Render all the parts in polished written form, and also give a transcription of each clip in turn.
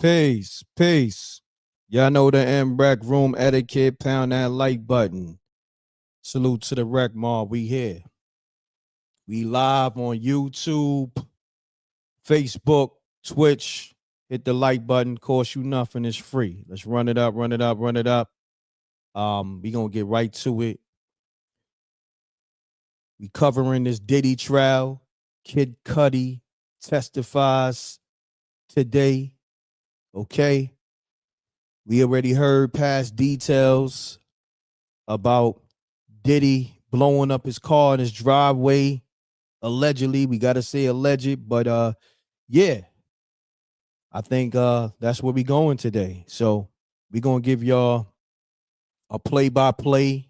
Peace, peace. Y'all know the M.Reck room etiquette. Pound that like button. Salute to the Rec Mob. We here. We live on YouTube, Facebook, Twitch. Hit the like button. Cost you nothing. It's free. Let's run it up, run it up, run it up. We gonna get right to it. We covering this Diddy trial. Kid Cudi testifies today. Okay. We already heard past details about Diddy blowing up his car in his driveway. Allegedly, we gotta say alleged, but yeah, I think that's where we going today. So we gonna give y'all a play-by-play,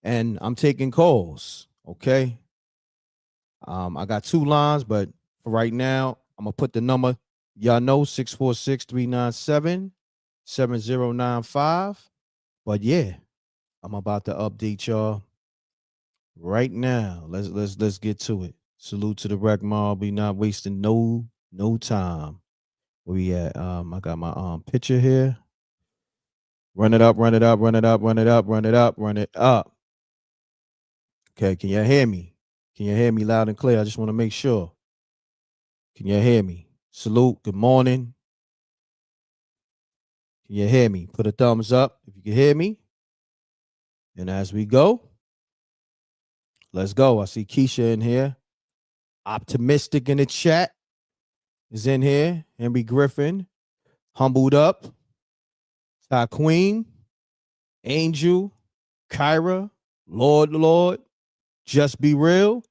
and I'm taking calls. Okay. I got two lines, but for right now, I'm gonna put the number. Y'all know 646-397-7095. But yeah, I'm about to update y'all right now. Let's get to it. Salute to the Rec Mob. We not wasting no time. Where we at? I got my picture here. Run it up, run it up, run it up, run it up, run it up, run it up. Okay, can y'all hear me? Can you hear me loud and clear? I just want to make sure. Can you hear me? Salute. Good morning. Can you hear me? Put a thumbs up if you can hear me. And as we go, let's go. I see Keisha in here. Optimistic in the chat is in here. Henry Griffin. Humbled up. Ty Queen. Angel. Kyra. Lord. Just Be Real.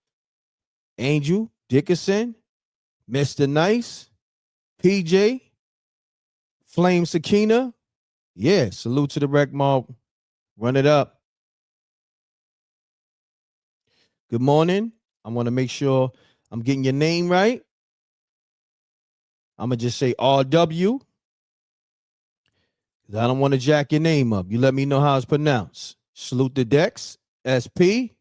Angel Dickerson. Mr. Nice. PJ. Flame Sakina. Yeah, salute to the Rec Mob. Run it up. Good morning. I want to make sure I'm getting your name right. I'm going to just say RW. I don't want to jack your name up. You let me know how it's pronounced. Salute the Dex. SP.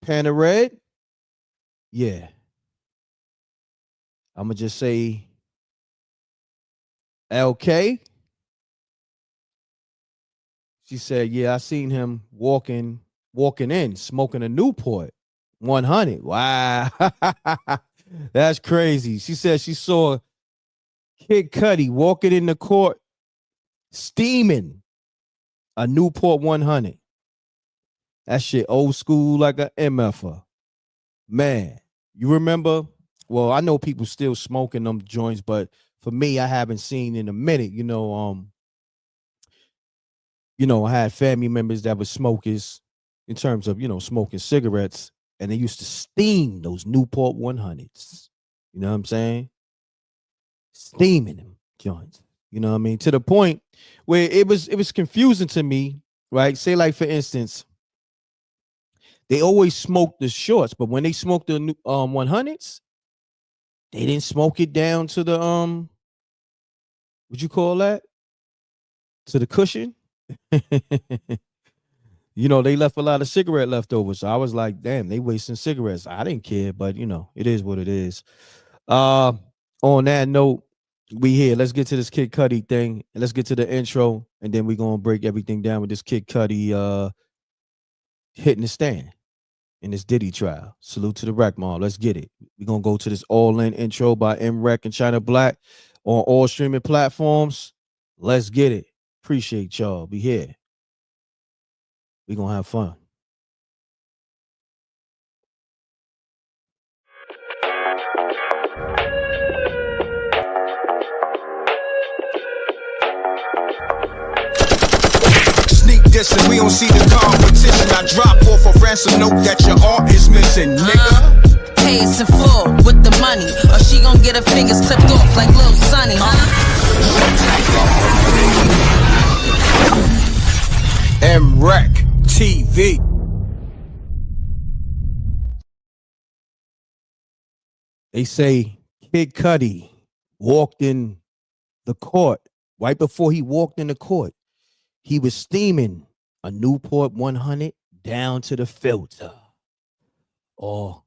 Pan of Red. Yeah. I'm going to just say LK. She said, yeah, I seen him walking in, smoking a Newport 100. Wow. That's crazy. She said she saw Kid Cudi walking in the court, steaming a Newport 100. That shit old school like a MFer. Man, you remember? Well, I know people still smoking them joints, but for me, I haven't seen in a minute. I had family members that were smokers in terms of, smoking cigarettes, and they used to steam those Newport 100s. You know what I'm saying? Steaming them joints. You know what I mean? To the point where it was confusing to me, right? Say, like, for instance, they always smoked the shorts, but when they smoked the 100s, they didn't smoke it down to the what'd you call that? To the cushion. They left a lot of cigarette leftovers. So I was like, damn, they wasting cigarettes. I didn't care, but it is what it is. On that note, we here. Let's get to this Kid Cudi thing, and let's get to the intro, and then we're gonna break everything down with this Kid Cudi hitting the stand in this Diddy trial. Salute to the Rec Mob. Let's get it. We're gonna go to this all-in intro by M.Reck and China Black on all streaming platforms. Let's get it. Appreciate y'all. Be here. We're gonna have fun. Dissing, we don't see the competition. I drop off a ransom note that your art is missing, nigga. Pays in full with the money, or she gon' get her fingers clipped off like Lil Sonny, M.Reck TV. They say Kid Cudi walked in the court. Right before he walked in the court, he was steaming a Newport 100 down to the filter. Or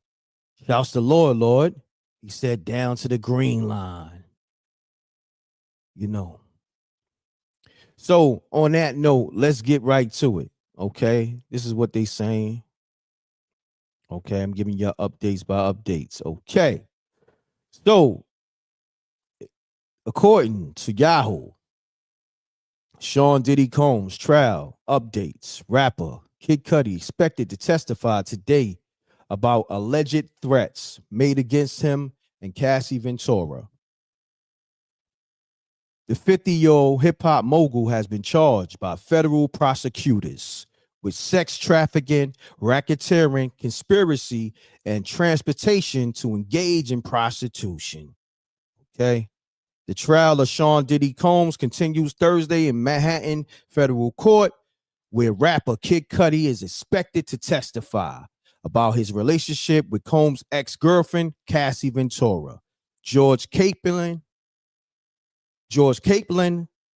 shouts the Lord, Lord. He said down to the green line. You know. So on that note, let's get right to it. Okay. This is what they saying. Okay. I'm giving you updates by updates. Okay. So according to Yahoo, Sean Diddy Combs trial updates. Rapper Kid Cudi expected to testify today about alleged threats made against him and Cassie Ventura. The 50-year-old hip-hop mogul has been charged by federal prosecutors with sex trafficking, racketeering, conspiracy, and transportation to engage in prostitution. Okay. The trial of Sean Diddy Combs continues Thursday in Manhattan Federal Court, where rapper Kid Cudi is expected to testify about his relationship with Combs' ex-girlfriend, Cassie Ventura. George Capelin,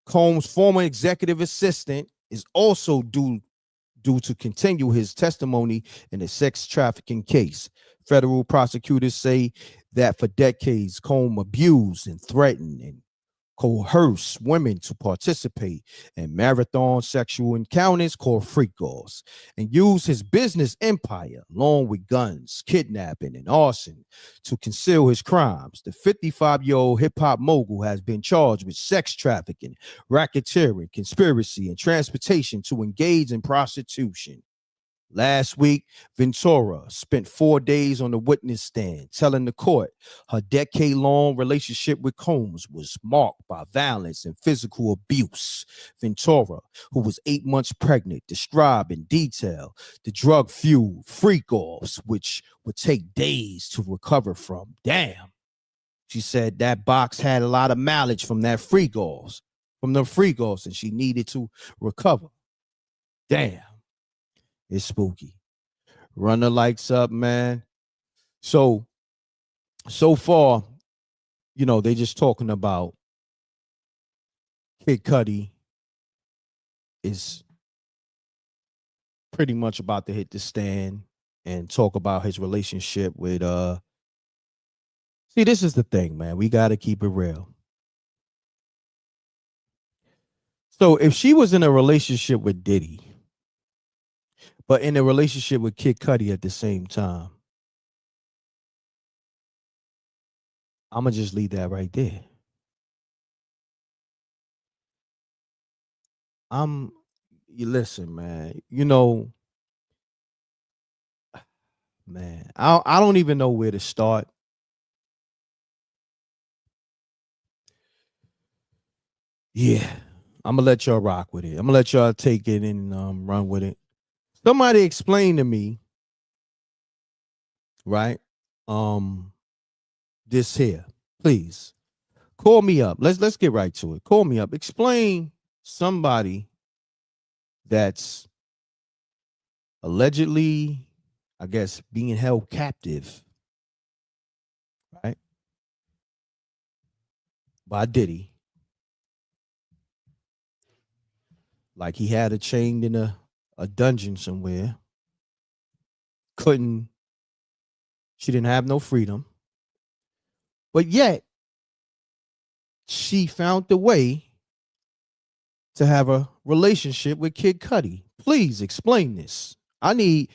Combs' former executive assistant, is also due to continue his testimony in the sex trafficking case. Federal prosecutors say that for decades, Combs abused and threatened and coerced women to participate in marathon sexual encounters called freak-offs, and used his business empire, along with guns, kidnapping, and arson, to conceal his crimes. The 55-year-old hip-hop mogul has been charged with sex trafficking, racketeering, conspiracy, and transportation to engage in prostitution. Last week, Ventura spent 4 days on the witness stand, telling the court her decade-long relationship with Combs was marked by violence and physical abuse. Ventura, who was 8 months pregnant, described in detail the drug-fueled freak-offs, which would take days to recover from. Damn. She said that box had a lot of mileage from the freak-offs, and she needed to recover. Damn. It's spooky. Run the lights up, man. So far, they just talking about Kid Cudi is pretty much about to hit the stand and talk about his relationship with see, this is the thing, man. We got to keep it real. So if she was in a relationship with Diddy, but in a relationship with Kid Cudi at the same time, I'm going to just leave that right there. You listen, man, man, I don't even know where to start. Yeah, I'm going to let y'all rock with it. I'm going to let y'all take it and run with it. Somebody explain to me, right? This here, please. Call me up. Let's get right to it. Call me up. Explain somebody that's allegedly, I guess, being held captive, right, by Diddy. Like he had her chained in a dungeon somewhere. She didn't have no freedom. But yet, she found the way to have a relationship with Kid Cudi. Please explain this. I need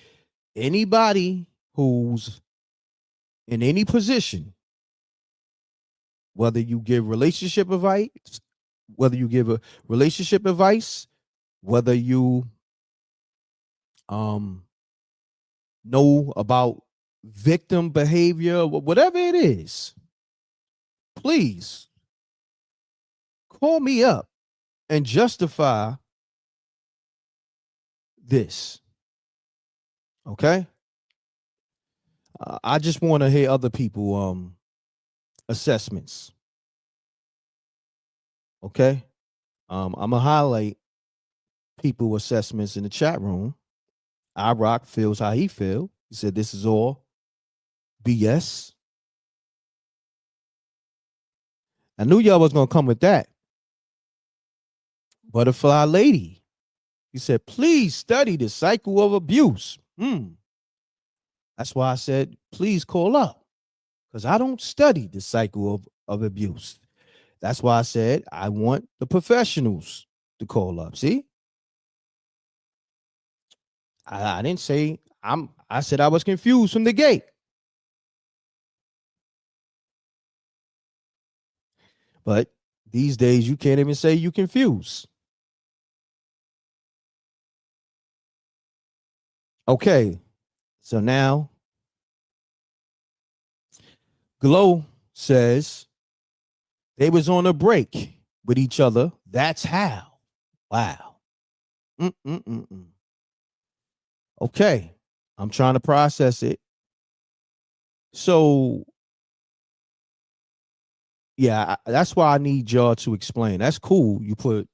anybody who's in any position, whether you give relationship advice, whether you know about victim behavior, whatever it is, please call me up and justify this. Okay? I just want to hear other people assessments. Okay? I'm gonna highlight people assessments in the chat room. M.Reck feels how he feel. He said this is all BS. I knew y'all was gonna come with that. Butterfly Lady, He said, please study the cycle of abuse. That's why I said, please call up. Because I don't study the cycle of abuse. That's why I said I want the professionals to call up. See? I didn't say I said I was confused from the gate. But these days you can't even say you confused. Okay. So now Glow says they was on a break with each other. That's how. Wow. Mm-mm-mm-mm. Okay. I'm trying to process it. So, yeah, that's why I need y'all to explain. That's cool. You put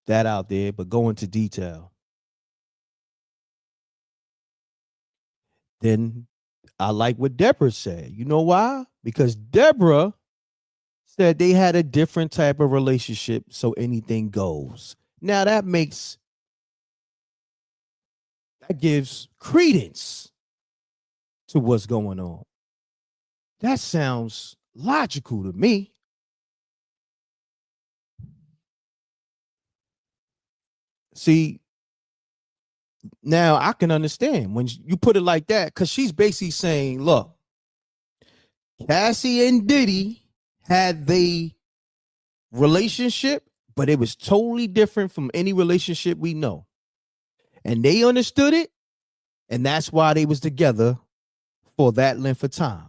that out there, but go into detail. Then I like what Deborah said. You know why? Because Deborah said they had a different type of relationship, so anything goes. Now that gives credence to what's going on. That sounds logical to me. See, now I can understand when you put it like that, because she's basically saying, look, Cassie and Diddy had the relationship, but it was totally different from any relationship we know. And they understood it, and that's why they was together for that length of time.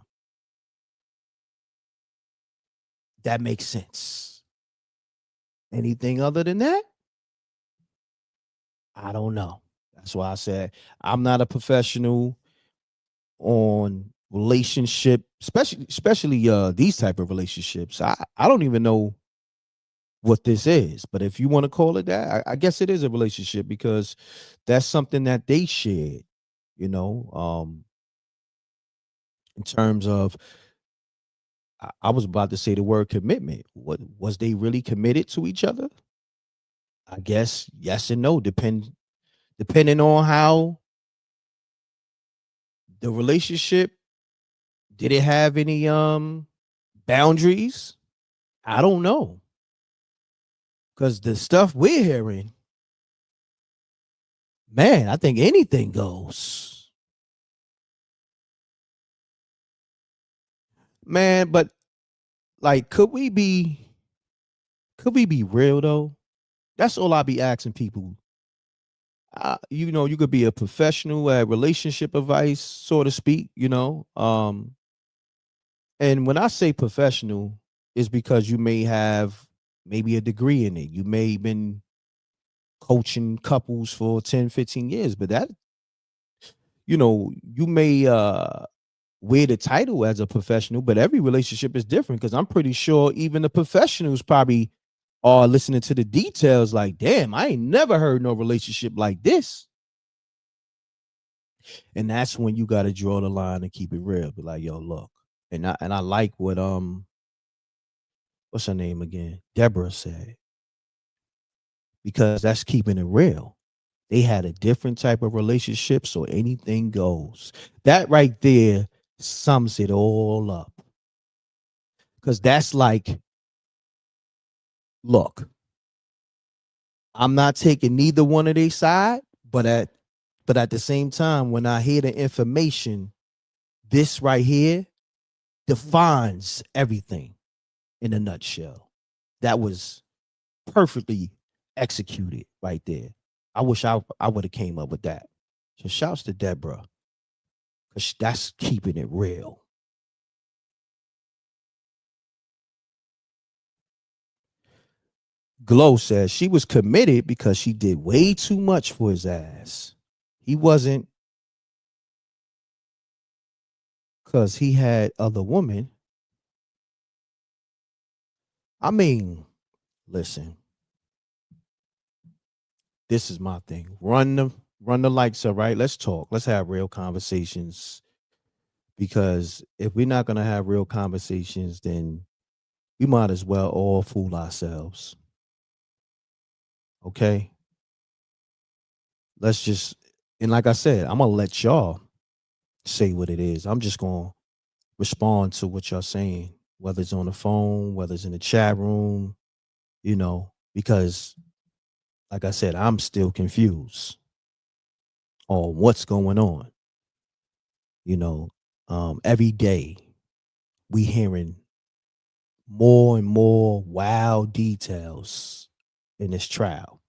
That makes sense. Anything other than that? I don't know. That's why I said I'm not a professional on relationship, especially these type of relationships. I don't even know what this is, but if you want to call it that, I guess it is a relationship because that's something that they shared, in terms of I was about to say the word commitment. What was they really committed to each other? I guess yes and no, depending on how the relationship, did it have any boundaries? I don't know. Cuz the stuff we're hearing, man, I think anything goes. Man, but like could we be real though? That's all I be asking people. You could be a professional at relationship advice, so to speak, and when I say professional, it's because you may have maybe a degree in it. You may have been coaching couples for 10, 15 years, but that, you may wear the title as a professional, but every relationship is different because I'm pretty sure even the professionals probably are listening to the details like, damn, I ain't never heard no relationship like this. And that's when you got to draw the line and keep it real. Be like, yo, look. And I like what what's her name again? Deborah said. Because that's keeping it real. They had a different type of relationship, so anything goes. That right there sums it all up. Because that's like, look, I'm not taking neither one of their side, but at the same time, when I hear the information, this right here defines everything in a nutshell. That was perfectly executed right there. I wish I would have came up with that. So shouts to Deborah, because that's keeping it real. Glow says she was committed because she did way too much for his ass. He wasn't, because he had other women. I mean, listen, this is my thing. Run the lights up, right? Let's talk. Let's have real conversations. Because if we're not gonna have real conversations, then we might as well all fool ourselves. Okay. let's just, and like I said, I'm gonna let y'all say what it is. I'm just gonna respond to what y'all saying, whether it's on the phone, whether it's in the chat room, because like I said, I'm still confused on what's going on. Every day we hearing more and more wild details in this trial.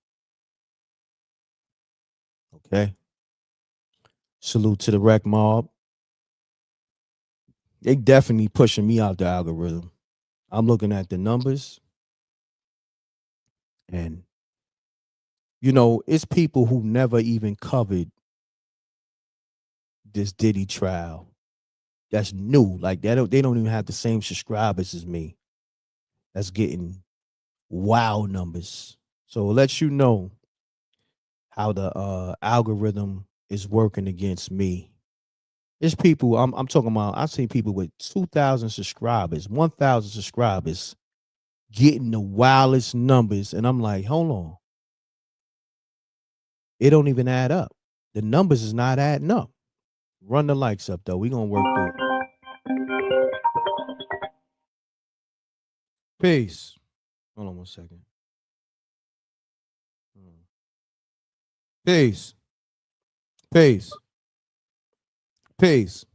Okay. Salute to the rec mob. They definitely pushing me out the algorithm. I'm looking at the numbers, and it's people who never even covered this Diddy trial. That's new. Like they don't even have the same subscribers as me. That's getting wow numbers. So it lets you know how the algorithm is working against me. There's people I'm talking about. I've seen people with 2,000 subscribers, 1,000 subscribers getting the wildest numbers, and I'm like, hold on, it don't even add up. The numbers is not adding up. Run the likes up though. We gonna work through it. Peace. Hold on 1 second. Peace. Peace. Peace.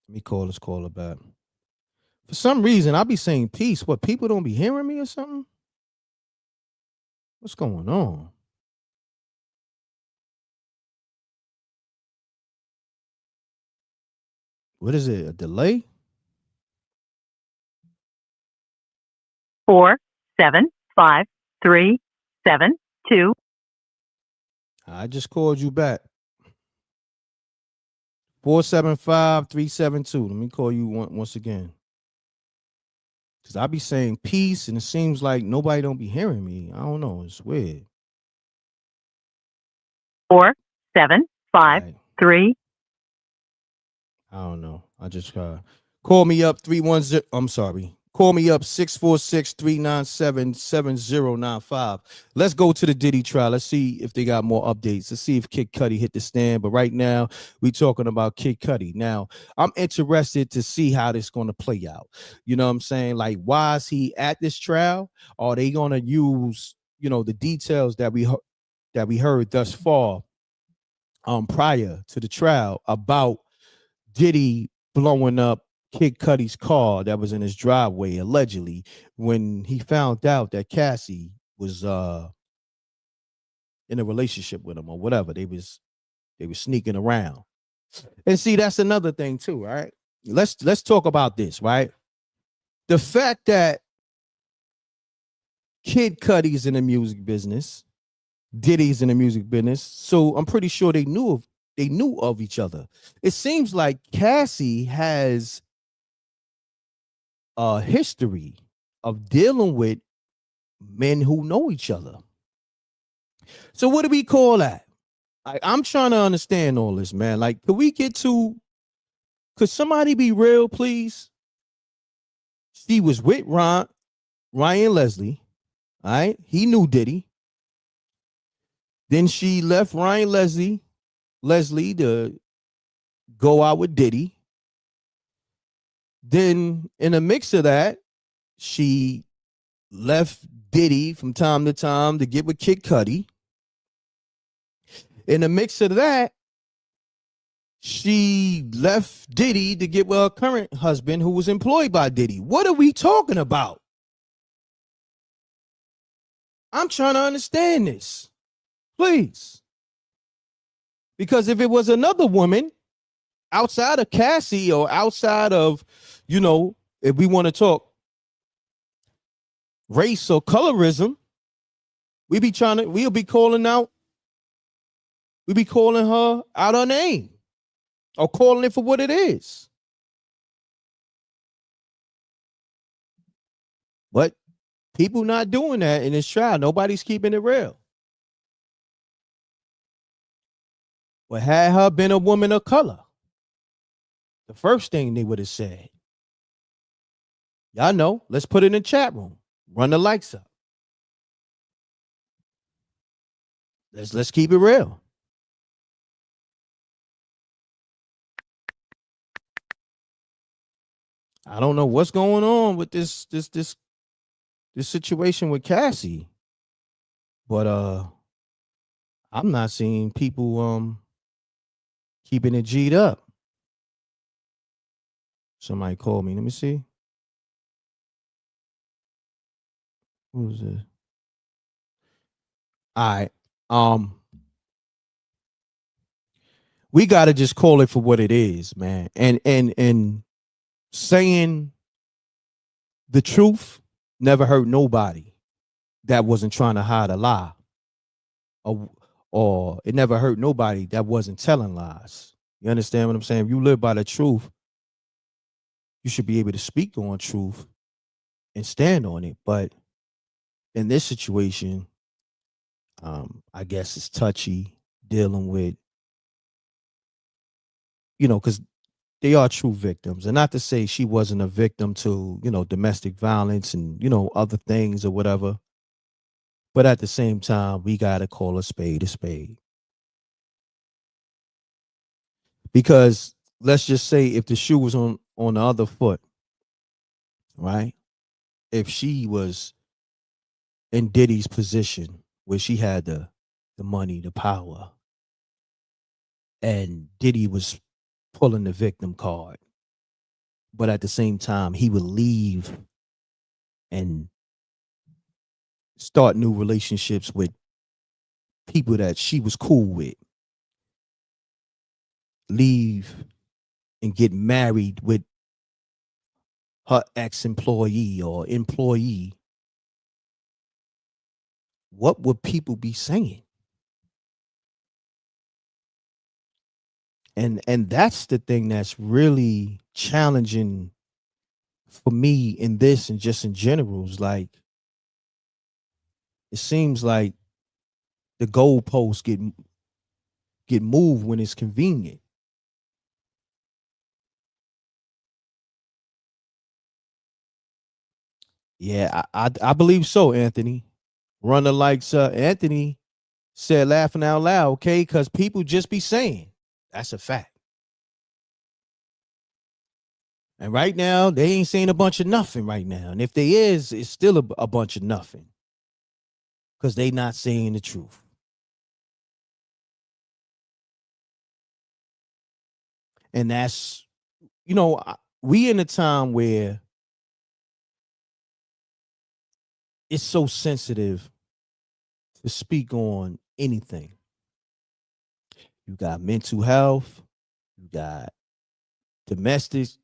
Let me call this caller back. For some reason, I be saying peace. What, people don't be hearing me or something? What's going on? What is it? A delay? 4 7 5 3 7 2. I just called you back. 475-372. Let me call you once again. Because I be saying peace, and it seems like nobody don't be hearing me. I don't know. It's weird. 4 7 5 Right. 3. I don't know. I just call me up 310. I'm sorry. Call me up 646-397-7095. Let's go to the Diddy trial. Let's see if they got more updates. Let's see if Kid Cudi hit the stand. But right now, we talking about Kid Cudi. Now, I'm interested to see how this going to play out. You know what I'm saying? Like, why is he at this trial? Are they going to use, the details that we heard thus far prior to the trial about Diddy blowing up Kid Cudi's car that was in his driveway, allegedly, when he found out that Cassie was in a relationship with him or whatever. They was sneaking around. And see, that's another thing too, right? Let's talk about this, right? The fact that Kid Cudi's in the music business, Diddy's in the music business, so I'm pretty sure they knew of each other. It seems like Cassie has a history of dealing with men who know each other. So what do we call that? I'm trying to understand all this, man. Like, could somebody be real, please? She was with Ryan Leslie, all right? He knew Diddy. Then she left Ryan Leslie to go out with Diddy. Then in the mix of that, she left Diddy from time to time to get with Kid Cudi. In the mix of that, she left Diddy to get with her current husband who was employed by Diddy. What are we talking about? I'm trying to understand this. Please. Because if it was another woman outside of Cassie or outside of, if we want to talk race or colorism, we'll be calling her out her name or calling it for what it is. But people not doing that in this trial. Nobody's keeping it real. But had her been a woman of color, the first thing they would have said, y'all know, let's put it in the chat room. Run the lights up. Let's keep it real. I don't know what's going on with this situation with Cassie, but I'm not seeing people keeping it G'd up. Somebody called me. Let me see. Who's this? All right. We gotta just call it for what it is, man. And saying the truth never hurt nobody that wasn't trying to hide a lie. Or it never hurt nobody that wasn't telling lies. You understand what I'm saying? If you live by the truth, you should be able to speak on truth and stand on it. But in this situation, I guess it's touchy dealing with, because they are true victims. And not to say she wasn't a victim to, domestic violence and, other things or whatever. But at the same time, we got to call a spade a spade. Because let's just say if the shoe was on the other foot, right? If she was in Diddy's position where she had the money, the power, and Diddy was pulling the victim card, but at the same time, he would leave and start new relationships with people that she was cool with, leave and get married with her ex-employee or employee, what would people be saying? And that's the thing that's really challenging for me in this and just in general. Is like, it seems like the goalposts get moved when it's convenient. Yeah, I believe so, Anthony. Run the lights up. Anthony said laughing out loud, okay, because people just be saying. That's a fact. And right now, they ain't saying a bunch of nothing right now. And if they is, it's still a bunch of nothing. Because they not saying the truth. And that's, we in a time where it's so sensitive to speak on anything. You got mental health, you got domestic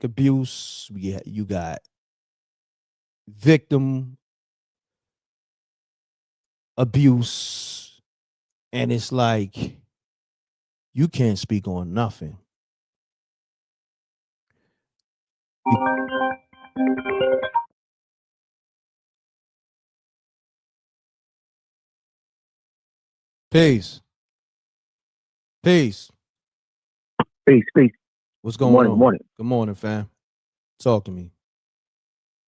abuse, you got victim abuse, and it's like you can't speak on nothing. Peace. Peace. What's going on? Morning. Good morning, fam. Talk to me.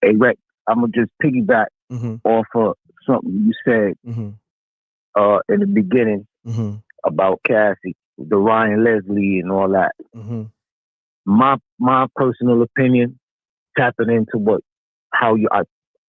Hey, Reck, I'm going to just piggyback off of something you said in the beginning about Cassie, the Ryan Leslie and all that. My personal opinion, tapping into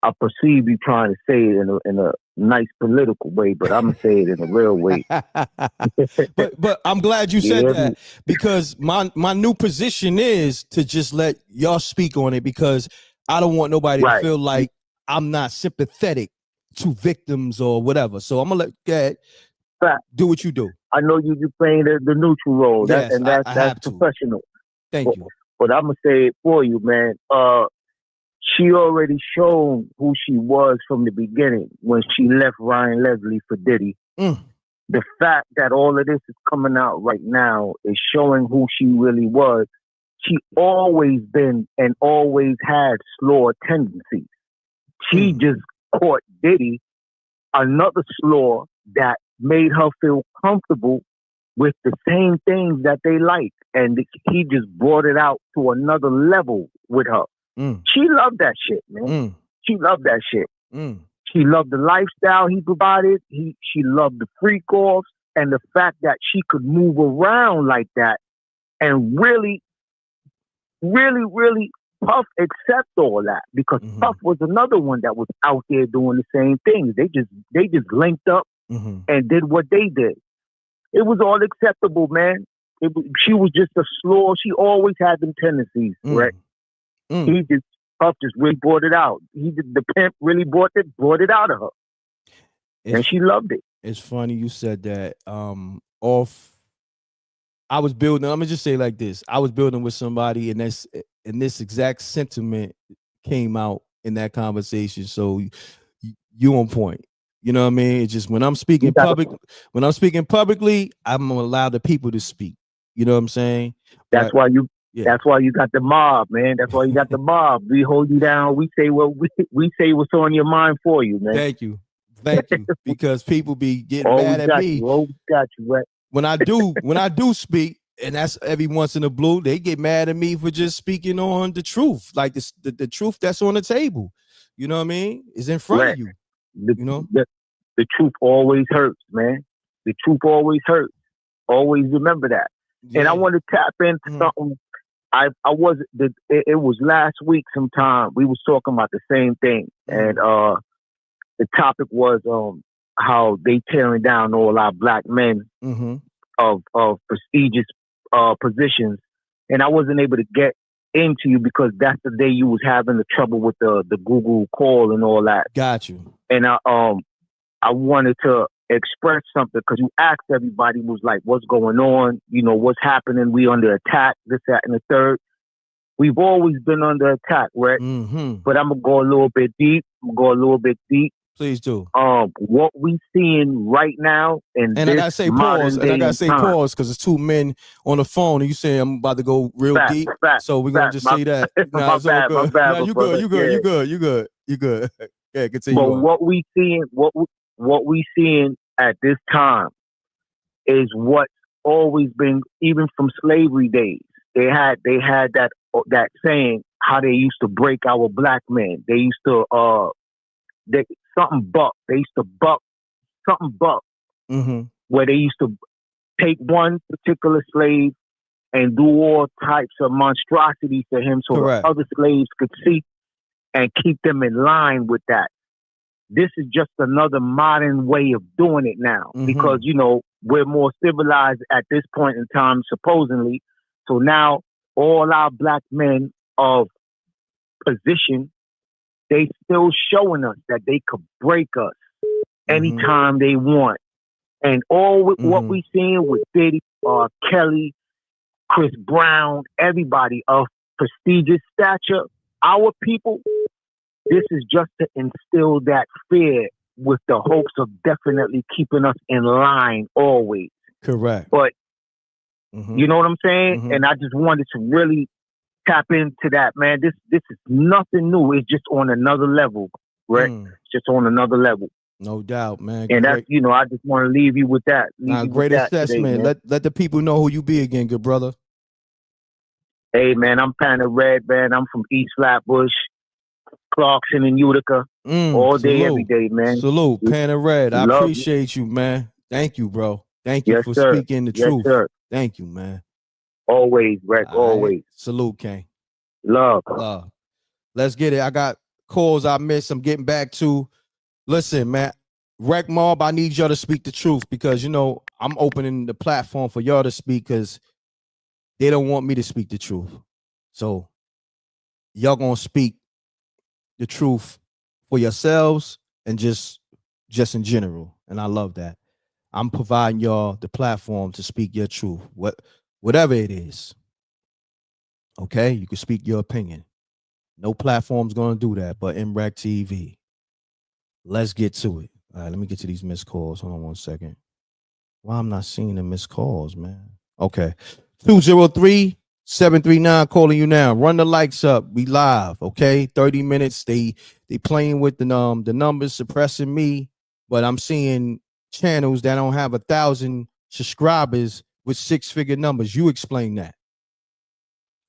I perceive you trying to say it in a nice political way, but I'm gonna say it in a real way. but I'm glad you said that, because my new position is to just let y'all speak on it, because I don't want nobody to feel like I'm not sympathetic to victims or whatever. So I'm gonna let do what you do. I know you playing the neutral role. Yes, that's professional. Thank you. But I'm gonna say it for you, man. She already shown who she was from the beginning when she left Ryan Leslie for Diddy. The fact that all of this is coming out right now is showing who she really was. She always been and always had slaw tendencies. She just caught Diddy another slaw that made her feel comfortable with the same things that they like. And he just brought it out to another level with her. She loved that shit, man. She loved that shit. Mm. She loved the lifestyle he provided. She loved the freak offs and the fact that she could move around like that and really, really, really Puff accept all that, because Puff was another one that was out there doing the same things. They just linked up and did what they did. It was all acceptable, man. She was just a slaw. She always had them tendencies, right? Puff just really brought it out. The pimp really brought it out of her, and she loved it. It's funny you said that. I was building. I'm gonna just say it like this: I was building with somebody, and this exact sentiment came out in that conversation. So you on point. You know what I mean? It's just when I'm speaking publicly, I'm gonna allow the people to speak. You know what I'm saying? That's why you got the mob, man. That's why you got the mob. We hold you down. We say we say what's on your mind for you, man. Thank you, because people be getting mad at me. Always got you, right? When I do speak, and that's every once in a blue, they get mad at me for just speaking on the truth, like the truth that's on the table. You know what I mean? Is in front of you. The truth always hurts, man. The truth always hurts. Always remember that. Yeah. And I want to tap into something. It was last week sometime. We was talking about the same thing, and the topic was how they tearing down all our black men of prestigious positions, and I wasn't able to get into you because that's the day you was having the trouble with the Google call and all that. Got you. And I wanted to express something because you asked everybody, was like, what's going on? You know, what's happening? We under attack, this, that, and the third. We've always been under attack, right? But I'm gonna go a little bit deep. Please do. What we seeing right now, and I gotta say pause. And I gotta say pause because it's two men on the phone, and you say I'm about to go real deep. So we're gonna just say that. My bad. No, you good. Yeah, continue. But what we seeing at this time is what's always been, even from slavery days. They had that saying how they used to break our black men. They used to something buck. They used to buck something buck, where they used to take one particular slave and do all types of monstrosities to him, so the other slaves could see and keep them in line with that. This is just another modern way of doing it now, because we're more civilized at this point in time, supposedly. So now all our black men of position, they still showing us that they could break us anytime they want. And what we seeing with Diddy, Kelly, Chris Brown, everybody of prestigious stature, our people, this is just to instill that fear with the hopes of definitely keeping us in line always. Correct. But you know what I'm saying? And I just wanted to really tap into that, man. This is nothing new. It's just on another level, right? It's just on another level. No doubt, man. And that's, I just want to leave you with that. Great assessment. Today, let the people know who you be again, good brother. Hey, man, I'm Panda Red, man. I'm from East Flatbush, Clarkson, and Utica. All day, every day, man. Salute, Panda Red. I appreciate you, man. Thank you, bro. Thank you for speaking the truth. Sir. Thank you, man. Always, Reck, always. Salute, King. Love. Let's get it. I got calls I missed. I'm getting back to. Listen, man. Reck Mob, I need y'all to speak the truth because, I'm opening the platform for y'all to speak because they don't want me to speak the truth. So y'all gonna speak the truth for yourselves and just in general. And I love that. I'm providing y'all the platform to speak your truth, whatever it is. Okay, you can speak your opinion. No platform's gonna do that, but mrecktv. Let's get to it. All right, let me get to these missed calls. Hold on one second. Why I'm not seeing the missed calls, man? Okay, 203-739 calling you now. Run the likes up. We live. Okay, 30 minutes. They playing with the numbers, suppressing me, but I'm seeing channels that don't have 1,000 subscribers with 6-figure numbers. You explain that.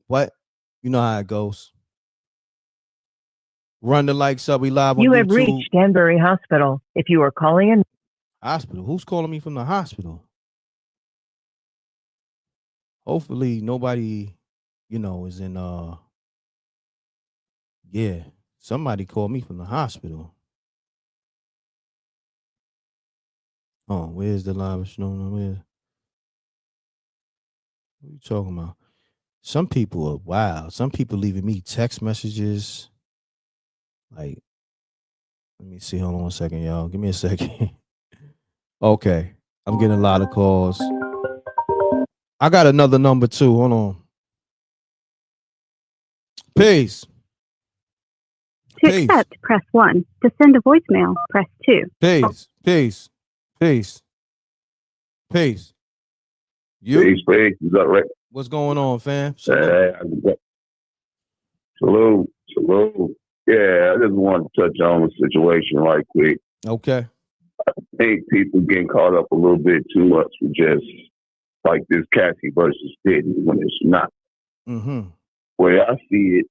What? You know how it goes. Run the likes up. We live on You YouTube. have reached Danbury Hospital. If you are calling in Hospital. Who's calling me from the hospital? Hopefully nobody, is in yeah. Somebody called me from the hospital. Oh, where's the live show? What are you talking about? Some people are wild. Some people leaving me text messages. Like, let me see. Hold on 1 second, y'all. Give me a second. Okay. I'm getting a lot of calls. I got another number too. Hold on. Peace. To accept, press 1. To send a voicemail, press 2. Peace. Peace. Peace. Peace. You? Peace. You got right. What's going on, fam? Salute. Yeah, I just want to touch on the situation right quick. Okay. I think people getting caught up a little bit too much with just like this Cassie versus Diddy when it's not. Mm-hmm. Where I see it,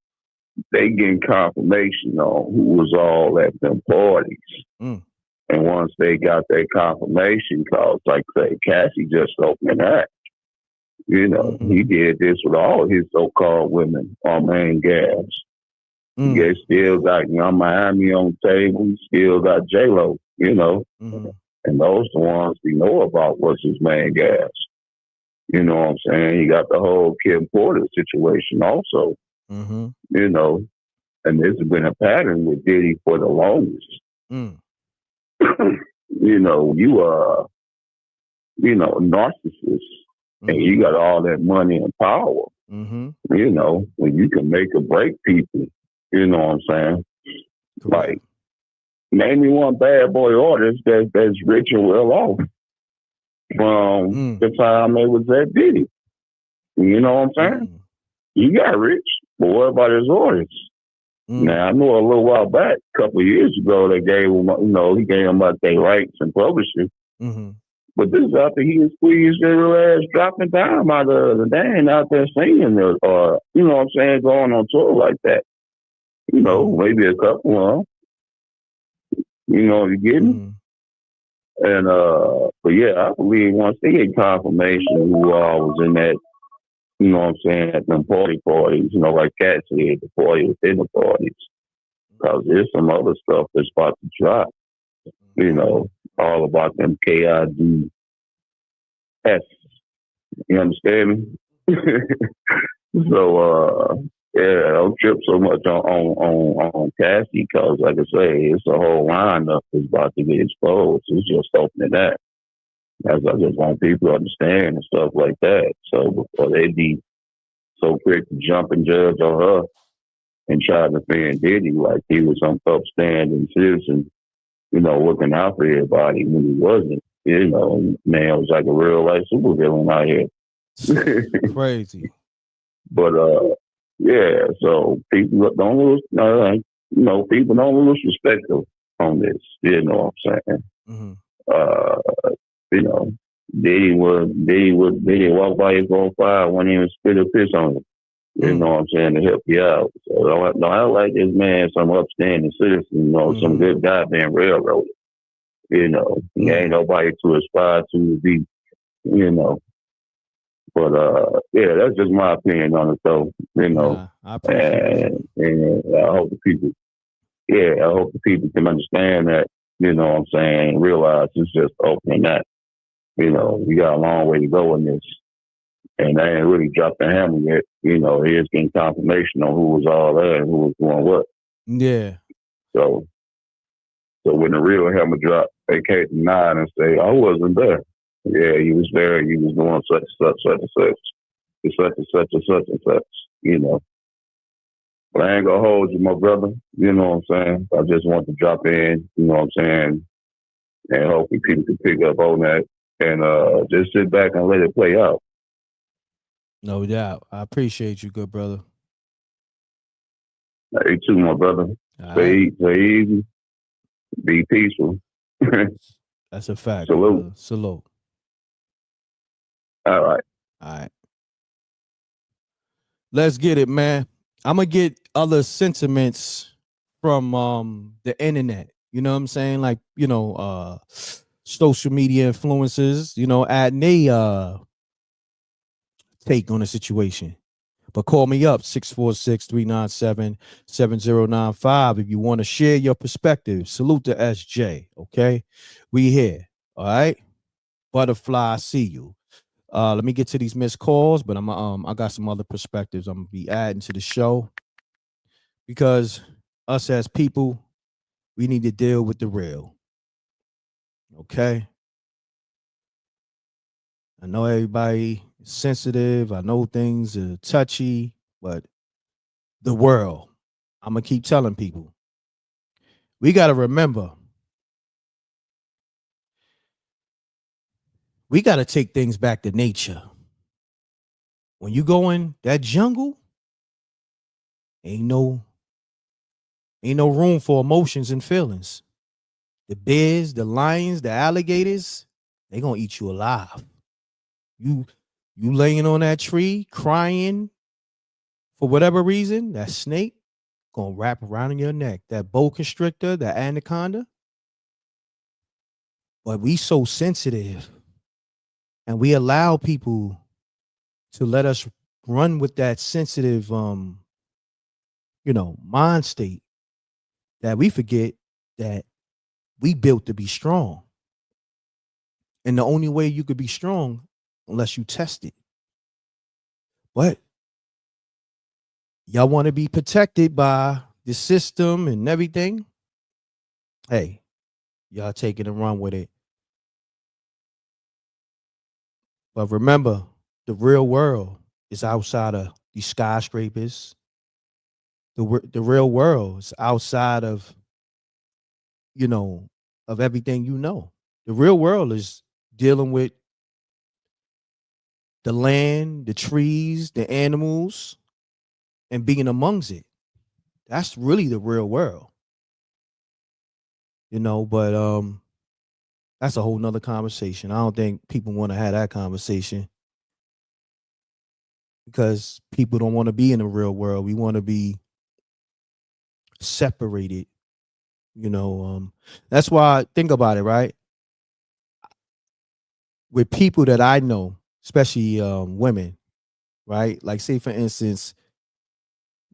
they getting confirmation on who was all at them parties. Mm. And once they got that confirmation, cause like say Cassie just opened that. He did this with all his so-called women on main gas. He still got Miami on the table. He still got J-Lo, Mm-hmm. And those the ones we know about was his main gas. You know what I'm saying? He got the whole Kim Porter situation also. Mm-hmm. And this has been a pattern with Diddy for the longest. Mm. You are, a narcissist. Mm-hmm. And you got all that money and power. Mm-hmm. When you can make or break people, you know what I'm saying? Correct. Like, name me one bad boy artist that's rich and well off from the time they was at Diddy. You know what I'm saying? He got rich, but what about his artists? Now, I know a little while back, a couple of years ago, they gave him, he gave him about their rights and publishing. Mm-hmm. But this is after he was squeezed their ass dropping down out of the dang out there singing or, you know what I'm saying, going on tour like that. Maybe a couple of them. You get me? Mm-hmm. And, but yeah, I believe once they get confirmation who all was in that, you know what I'm saying, at them parties, like Cat said, the party within the parties. Because there's some other stuff that's about to drop, all about them KID S. You understand me? So, yeah, don't trip so much on Cassie because, like I say, it's a whole lineup that's about to get exposed. It's just opening that. As I just want people to understand and stuff like that. So before they be so quick to jump and judge on her and try to defend Diddy like he was some upstanding citizen, looking out for everybody when he wasn't. Man was like a real life supervillain out here. Crazy. But yeah, so people don't lose people don't lose respect on this, you know what I'm saying? Mm-hmm. Diddy walk by his own fire, wouldn't even spit a piss on him. You know what I'm saying, to help you out. So I like this man, some upstanding citizen, some good guy being railroaded. He ain't nobody to aspire to be, But yeah, that's just my opinion on it though, I appreciate it. And I hope the people can understand that, you know what I'm saying, realize it's just opening that. We got a long way to go in this. And I ain't really dropped the hammer yet. Here's getting confirmation on who was all there and who was doing what. Yeah. So when the real hammer dropped, they can't deny it and say, I wasn't there. Yeah, he was there. He was doing such and such. But I ain't gonna hold you, my brother. You know what I'm saying? I just want to drop in, you know what I'm saying? And hopefully people can pick up on that and just sit back and let it play out. No doubt. I appreciate you, good brother. Hey, too, my brother. Stay easy. Be peaceful. That's a fact. Salute. Salute. All right. Let's get it, man. I'm going to get other sentiments from the internet. You know what I'm saying? Like, social media influencers, adding they take on the situation. But call me up 646-397-7095 if you want to share your perspective. Salute to SJ. Okay. We here. All right. Butterfly, I see you. Let me get to these missed calls, but I got some other perspectives I'm gonna be adding to the show because us as people, we need to deal with the real. Okay. I know everybody is sensitive. I know things are touchy, but the world, I'm gonna keep telling people, we gotta remember, we gotta take things back to nature. When you go in that jungle, ain't no room for emotions and feelings. The bears, the lions, the alligators, they gonna eat you alive. You laying on that tree crying for whatever reason, that snake gonna wrap around your neck. That boa constrictor, the anaconda. But we so sensitive, and we allow people to let us run with that sensitive mind state, that we forget that we built to be strong. And the only way you could be strong unless you test it. But y'all want to be protected by the system and everything. Hey, y'all take it and run with it. But remember, the real world is outside of these skyscrapers. The real world is outside of, of everything you know. The real world is dealing with the land, the trees, the animals, and being amongst it. That's really the real world. But that's a whole nother conversation. I don't think people want to have that conversation because people don't want to be in the real world. We want to be separated. That's why, think about it, right? With people that I know, especially women, right? Like, say for instance,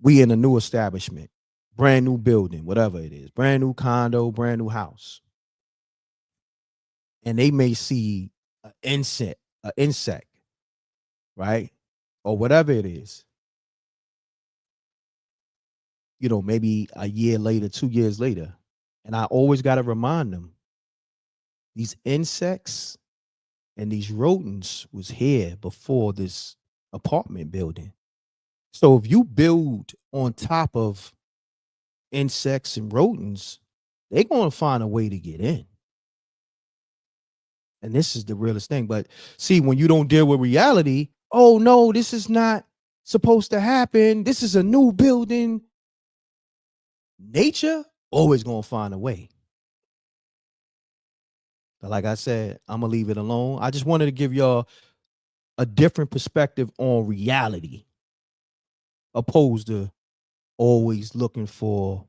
we in a new establishment, brand new building, whatever it is, brand new condo, brand new house. And they may see an insect, right? Or whatever it is. Maybe a year later, 2 years later. And I always got to remind them, these insects and these rodents was here before this apartment building. So if you build on top of insects and rodents, they're going to find a way to get in. And this is the realest thing. But see, when you don't deal with reality, oh no, this is not supposed to happen. This is a new building. Nature always going to find a way. But like I said, I'm going to leave it alone. I just wanted to give y'all a different perspective on reality, opposed to always looking for,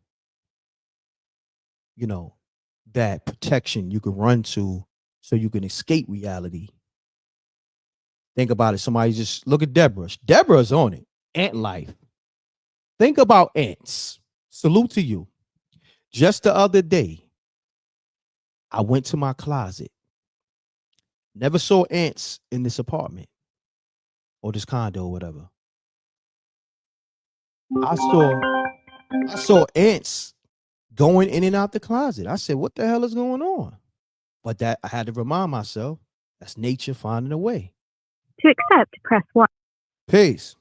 that protection you can run to so you can escape reality. Think about it. Somebody just look at Deborah. Deborah's on it. Ant life. Think about ants. Salute to you. Just the other day, I went to my closet. Never saw ants in this apartment or this condo or whatever. I saw ants going in and out the closet. I said, what the hell is going on? But that I had to remind myself, that's nature finding a way. To accept, press 1. Peace.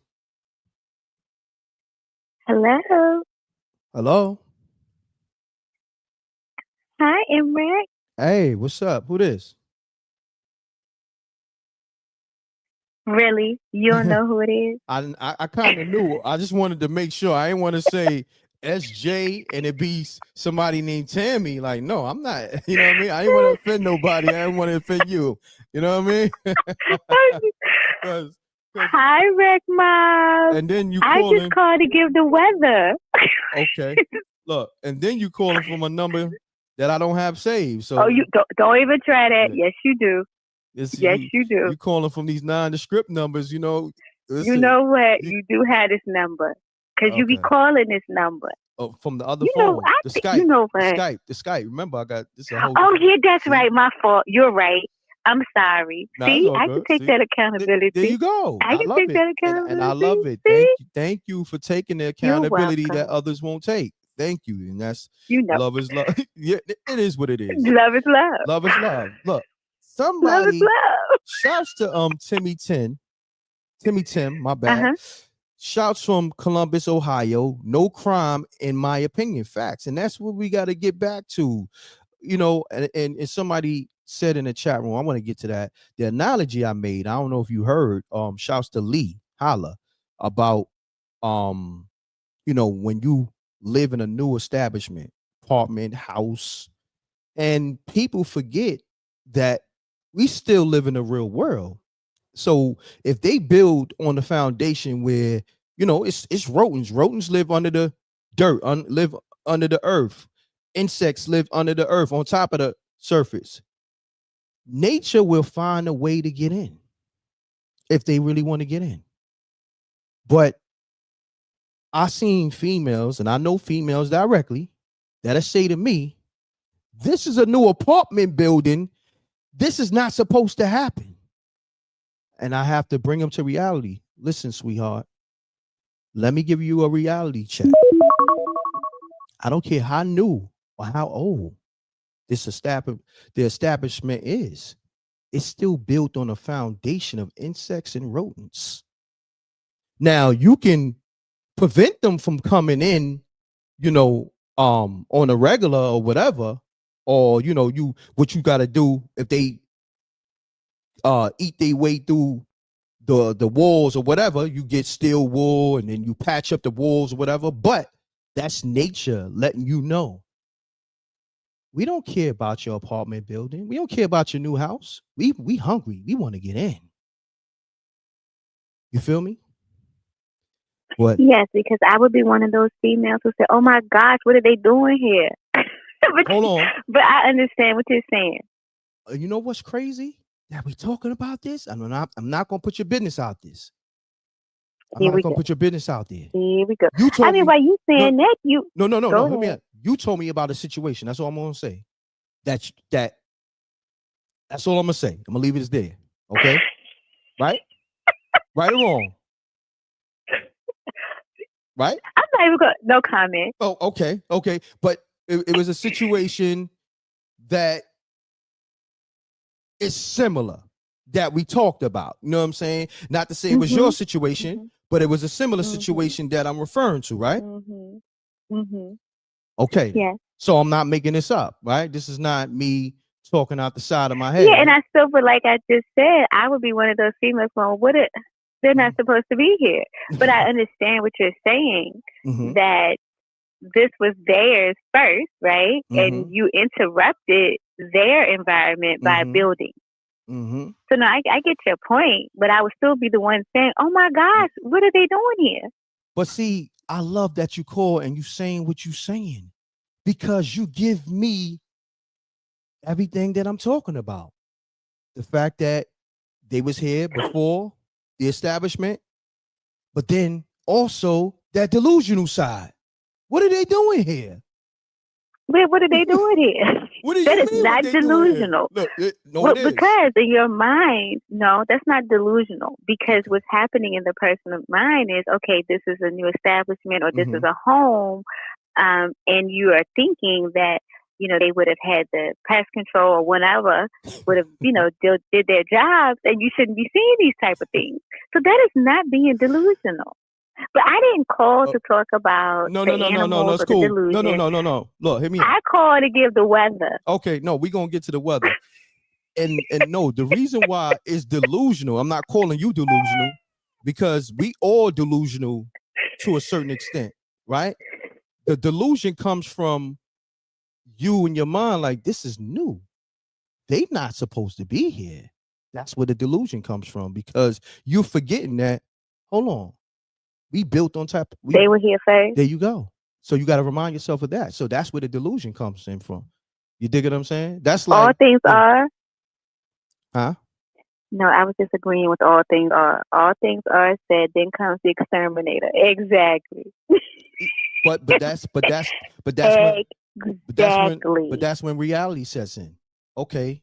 Hello. Hello. Hi, M.Reck. Hey, what's up? Who this? Really? You don't know who it is? I kind of knew. I just wanted to make sure. I didn't want to say SJ and it be somebody named Tammy. Like, no, I'm not. You know what I mean? I didn't want to offend nobody. I didn't want to offend you. You know what I mean? Cause, Hi, Rick Mom. And then you I calling. just called to give the weather. Okay. Look, and then you calling from a number that I don't have saved. So you don't even try that. Yes, you do. Yes, you do. You calling from these nondescript numbers, You know what? You do have this number because you be calling this number. Oh, from the other phone, the Skype. You know what? The Skype. Remember, I got this. A whole yeah, that's right. My fault. You're right. I'm sorry. See, I can take that accountability. There you go. I can take that accountability. And I love it. Thank you for taking the accountability that others won't take. Thank you. And that's love is love. Yeah, it is what it is. Love is love. Love is love. Look, somebody love is love. Shouts to Timmy Tim, my bad. Shouts from Columbus, Ohio. No crime, in my opinion. Facts. And that's what we got to get back to. You know, and somebody said in the chat room, I want to get to that. The analogy I made, I don't know if you heard, shouts to Lee Holla about you know, when you live in a new establishment, apartment, house, and people forget that we still live in the real world. So if they build on the foundation where, you know, it's rodents live under the dirt, live under the earth, insects live under the earth on top of the surface, nature will find a way to get in if they really want to get in. But I seen females, and I know females directly, that'll say to me, this is a new apartment building. This is not supposed to happen. And I have to bring them to reality. Listen, sweetheart, let me give you a reality check. I don't care how new or how old the establishment is. It's still built on a foundation of insects and rodents. Now, you can prevent them from coming in, you know, on a regular or whatever, or, you know, what you got to do if they eat their way through the walls or whatever, you get steel wool and then you patch up the walls or whatever. But that's nature letting you know, we don't care about your apartment building. We don't care about your new house. We hungry. We want to get in. You feel me? What? Yes, because I would be one of those females who say, "Oh my gosh, what are they doing here?" Hold on. But I understand what you're saying. You know what's crazy? That we talking about this? I'm not gonna put your business out this. I'm not gonna put your business out there. Here we go. You told me why you saying that? No. Hear me out. You told me about a situation. That's all I'm gonna say. That's all I'm gonna say. I'm gonna leave it as there. Okay? Right? Right or wrong? Right? I'm not even going. No comment. Oh, okay. But it was a situation that is similar that we talked about. You know what I'm saying? Not to say it was your situation, but it was a similar situation that I'm referring to, right? Okay. Yeah. So I'm not making this up, right? This is not me talking out the side of my head. Yeah, and I still feel like I just said, I would be one of those females going, they're not supposed to be here. But I understand what you're saying, that this was theirs first, right? And you interrupted their environment by building. So no, I get your point, but I would still be the one saying, "Oh my gosh, what are they doing here?" But see, I love that you call and you saying what you saying, because you give me everything that I'm talking about. The fact that they was here before the establishment, but then also that delusional side. What are they doing here? What are they doing here? That is not delusional. Look, it is. Because in your mind, no, that's not delusional. Because what's happening in the person's mind is, okay, this is a new establishment or this is a home, and you are thinking that, you know, they would have had the pest control or whatever, would have, you know, did their jobs, and you shouldn't be seeing these type of things. So that is not being delusional. But I didn't call to talk about no. It's cool. No. Look, hear me out. I called to give the weather. Okay, no, we're gonna get to the weather. And no, the reason why is delusional. I'm not calling you delusional, because we all delusional to a certain extent, right? The delusion comes from you and your mind, like, this is new. They not supposed to be here. That's where the delusion comes from, because you're forgetting that, hold on, we built on top. They were here first. There you go. So you got to remind yourself of that. So that's where the delusion comes in from. You dig what I'm saying? That's All like things are. huh? No, I was just agreeing with all things are. All things are said, then comes the exterminator. Exactly. But that's when Exactly. that's when reality sets in. Okay,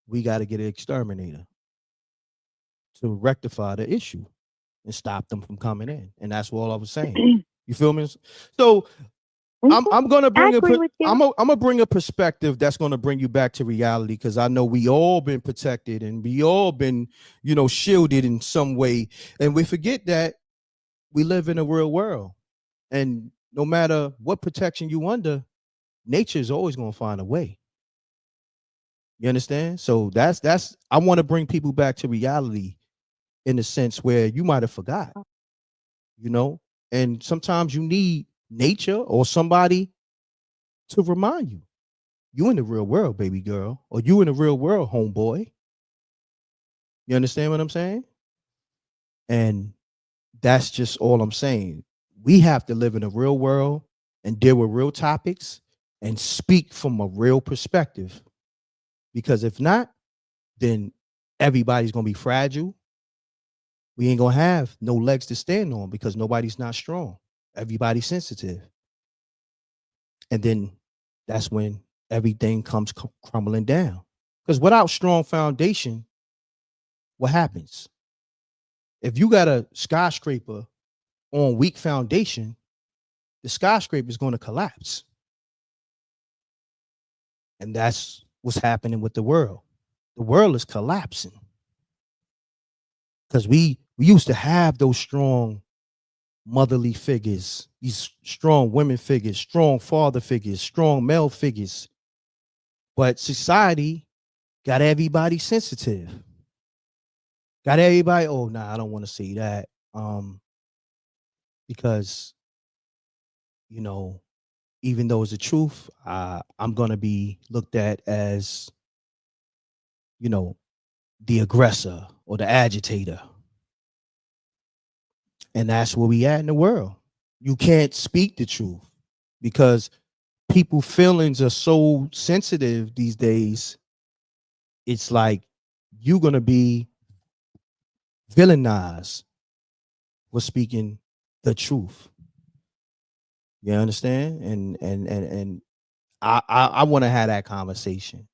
we got to get an exterminator to rectify the issue and stop them from coming in. And that's all I was saying. You feel me? So I'm gonna I bring agree with you. I'm gonna bring a perspective that's gonna bring you back to reality, because I know we all been protected and we all been, shielded in some way, and we forget that we live in a real world, and no matter what protection you under, nature is always gonna find a way. You understand? So that's I want to bring people back to reality in a sense where you might have forgot, and sometimes you need nature or somebody to remind you in the real world, baby girl, or you in the real world, homeboy. You understand what I'm saying? And that's just all I'm saying. We have to live in a real world and deal with real topics and speak from a real perspective. Because if not, then everybody's going to be fragile. We ain't going to have no legs to stand on because nobody's not strong. Everybody's sensitive. And then that's when everything comes crumbling down. Because without strong foundation, what happens? If you got a skyscraper on weak foundation, the skyscraper is going to collapse. And that's what's happening with the world. The world is collapsing because we used to have those strong motherly figures, these strong women figures, strong father figures, strong male figures. But society got everybody sensitive. Got everybody, oh, nah, I don't want to say that. Because, even though it's the truth, I'm going to be looked at as, the aggressor or the agitator. And that's where we at in the world. You can't speak the truth because people's feelings are so sensitive these days. It's like you're going to be villainized for speaking the truth. You understand? And I want to have that conversation.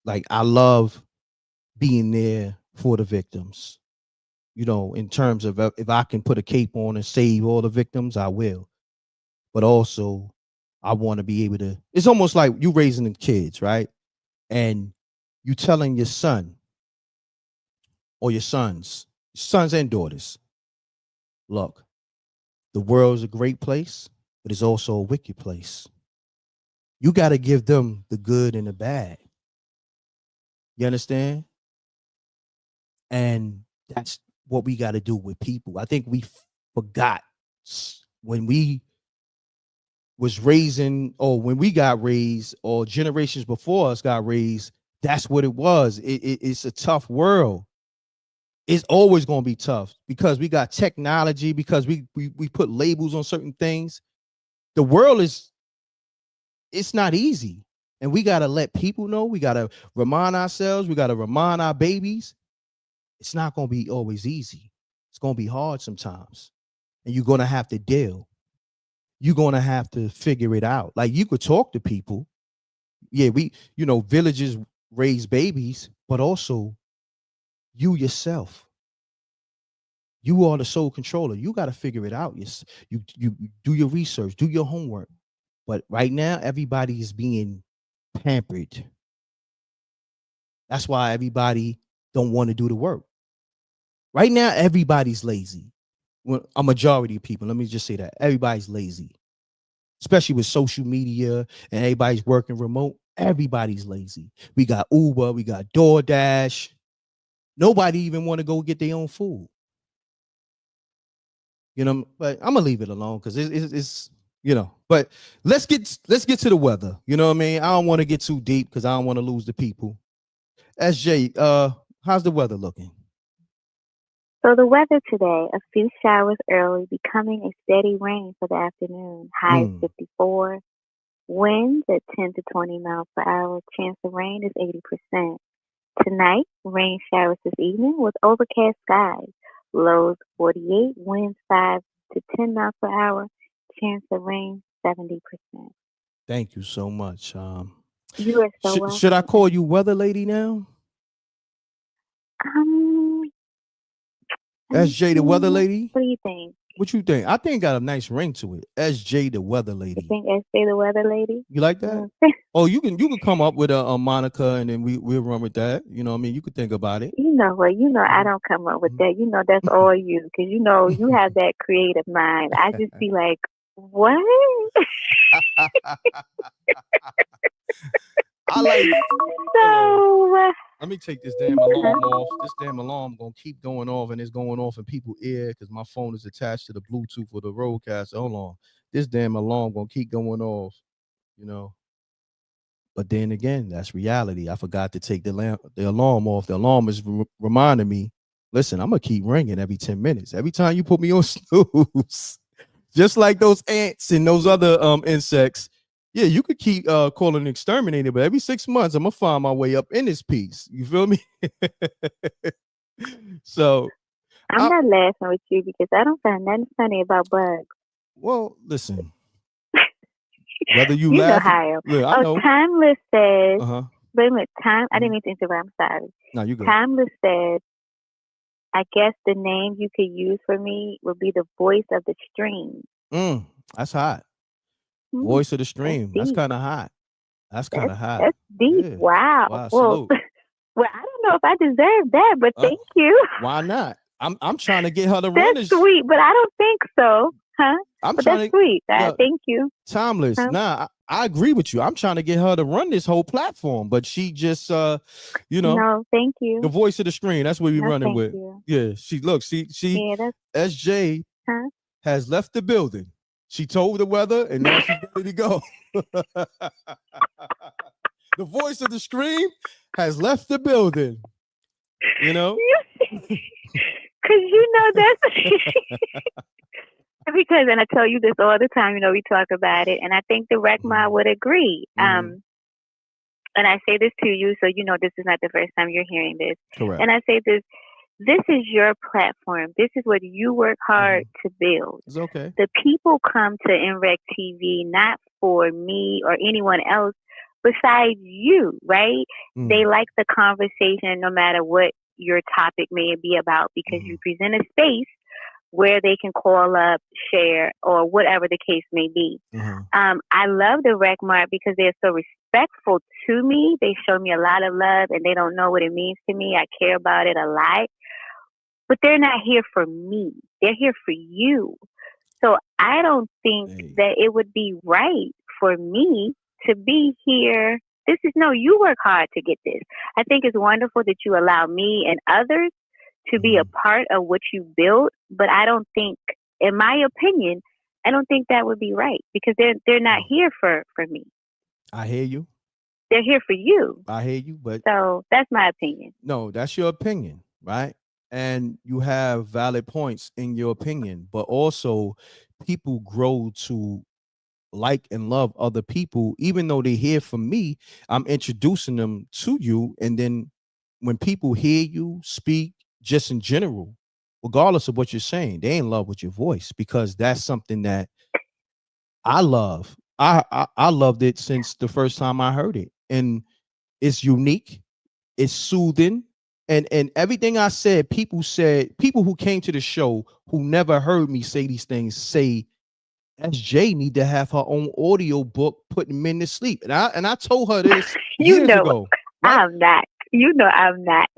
Like, I love being there for the victims. In terms of if I can put a cape on and save all the victims, I will. But also, I want to be able to. It's almost like you raising the kids, right? And you telling your son or your sons and daughters, look, the world is a great place, but it's also a wicked place. You got to give them the good and the bad. You understand? And that's what we got to do with people. I think we forgot when we was raising, or when we got raised, or generations before us got raised. That's what it was. It's a tough world. It's always going to be tough because we got technology, because we put labels on certain things. The world it's not easy. And we got to let people know. We got to remind ourselves. We got to remind our babies. It's not going to be always easy. It's going to be hard sometimes. And you're going to have to deal. You're going to have to figure it out. Like, you could talk to people. Yeah, villages raise babies, but also you yourself. You are the sole controller. You got to figure it out. You do your research, do your homework. But right now, everybody is being pampered. That's why everybody don't want to do the work. Right now, everybody's lazy. Well, a majority of people, let me just say that, everybody's lazy. Especially with social media and everybody's working remote, everybody's lazy. We got Uber, we got DoorDash. Nobody even want to go get their own food. But I'm gonna leave it alone because it's But let's get to the weather. You know what I mean? I don't want to get too deep because I don't want to lose the people. SJ, how's the weather looking? So the weather today, a few showers early, becoming a steady rain for the afternoon. High is 54. Winds at 10 to 20 miles per hour. Chance of rain is 80%. Tonight, rain showers this evening with overcast skies. Lows 48. Winds 5 to 10 miles per hour. Chance of rain 70%. Thank you so much. You are so welcome. Should I call you Weather Lady now? SJ the Weather Lady? What do you think? What you think? I think it got a nice ring to it. SJ the Weather Lady. You think SJ the Weather Lady? You like that? Oh, you can come up with a moniker and then we'll run with that. You know what I mean? You could think about it. You know what? I don't come up with that. That's all you, because you have that creative mind. I just be like, what? I like. So let me take this damn alarm off. This damn alarm gonna keep going off, and it's going off in people's ear because my phone is attached to the Bluetooth for the roadcaster. Hold on, this damn alarm gonna keep going off, But then again, that's reality. I forgot to take the alarm off. The alarm is reminding me. Listen, I'm gonna keep ringing every 10 minutes. Every time you put me on snooze, just like those ants and those other insects. Yeah, you could keep calling an exterminator, but every 6 months, I'm going to find my way up in this piece. You feel me? So. I'm not laughing with you because I don't find nothing funny about bugs. Well, listen. Whether you laugh. Look, I know. Timeless says. Wait a minute. I didn't mean to interrupt. I'm sorry. No, you good. Timeless said, I guess the name you could use for me would be the voice of the stream. That's hot. Voice of the stream. That's kind of hot. That's kind of hot. That's deep. Yeah. Wow. Well, I don't know if I deserve that, but thank you. Why not? I'm trying to get her to run this. That's sweet, but I don't think so. Huh? That's sweet. Thank you. Timeless. Nah, I agree with you. I'm trying to get her to run this whole platform, but she just No, thank you. The voice of the stream. That's what we're running with. You. Yeah. SJ has left the building. She told the weather, and now she's ready to go. The voice of the stream has left the building. Because that's because, and I tell you this all the time. We talk about it, and I think the rec mod would agree. And I say this to you, so this is not the first time you're hearing this. Correct. And I say this. This is your platform. This is what you work hard to build. It's okay. The people come to M.Reck TV not for me or anyone else besides you, right? They like the conversation no matter what your topic may be about because you present a space where they can call up, share, or whatever the case may be. I love the Rec Mart because they're so respectful to me. They show me a lot of love and they don't know what it means to me. I care about it a lot. But they're not here for me. They're here for you. So I don't think that it would be right for me to be here. You work hard to get this. I think it's wonderful that you allow me and others to be a part of what you built. But I don't think, in my opinion, I don't think that would be right because they're not here for me. I hear you. They're here for you. I hear you, but so that's my opinion. No, that's your opinion, right? And you have valid points in your opinion, but also people grow to like and love other people, even though they hear from me. I'm introducing them to you, and then when people hear you speak, just in general, regardless of what you're saying, they in love with your voice because that's something that I love. I loved it since the first time I heard it, and it's unique, it's soothing, and everything I said, people who came to the show who never heard me say these things say SJ need to have her own audio book putting men to sleep, and I told her this years ago. Right? I'm not. I'm not.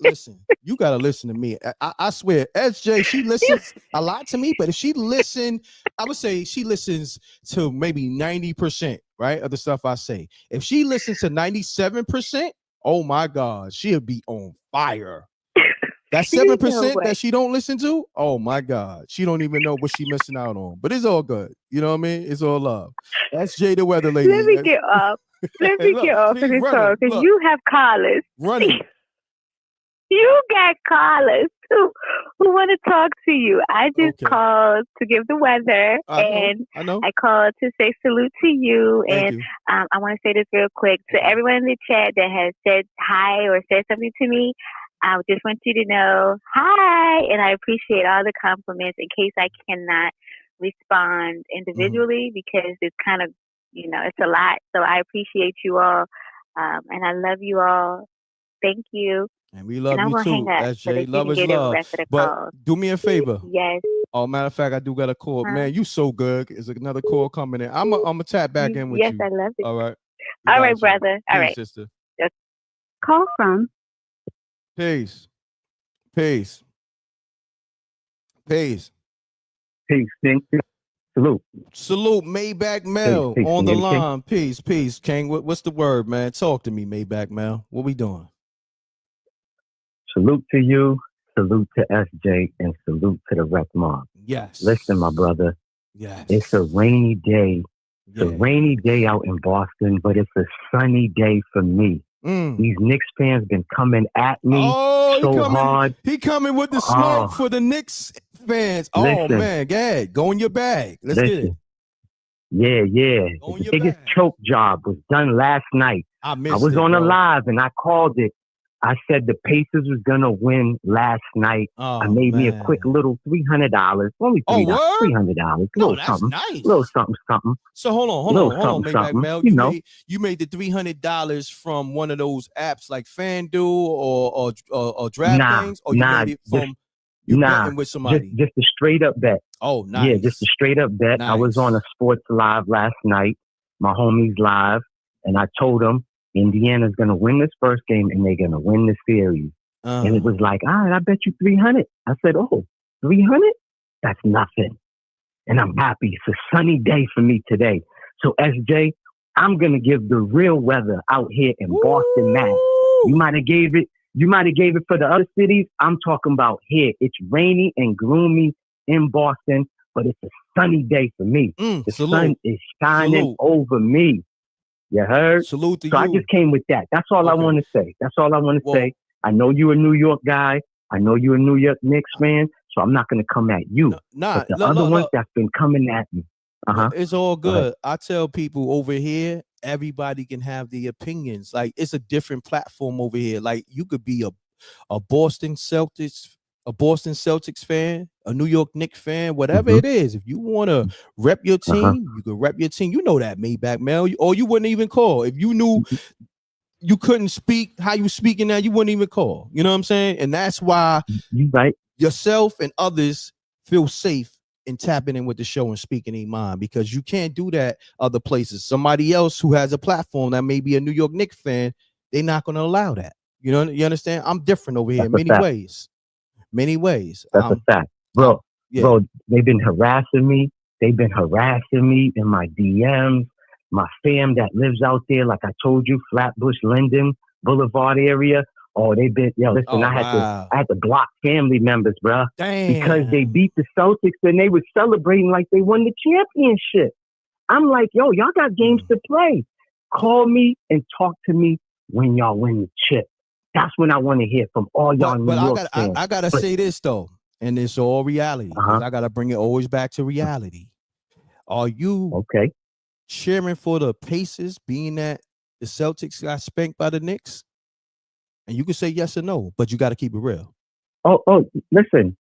Listen, you gotta listen to me. I swear, SJ, she listens a lot to me, but if she listened, I would say she listens to maybe 90%, right, of the stuff I say. If she listens to 97%, oh my God, she'll be on fire. That 7% that she don't listen to, oh my God, she don't even know what she missing out on. But it's all good. You know what I mean? It's all love. SJ the Weather Lady. Let me get off. Let me get off of this talk because you have callers. Running. You got callers who want to talk to you. I just called to give the weather, and I know. I called to say salute to you. Thank and you. I want to say this real quick to everyone in the chat that has said hi or said something to me. I just want you to know hi, and I appreciate all the compliments. In case I cannot respond individually because it's kind of, it's a lot. So I appreciate you all, and I love you all. Thank you. And we love and I'm you gonna too, hang up so that SJ. you Love can is get the love. rest of the But calls. do me a favor. Yes. Oh, matter of fact, I do got a call. Man, you so good. Is another call coming in? I'm a tap back in with Yes, you. I love it. All right. All right, brother. All right. Sister. Call from. Peace. Peace. Peace. Peace. Salute. Salute, Maybach Mel Peace. on the line. Peace, peace, King. What's the word, man? Talk to me, Maybach Mel. What we doing? Salute to you. Salute to SJ, and salute to the rep mob. Yes. Listen, my brother. Yes. It's a rainy day. It's a rainy day out in Boston, but it's a sunny day for me. These Knicks fans been coming at me hard. He coming with the smoke for the Knicks fans. Listen, man, go in your bag. Let's get it. Yeah. The biggest choke job was done last night. I was on a live and I called it. I said the Pacers was gonna win last night. I made me a quick little $300. Only $300. No, that's nice. Little something. So hold on, Maybach Mel. You made the $300 from one of those apps like FanDuel or DraftKings, or you made it from betting with somebody? Just a straight up bet. Oh, nice. Yeah, just a straight up bet. Nice. I was on a sports live last night, my homies live, and I told them Indiana's going to win this first game and they're going to win the series. And it was like, all right, I bet you 300. I said, 300? That's nothing. And I'm happy. It's a sunny day for me today. So SJ, I'm going to give the real weather out here in Boston, Mass. You might have gave it for the other cities. I'm talking about here. It's rainy and gloomy in Boston, but it's a sunny day for me. The sun is shining over me. You heard? Salute to you. So I just came with that. That's all I want to say. Say. I know you're a New York guy. I know you're a New York Knicks fan. So I'm not going to come at you. But the other ones that's been coming at me. It's all good. I tell people over here, everybody can have the opinions. Like, it's a different platform over here. Like, you could be a Boston Celtics fan, a New York Knicks fan, whatever it is. If you want to rep your team, you can rep your team. You know that, Maybach Mel. Or you wouldn't even call. If you knew you couldn't speak how you speaking now, you wouldn't even call. You know what I'm saying? And that's why yourself and others feel safe in tapping in with the show and speaking their mind, because you can't do that other places. Somebody else who has a platform that may be a New York Knicks fan, they're not going to allow that. You know, you understand? I'm different over here in many ways. That's a fact. Bro, they've been harassing me. They've been harassing me in my DMs. My fam that lives out there, like I told you, Flatbush, Linden, Boulevard area. They've been, I had to block family members, bro. Damn. Because they beat the Celtics and they were celebrating like they won the championship. I'm like, y'all got games to play. Call me and talk to me when y'all win the chip. That's when I want to hear from all y'all New York fans. I gotta say this though, and it's all reality. I gotta bring it always back to reality. Are you cheering for the Pacers, being that the Celtics got spanked by the Knicks? And you can say yes or no, but you got to keep it real. Listen.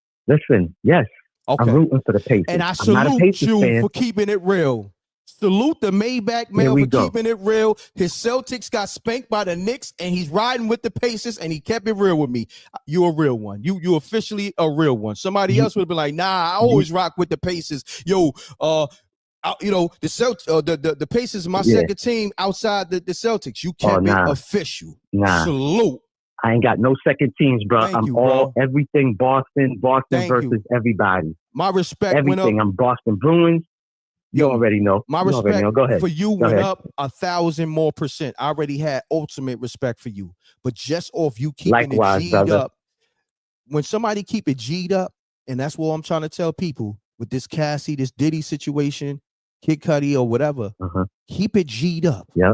Yes, I'm rooting for the Pacers. And I salute you for keeping it real. Salute the Maybach Mel for keeping it real. His Celtics got spanked by the Knicks, and he's riding with the Pacers, and he kept it real with me. You're a real one. You officially a real one. Somebody else would have been like, nah, I always rock with the Pacers. Yo, the Pacers are my second team outside the Celtics. You kept it official. Salute. I ain't got no second teams, bro. Everything Boston versus everybody. My respect everything. Went up. I'm Boston Bruins. You already know. My respect Go ahead. for you went up 1,000 more %. I already had ultimate respect for you. But just off you keeping it G'd up, when somebody keep it G'd up, and that's what I'm trying to tell people with this Cassie, this Diddy situation, Kid Cudi or whatever, keep it G'd up. Yep.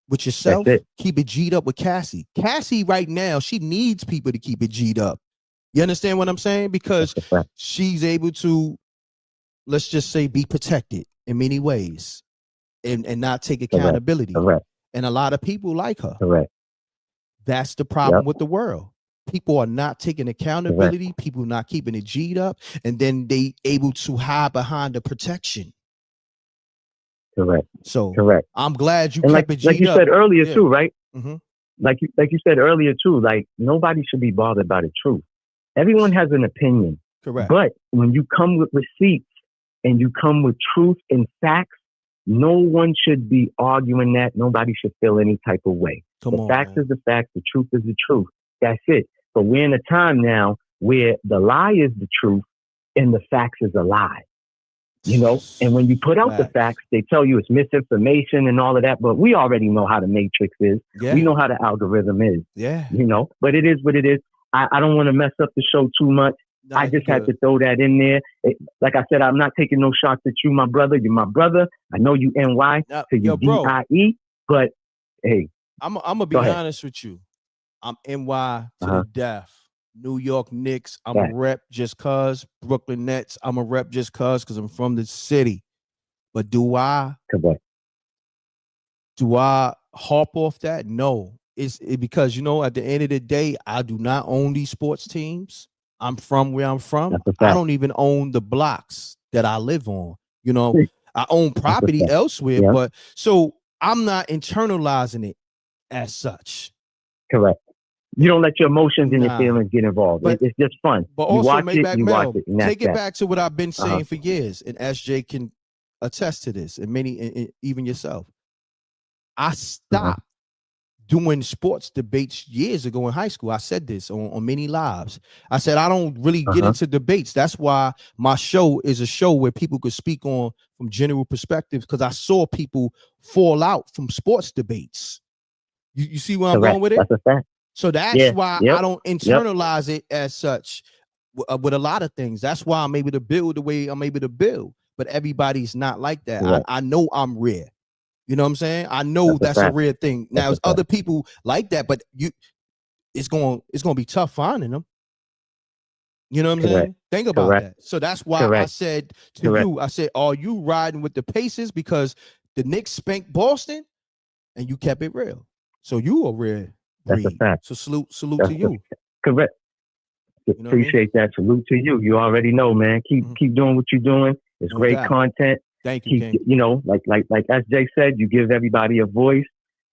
with yourself, keep it G'd up with Cassie. Cassie right now, she needs people to keep it G'd up. You understand what I'm saying? Because she's able to, let's just say, be protected in many ways and not take accountability. Correct. And a lot of people like her. Correct. That's the problem with the world. People are not taking accountability. People not keeping it G'd up. And then they able to hide behind the protection. Correct. So I'm glad you and kept it G'd up. Like you said earlier too, right? Mm-hmm. Like you said earlier too, like nobody should be bothered by the truth. Everyone has an opinion. Correct. But when you come with receipts and you come with truth and facts, no one should be arguing that. Nobody should feel any type of way. The facts is the facts. The truth is the truth. That's it. But we're in a time now where the lie is the truth and the facts is a lie. You know, and when you put out the facts, they tell you it's misinformation and all of that. But we already know how the matrix is. Yeah. We know how the algorithm is. Yeah. You know, but it is what it is. I don't want to mess up the show too much. No, I just had to throw that in there. Like I said, I'm not taking no shots at you, my brother. You're my brother. I know you NY to you DIE. But hey, I'm gonna be honest with you. I'm NY to the death. New York Knicks, I'm a rep just cause. Brooklyn Nets, I'm a rep just cause I'm from the city. But do I harp off that? No. It's because, you know, at the end of the day, I do not own these sports teams. I'm from where I'm from. I don't even own the blocks that I live on. You know, I own property elsewhere, but so I'm not internalizing it as such. Correct. You don't let your emotions and your feelings get involved. It's just fun. But you also, watch Mel, it. Take it back to what I've been saying for years, and SJ can attest to this, and many, even yourself. I stopped doing sports debates years ago in high school. I said this on many lives. I said, I don't really get into debates. That's why my show is a show where people could speak on from general perspectives, because I saw people fall out from sports debates. You see where I'm going with it? That's a fact. So that's why I don't internalize it as such with a lot of things. That's why I'm able to build the way I'm able to build. But everybody's not like that. I know I'm rare. You know what I'm saying? I know that's a rare thing. Now, it's other people like that, but it's going to be tough finding them. You know what I'm saying? Think about that. So that's why I said to you, I said, are you riding with the Pacers because the Knicks spanked Boston and you kept it real? So you are rare. That's a fact. So salute to you. Correct. You know appreciate that. Salute to you. You already know, man. Keep doing what you're doing. It's great content. Thank you, King. You know, like SJ said, you give everybody a voice.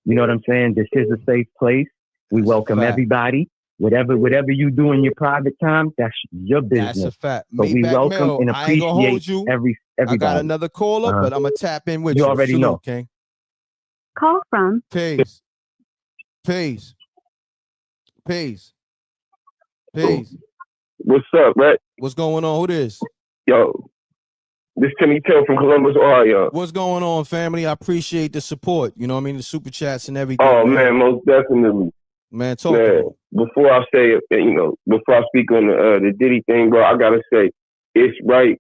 You know what I'm saying? This is a safe place. We welcome everybody. Whatever you do in your private time, that's your business. That's a fact. But we welcome and appreciate everybody. I got another caller, but I'm gonna tap in with you. You already know. King. Call from. Peace. What's up, Rhett? What's going on? Who this? Yo, this Timmy Till from Columbus, Ohio. What's going on, family? I appreciate the support. You know what I mean? The super chats and everything. Oh, man, most definitely. Man, talk to me. Before I say it, before I speak on the Diddy thing, bro, I gotta say, It's Right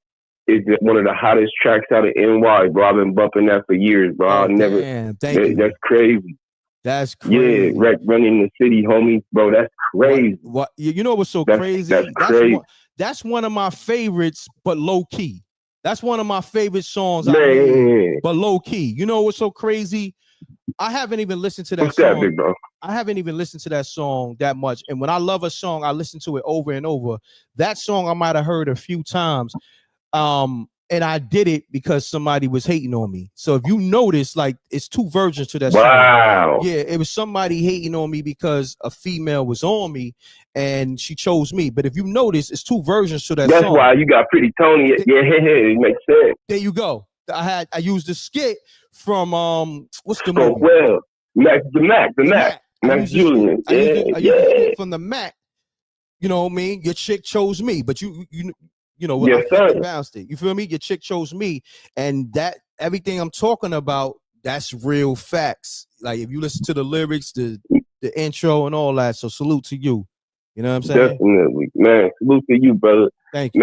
is one of the hottest tracks out of NY, bro. I've been bumping that for years, bro. Thank you. That's crazy. That's crazy. Yeah, Wreck running the city, homie, bro. That's crazy. What you know what's so crazy? That's crazy. That's one of my favorites, but low key. That's one of my favorite songs. But low key. You know what's so crazy? I haven't even listened to that song. Big bro? I haven't even listened to that song that much. And when I love a song, I listen to it over and over. That song I might have heard a few times. And I did it because somebody was hating on me. So if you notice, like, it's two versions to that song. Yeah, it was somebody hating on me because a female was on me and she chose me. But if you notice, it's two versions to that song. That's why you got Pretty Tony. Yeah, it makes sense. There you go. I used the skit from what's the movie? Well, the Max Julian. I used the skit from the Mac. You know what I mean? Your chick chose me, but you know, yes, I bounced it. You feel me? Your chick chose me, and that everything I'm talking about, that's real facts. Like if you listen to the lyrics, the intro, and all that. So salute to you. You know what I'm saying? Definitely, man. Salute to you, brother. Thank you,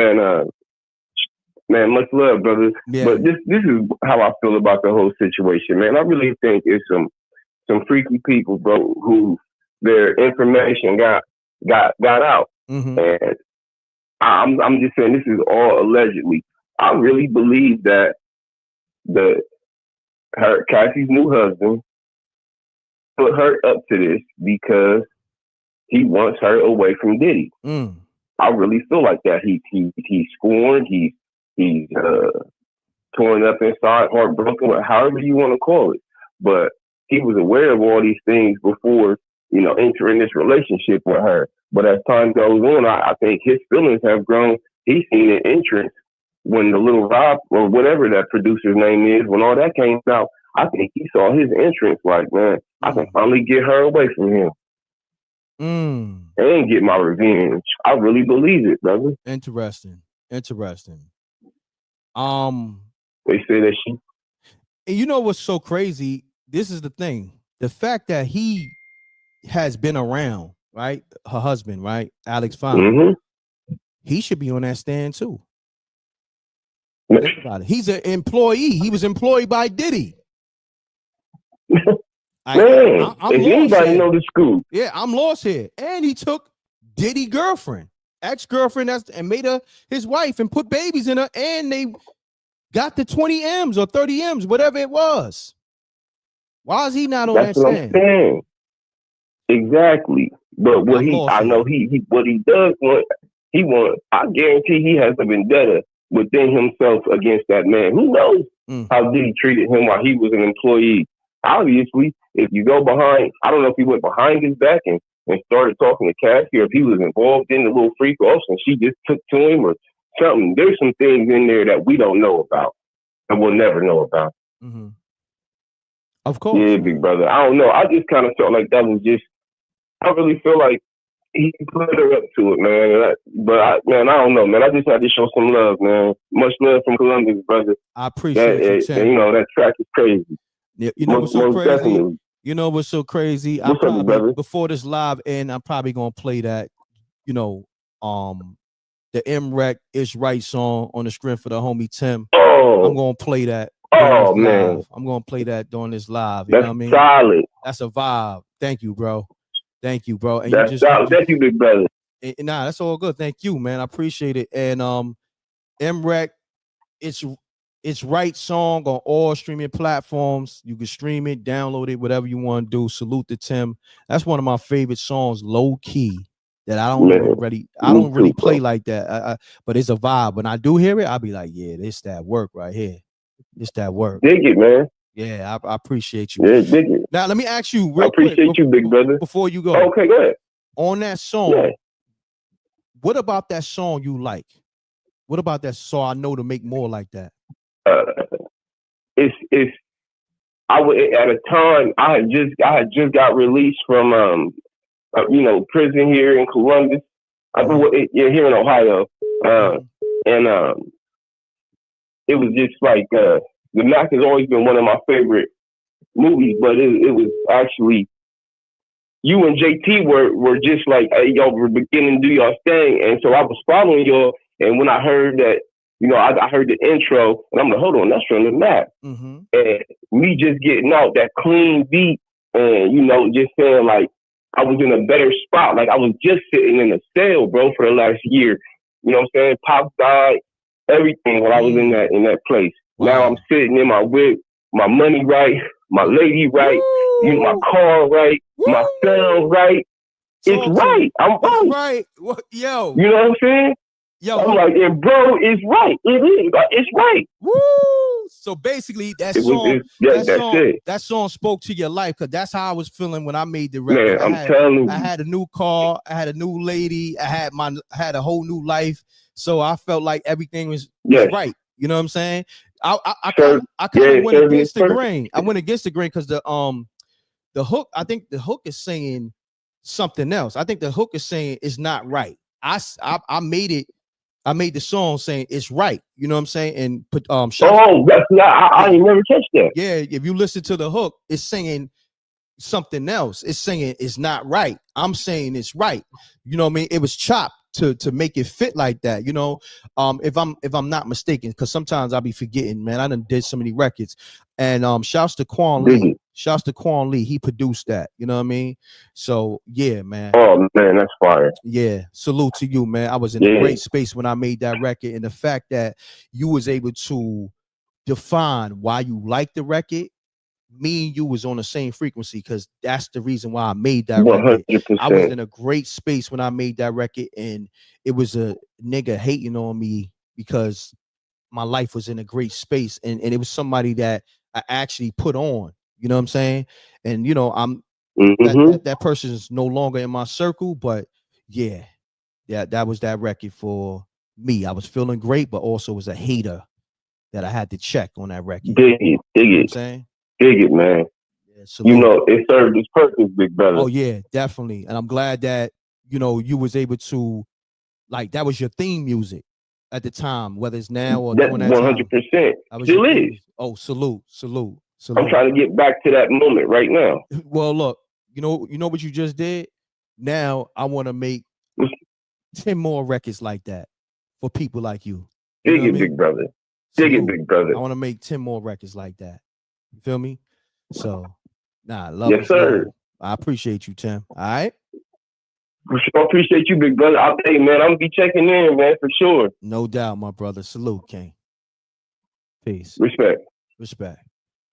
man. Much love, brother. Yeah. But this is how I feel about the whole situation, man. I really think it's some some freaky people, bro, who their information got out. And I'm just saying this is all allegedly. I really believe that Cassie's new husband put her up to this because he wants her away from Diddy. I really feel like that. He's scorned. He's torn up inside, heartbroken, however you want to call it. But he was aware of all these things before, entering this relationship with her. But as time goes on, I think his feelings have grown. He's seen an entrance when the Little Rob or whatever that producer's name is, when all that came out. I think he saw his entrance like, man, I can finally get her away from him. And get my revenge. I really believe it, brother. Interesting. They say that she. And you know what's so crazy? This is the thing. The fact that he has been around, right? Her husband, right? Alex Fine. He should be on that stand too. Think about it. He's an employee. He was employed by Diddy. I'm if anybody know the scoop. Yeah, I'm lost here. And he took Diddy girlfriend, ex-girlfriend, and made her his wife and put babies in her, and they got the 20 M's or 30 M's, whatever it was. Why is he not on that stand? I'm saying. Exactly. But what what he does want, I guarantee he has a vendetta within himself against that man. Who knows how Diddy treated him while he was an employee? Obviously, if you go behind, I don't know if he went behind his back and started talking to Cassie, or if he was involved in the little freak off and she just took to him or something. There's some things in there that we don't know about and we'll never know about. Of course. Yeah, big brother. I don't know. I just kind of felt like that was just, I really feel like he put her up to it, man. I don't know, man. I just had to show some love, man. Much love from Columbus, brother. I appreciate you, and, that track is crazy. Yeah, you know what's so crazy? Definitely. You know what's so crazy? What's up, brother? Before this live end, I'm probably gonna play that, the M.Reck It's Right song on the strength for the homie Tim. I'm gonna play that. Oh man, I'm gonna play that during this live. You know what I mean? Solid. That's a vibe. Thank you, bro. And that's solid. Thank you, big brother. Nah, that's all good. Thank you, man. I appreciate it. And M.Reck, It's Right song on all streaming platforms. You can stream it, download it, whatever you want to do. Salute to Tim. That's one of my favorite songs, low key, that I don't really play like that. But it's a vibe. When I do hear it, I'll be like, yeah, it's that work right here. It's that work. Dig it, man. Yeah, I appreciate you. Yeah, dig it. Now let me ask you real quick. I appreciate you, big brother. Before you go. Okay, go ahead. On that song, what about that song you like? What about that song I know to make more like that? I would, at a time I had just got released from prison here in Columbus. Here in Ohio. It was just like The Mac has always been one of my favorite movies, but it was actually you and JT were just like y'all were beginning to do y'all thing, and so I was following y'all. And when I heard that, I heard the intro, and I'm like, hold on, that's from The Mac. And me just getting out that clean beat, and just saying like I was in a better spot, like I was just sitting in a cell, bro, for the last year. You know what I'm saying? Pop died, everything when I was in that place. Wow. Now I'm sitting in my whip, my money right, my lady right, my car right, my sound right. It's right. I'm right. Right. Well, yo. You know what I'm saying? Yo, I'm like, and bro, it's right. It is. It's right. Woo! So basically, that song spoke to your life, because that's how I was feeling when I made the record. Man, I'm telling you, I had a new car, I had a new lady, I had a whole new life. So I felt like everything was right. You know what I'm saying? I kind of went against the grain. I went against the grain because the hook. I think the hook is saying something else. I think the hook is saying it's not right. I made it. I made the song saying it's right. You know what I'm saying? And put that's not. I ain't never catch that. Yeah, if you listen to the hook, it's saying something else. It's saying it's not right. I'm saying it's right. You know what I mean? It was chopped. to make it fit like that, you know. If I'm not mistaken, because sometimes I'll be forgetting, man. I done did so many records. And shouts to Quan Lee. Shouts to Quan Lee. He produced that. You know what I mean? So yeah, man. Oh man, that's fire. Yeah, salute to you, man. I was in a great space when I made that record, and the fact that you was able to define why you liked the record, me and you was on the same frequency, because that's the reason why I made that 100%. record. I was in a great space when I made that record, and it was a nigga hating on me because my life was in a great space, and it was somebody that I actually put on. You know what I'm saying? And you know, that person is no longer in my circle, but yeah, that was that record for me. I was feeling great, but also was a hater that I had to check on that record. Dig it. You know what I'm saying? Dig it, man. Yeah, you know, it served its purpose, big brother. Oh yeah, definitely. And I'm glad that, you know, you was able to, like, that was your theme music at the time, whether it's now or during that 100%. Still is. Oh, salute. I'm trying to get back to that moment right now. Well, look, you know what you just did? Now I want to make 10 more records like that for people like you. Dig it, big brother. Dig it, big brother. I want to make 10 more records like that. You feel me? So, love. Yes, sir. Love. I appreciate you, Tim. All right? For sure. I appreciate you, big brother. I'll tell you, man, I'm going to be checking in, man, for sure. No doubt, my brother. Salute, King. Peace. Respect.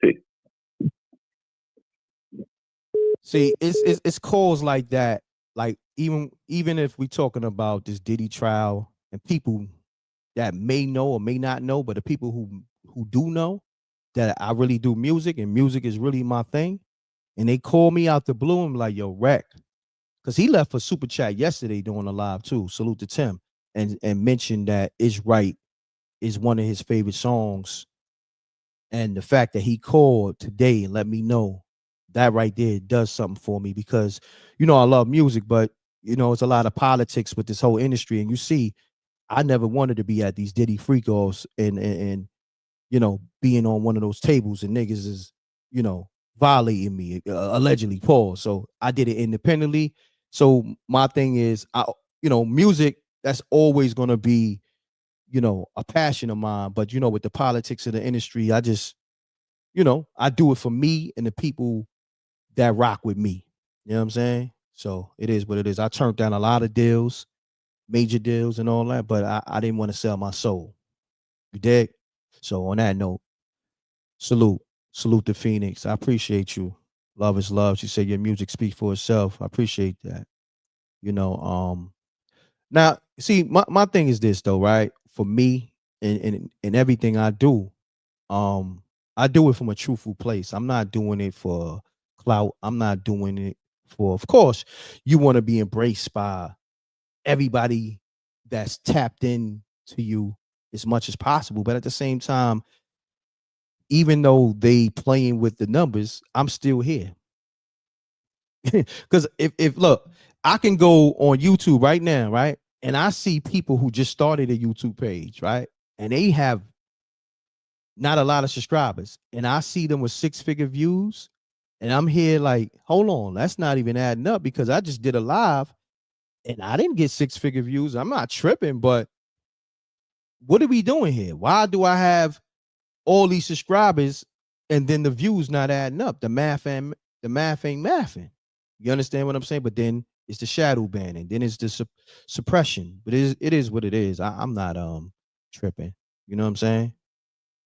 Peace. See, it's calls like that. Like, even if we talking about this Diddy trial and people that may know or may not know, but the people who do know that I really do music and music is really my thing, and they call me out the blue, I'm like, yo, Wreck, because he left a super chat yesterday doing a live too. Salute to Tim, and mentioned that Is Right is one of his favorite songs, and the fact that he called today and let me know that right there does something for me, because you know I love music, but you know it's a lot of politics with this whole industry, and you see, I never wanted to be at these Diddy freak offs and you know, being on one of those tables and niggas is, you know, violating me, allegedly, Paul. So I did it independently. So my thing is, you know, music, that's always going to be, you know, a passion of mine. But, you know, with the politics of the industry, I just, you know, I do it for me and the people that rock with me. You know what I'm saying? So it is what it is. I turned down a lot of deals, major deals and all that, but I didn't want to sell my soul. You dig? So on that note, salute to Phoenix. I appreciate you. Love is love. She said your music speaks for itself. I appreciate that. You know, now see, my thing is this though, right? For me and everything I do it from a truthful place. I'm not doing it for clout. I'm not doing it for, of course, you want to be embraced by everybody that's tapped in to you as much as possible. But at the same time, even though they playing with the numbers, I'm still here. Because if look, I can go on YouTube right now, right? And I see people who just started a YouTube page, right? And they have not a lot of subscribers. And I see them with 6-figure views. And I'm here like, hold on, that's not even adding up, because I just did a live and I didn't get 6-figure views. I'm not tripping, but what are we doing here? Why do I have all these subscribers and then the views not adding up? The math ain't mathing. You understand what I'm saying? But then it's the shadow banning, then it's the suppression. But it is what it is. I'm not tripping. You know what I'm saying?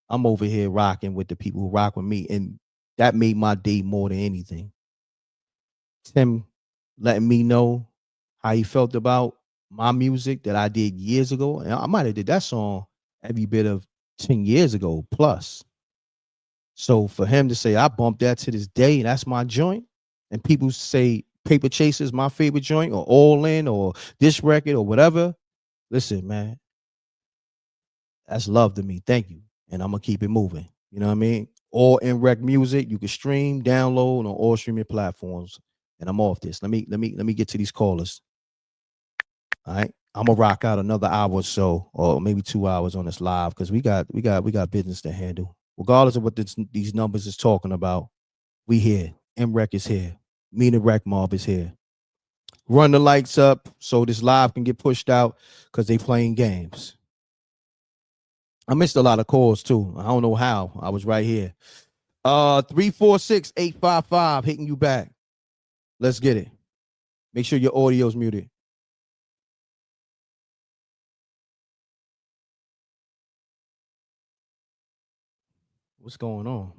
I'm over here rocking with the people who rock with me, and that made my day more than anything. Tim letting me know how he felt about my music that I did years ago. And I might have did that song every bit of 10 years ago plus. So for him to say I bumped that to this day and that's my joint, and people say Paper Chase is my favorite joint, or All In, or this record, or whatever, listen, man, that's love to me. Thank you. And I'm gonna keep it moving. You know what I mean? All M.Reck music, you can stream, download on all streaming platforms. And I'm off this. Let me get to these callers. All right. I'm gonna rock out another hour or so, or maybe 2 hours on this live, because we got business to handle. Regardless of what these numbers is talking about, we here. M.Reck is here. Me and the Wreck Mob is here. run the lights up so this live can get pushed out because they playing games. I missed a lot of calls too. I don't know how. I was right here. 346-855 hitting you back. Let's get it. Make sure your audio's muted. What's going on?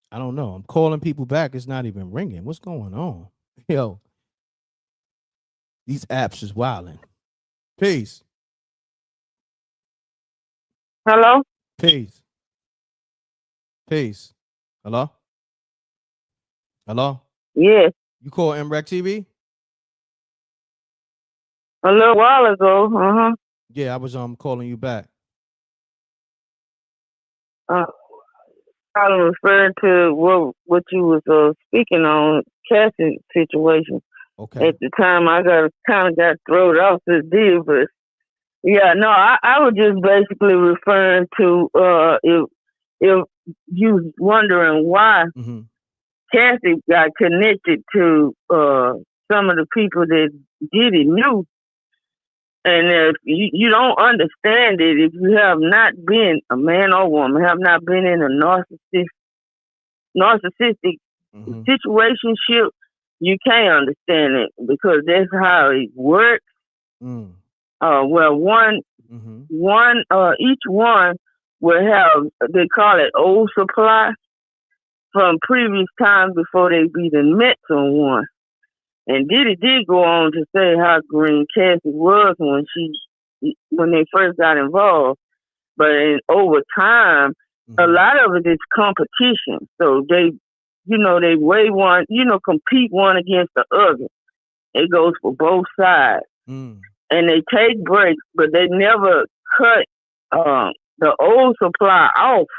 I don't know. I'm calling people back. It's not even ringing. What's going on? Yo, these apps is wilding. Peace. Hello? Peace. Peace. Hello? Hello? Yes. You call M.Reck TV? A little while ago. Yeah, I was calling you back. I was referring to what you was speaking on, Cassie situation. Okay. At the time, I kind of got thrown off the deal, but yeah, no, I was just basically referring to if you wondering why Cassie got connected to some of the people that Diddy knew. And if you don't understand it, if you have not been a man or woman, have not been in a narcissistic situationship, you can't understand it because that's how it works. Well, each one will have, they call it old supply from previous times before they even met someone. And Diddy did go on to say how green Cassie was when they first got involved. But over time, a lot of it is competition. So they weigh one, compete one against the other. It goes for both sides. And they take breaks, but they never cut the old supply off.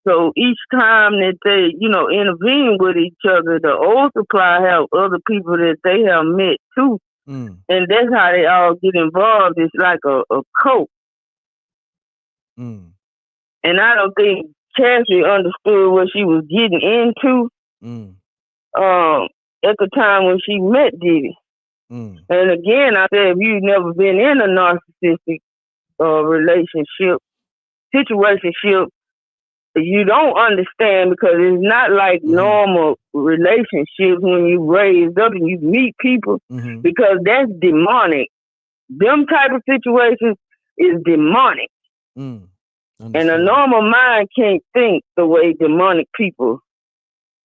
So each time that they, intervene with each other, the old supply have other people that they have met too. And that's how they all get involved. It's like a cult. And I don't think Cassie understood what she was getting into at the time when she met Diddy. And again, I said, if you've never been in a narcissistic situationship, you don't understand because it's not like normal relationships when you raised up and you meet people because that's demonic. Them type of situations is demonic. And a normal mind can't think the way demonic people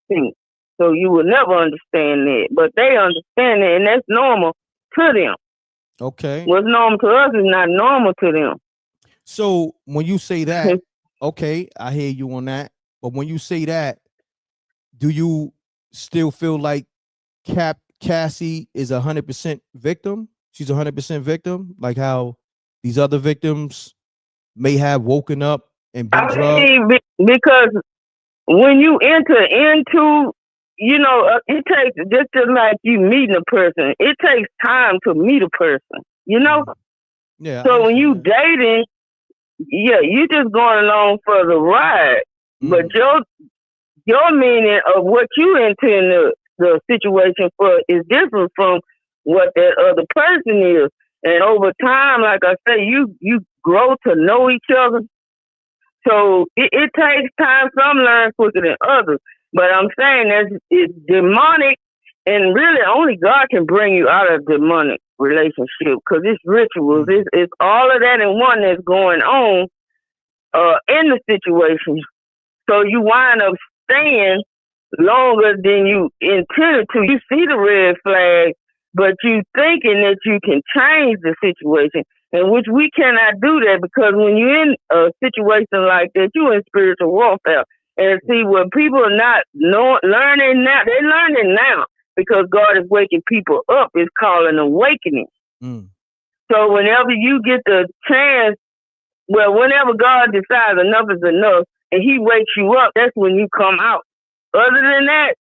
think. So you will never understand that. But they understand it, and that's normal to them. Okay. What's normal to us is not normal to them. So when you say that, okay, I hear you on that. But when you say that, do you still feel like Cassie is 100% victim? She's 100% victim, like how these other victims may have woken up and been drugged? Because when you enter into, it takes just like you meeting a person. It takes time to meet a person, Yeah. So when you dating, you just going along for the ride. But your meaning of what you intend the situation for is different from what that other person is. And over time, like I say, you grow to know each other. So it takes time. Some learn quicker than others. But I'm saying it's demonic, and really only God can bring you out of demonic relationship because it's rituals. It's all of that in one that's going on in the situation. So you wind up staying longer than you intended to. You see the red flag, but you thinking that you can change the situation, and which we cannot do that because when you're in a situation like that, you're in spiritual warfare. And see, what people are not learning now, they're learning now because God is waking people up. It's called an awakening. So whenever you get the chance, whenever God decides enough is enough and he wakes you up, that's when you come out. Other than that,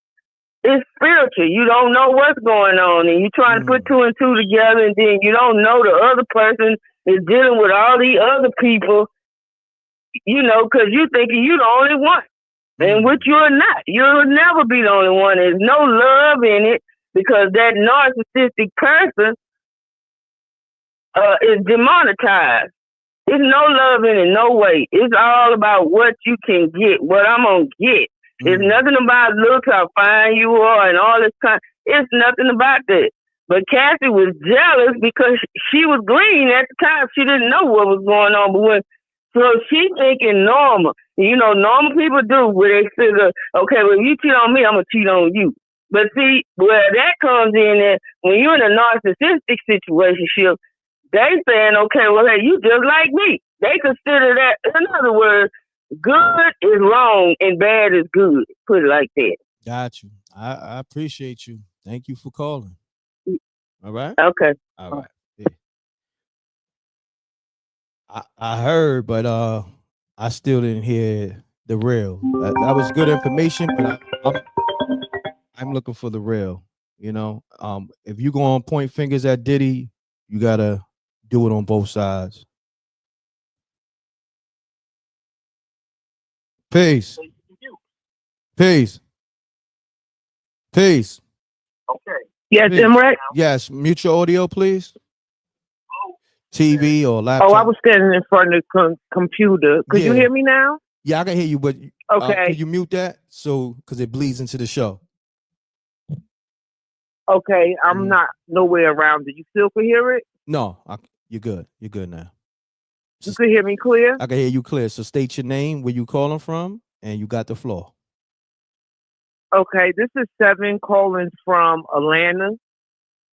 it's spiritual. You don't know what's going on, and you're trying to put two and two together, and then you don't know the other person is dealing with all these other people, you know, because you're thinking you're the only one. And which you're not. You'll never be the only one. There's no love in it because that narcissistic person is demonetized. There's no love in it, no way. It's all about what you can get, what I'm going to get. It's nothing about look how fine you are and all this kind. It's nothing about that. But Cassie was jealous because she was green at the time. She didn't know what was going on. But so she thinking normal. You know, normal people do where they figure, okay, well, if you cheat on me, I'm going to cheat on you. But see, where that comes in is when you're in a narcissistic situation, they saying, okay, well, hey, you just like me. They consider that, in other words, good is wrong and bad is good. Put it like that. Got you. I appreciate you. Thank you for calling. All right? Okay. All right. Yeah. I heard, but I still didn't hear the real. That was good information, but I'm looking for the real. You know, if you go on point fingers at Diddy, you gotta do it on both sides. Peace. Peace. Peace. Okay. Yes, Peace. M.Reck? Yes, mute your audio, please. TV or laptop. Oh, I was standing in front of the computer. Could you hear me now? Yeah, I can hear you, but okay. Could you mute that? So, because it bleeds into the show. Okay, I'm not nowhere around it. You still can hear it? No, you're good. You're good now. You can hear me clear? I can hear you clear. So state your name, where you calling from, and you got the floor. Okay, this is Seven calling from Atlanta,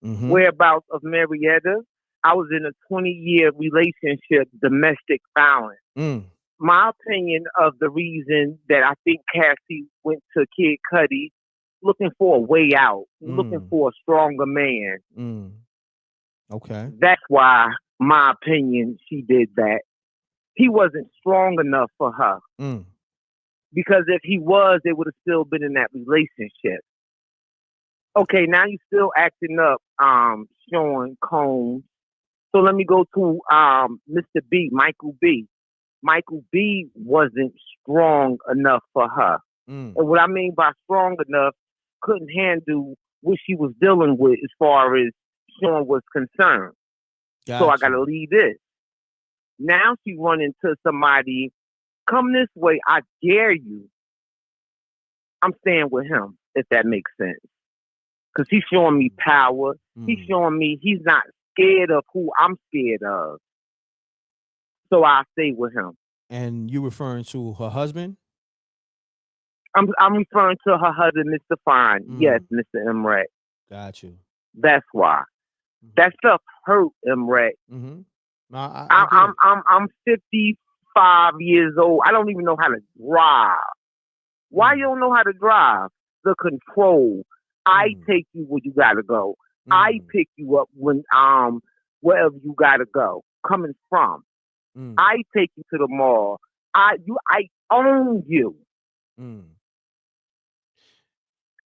whereabouts of Marietta. I was in a 20-year relationship, domestic violence. My opinion of the reason that I think Cassie went to Kid Cudi, looking for a way out, looking for a stronger man. Okay. That's why, my opinion, she did that. He wasn't strong enough for her. Because if he was, they would have still been in that relationship. Okay, now you're still acting up, showing Combs. So let me go to Mr. B, Michael B. Michael B wasn't strong enough for her. And what I mean by strong enough, couldn't handle what she was dealing with as far as Sean was concerned. So I got to leave this. Now she run into somebody, come this way, I dare you. I'm staying with him, if that makes sense. Because he's showing me power. He's showing me he's not scared of who I'm scared of. So I stay with him. And you referring to her husband? I'm referring to her husband, Mr. Fine. Yes, Mr. M.Reck. Got you. That's why. That stuff hurt, M.Reck. I'm 55 years old. I don't even know how to drive. Why you don't know how to drive? The control. I take you where you gotta go. I pick you up when wherever you gotta go. Coming from. I take you to the mall. I own you.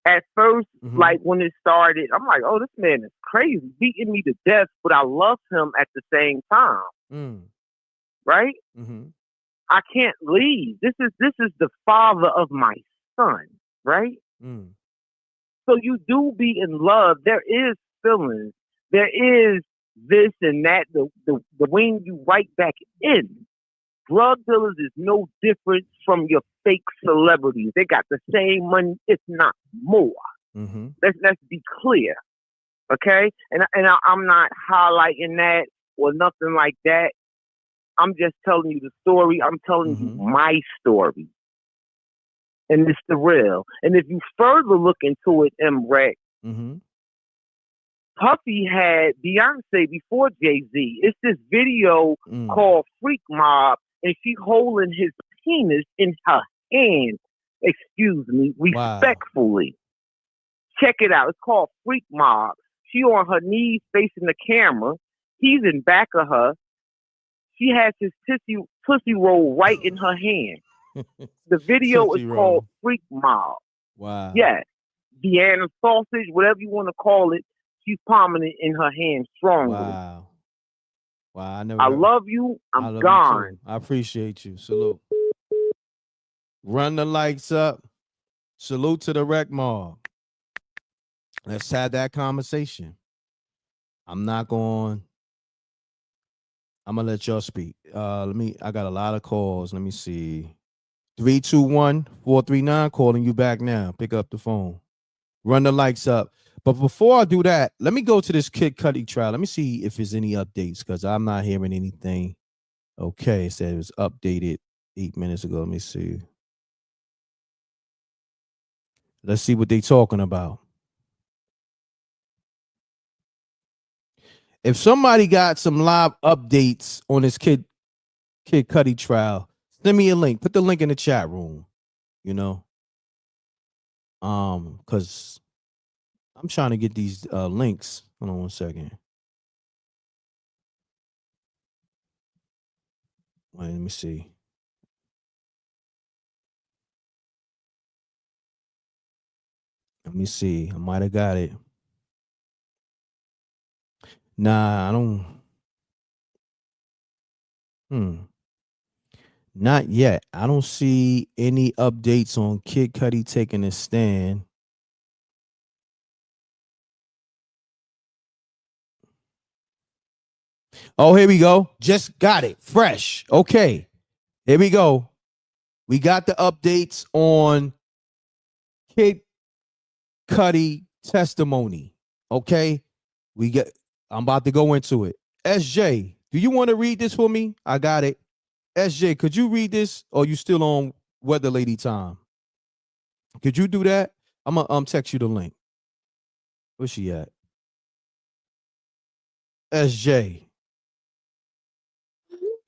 At first, like when it started, I'm like, oh, this man is crazy, beating me to death, but I love him at the same time. Right? I can't leave. This is the father of my son, right? So you do be in love. There is feelings. There is this and that. The when you right back in. Drug dealers is no different from your fake celebrities. They got the same money, if not more. Let's be clear, okay? And I'm not highlighting that or nothing like that. I'm just telling you the story. I'm telling you my story. And it's the real. And if you further look into it, M.Reck, Puffy had Beyonce before Jay-Z. It's this video called Freak Mob, and she holding his penis in her hand. Excuse me, respectfully. Check it out. It's called Freak Mob. She on her knees facing the camera. He's in back of her. She has his pussy roll right in her hand. The video is called Freak Mob. Wow. Yes. Vienna sausage, whatever you want to call it. She's palming it in her hand strongly. Wow. Wow, I love you. I love gone. you too. I appreciate you. Salute. Run the lights up. Salute to the rec mob. Let's have that conversation. I'm gonna let y'all speak. I got a lot of calls. Let me see. 321-439, calling you back now. Pick up the phone. Run the lights up. But before I do that, let me go to this Kid Cudi trial. Let me see if there's any updates, because I'm not hearing anything. Okay, it said it was updated 8 minutes ago. Let me see. Let's see what they talking about. If somebody got some live updates on this Kid Cudi trial, send me a link. Put the link in the chat room. Because I'm trying to get these links. Hold on one second. Wait, let me see. Let me see. I might have got it. Nah, I don't. Not yet. I don't see any updates on Kid Cudi taking a stand. Oh, here we go. Just got it. Fresh. Okay. Here we go. We got the updates on Kid Cudi testimony. Okay. I'm about to go into it. SJ, do you want to read this for me? I got it. SJ, could you read this, or you still on Weather Lady time? Could you do that? I'm gonna text you the link. Where's she at? SJ.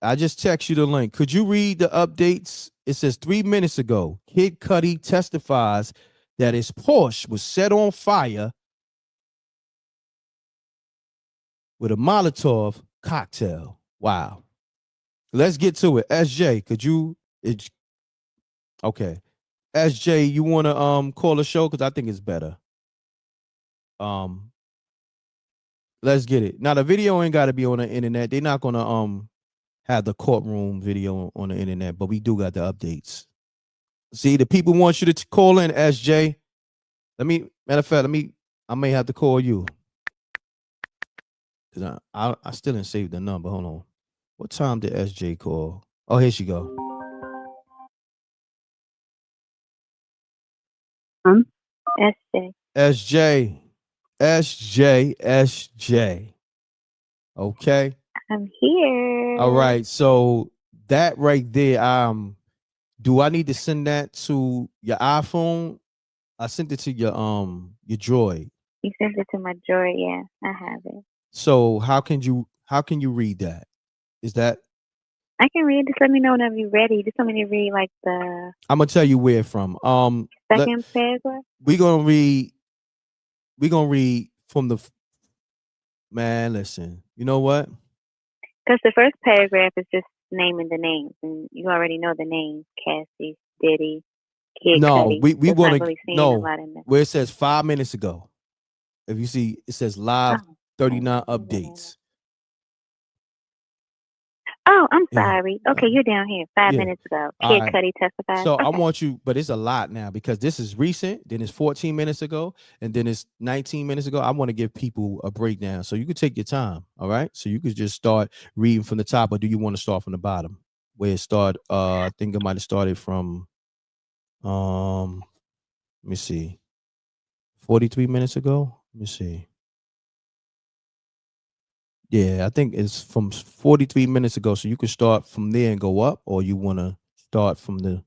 I just text you the link. Could you read the updates? It says 3 minutes ago, Kid Cudi testifies that his Porsche was set on fire with a Molotov cocktail. Wow. Let's get to it. SJ, could you? Okay. SJ, you want to call the show? Because I think it's better. Let's get it. Now, the video ain't got to be on the internet. They're not going to have the courtroom video on the internet, but we do got the updates. See, the people want you to call in, SJ. Matter of fact, I may have to call you. Because I still didn't save the number. Hold on. What time did SJ call? Oh, here she go. SJ. SJ. Okay. I'm here. All right. So that right there, do I need to send that to your iPhone? I sent it to your Droid. You sent it to my Droid, yeah. I have it. So how can you read that? Is that I can read. Just let me know whenever you're ready. Just let me read like the I'm gonna tell you where from. second paragraph. We're gonna read from the man, listen. You know what? Because the first paragraph is just naming the names, and you already know the names: Cassie, Diddy, Kid Cudi. We want to know where it says 5 minutes ago. If you see, it says live 39 updates. Oh, I'm sorry. Okay, you're down here 5 minutes ago. Kid Cudi testified. So okay. I want you, but it's a lot now because this is recent. Then it's 14 minutes ago, and then it's 19 minutes ago. I want to give people a breakdown, so you could take your time. All right, so you could just start reading from the top, or do you want to start from the bottom? Where it start? I think it might have started from. Let me see. 43 minutes ago. Let me see. Yeah, I think it's from 43 minutes ago. So you can start from there and go up, or you want to start from the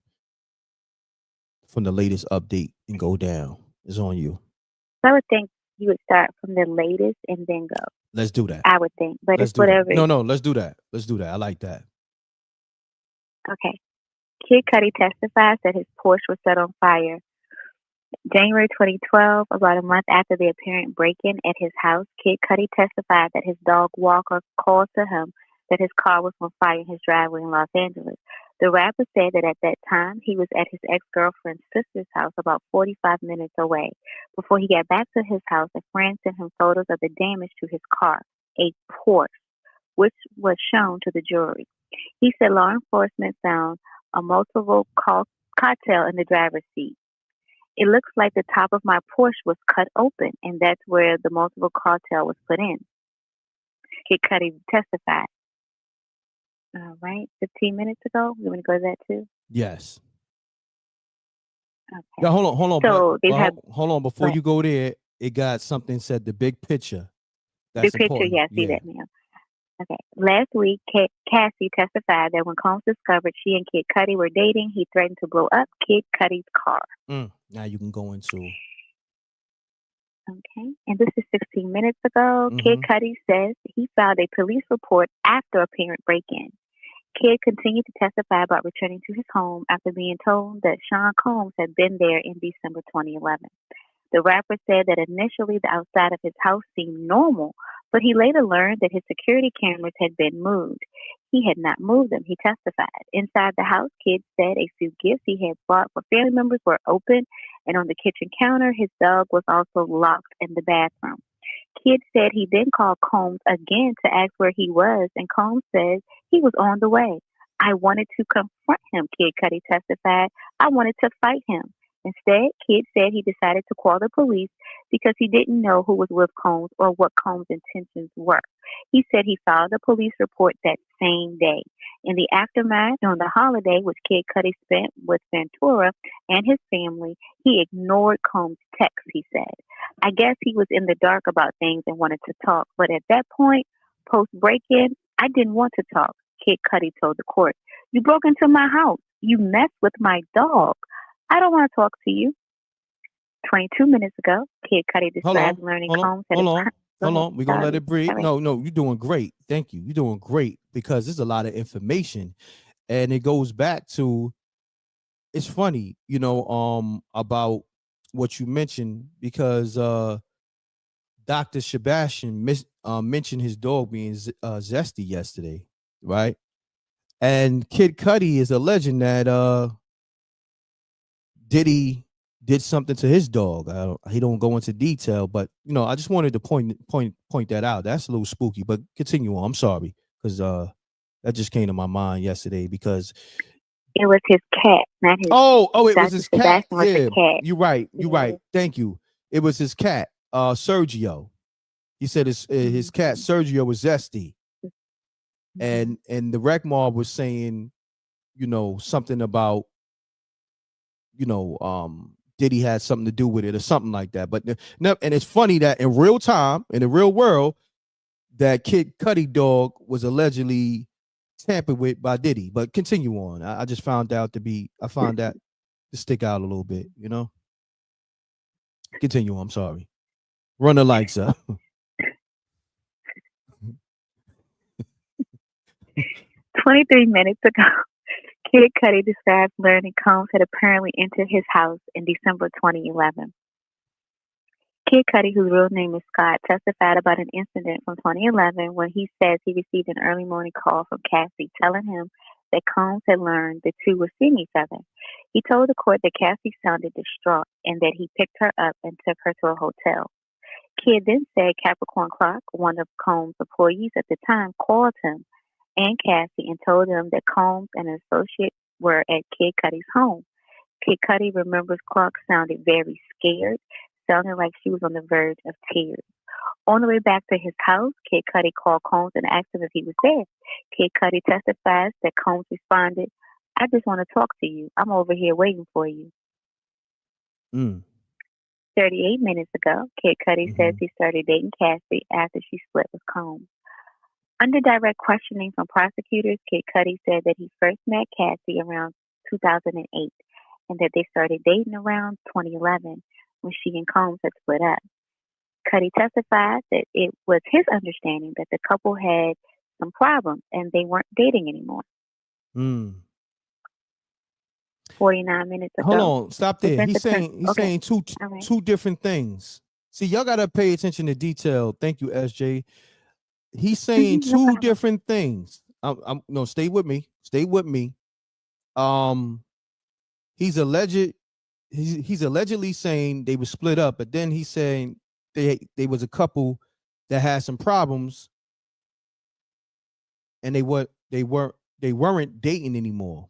latest update and go down. It's on you. I would think you would start from the latest and then go. Let's do that. I would think, but it's whatever. No, let's do that. Let's do that. I like that. Okay. Kid Cudi testifies that his Porsche was set on fire. January 2012, about a month after the apparent break-in at his house, Kid Cudi testified that his dog Walker called to him that his car was on fire in his driveway in Los Angeles. The rapper said that at that time he was at his ex-girlfriend's sister's house about 45 minutes away. Before he got back to his house, a friend sent him photos of the damage to his car, a Porsche, which was shown to the jury. He said law enforcement found a multiple cocktail in the driver's seat. It looks like the top of my Porsche was cut open, and that's where the multiple cocktail was put in. Kid Cudi testified. All right, 15 minutes ago. You want to go to that too? Yes. Okay. Yeah, hold on. So hold on. Before you go there, it got something said the big picture. That's big picture, yeah, see that now. Okay. Last week, Cassie testified that when Combs discovered she and Kid Cudi were dating, he threatened to blow up Kid Cudi's car. Now you can go into. Okay. And this is 16 minutes ago. Kid Cudi says he filed a police report after a parent break-in. Kid continued to testify about returning to his home after being told that Sean Combs had been there in December 2011. The rapper said that initially the outside of his house seemed normal, but he later learned that his security cameras had been moved. He had not moved them, he testified. Inside the house, Kid said a few gifts he had bought for family members were open, and on the kitchen counter, his dog was also locked in the bathroom. Kid said he then called Combs again to ask where he was, and Combs says he was on the way. I wanted to confront him, Kid Cudi testified. I wanted to fight him. Instead, Kid said he decided to call the police because he didn't know who was with Combs or what Combs' intentions were. He said he filed a police report that same day. In the aftermath, on the holiday which Kid Cudi spent with Ventura and his family, he ignored Combs' texts, he said. I guess he was in the dark about things and wanted to talk, but at that point, post-break-in, I didn't want to talk, Kid Cudi told the court. You broke into my house. You messed with my dog. I don't want to talk to you. 22 minutes ago, Kid Cudi described learning Combs. Hold on. We're going to let it breathe. Right. No, you're doing great. Thank you. You're doing great because there's a lot of information. And it goes back to, it's funny, about what you mentioned because Dr. Sebastian mentioned his dog being zesty yesterday, right? And Kid Cudi is alleging that Diddy did something to his dog. He don't go into detail, but I just wanted to point that out. That's a little spooky, but continue on. I'm sorry because that just came to my mind yesterday because it was his cat, not his. Oh, it was his cat. Yeah, cat. You're right. Thank you. It was his cat, Sergio. He said his cat Sergio was zesty, and the rec mob was saying, something about. Diddy had something to do with it or something like that. But and it's funny that in real time, in the real world, that Kid Cudi dog was allegedly tampered with by Diddy. But continue on. I just found that to stick out a little bit, Continue on. I'm sorry. Run the lights up. 23 minutes ago, Kid Cudi described learning Combs had apparently entered his house in December 2011. Kid Cudi, whose real name is Scott, testified about an incident from 2011 when he says he received an early morning call from Cassie telling him that Combs had learned the two were seeing each other. He told the court that Cassie sounded distraught and that he picked her up and took her to a hotel. Kid then said Capricorn Clark, one of Combs' employees at the time, called him and Cassie and told them that Combs and an associate were at Kid Cudi's home. Kid Cudi remembers Clark sounded very scared, sounding like she was on the verge of tears. On the way back to his house, Kid Cudi called Combs and asked him if he was there. Kid Cudi testifies that Combs responded, I just want to talk to you. I'm over here waiting for you. 38 minutes ago, Kid Cudi says he started dating Cassie after she split with Combs. Under direct questioning from prosecutors, Kid Cudi said that he first met Cassie around 2008 and that they started dating around 2011 when she and Combs had split up. Cudi testified that it was his understanding that the couple had some problems and they weren't dating anymore. 49 minutes ago. Hold on, stop there. He's saying two different things. See, y'all gotta pay attention to detail. Thank you, SJ. He's saying two different things. No, stay with me. Stay with me. He's allegedly saying they were split up, but then he's saying they was a couple that had some problems, and they weren't dating anymore.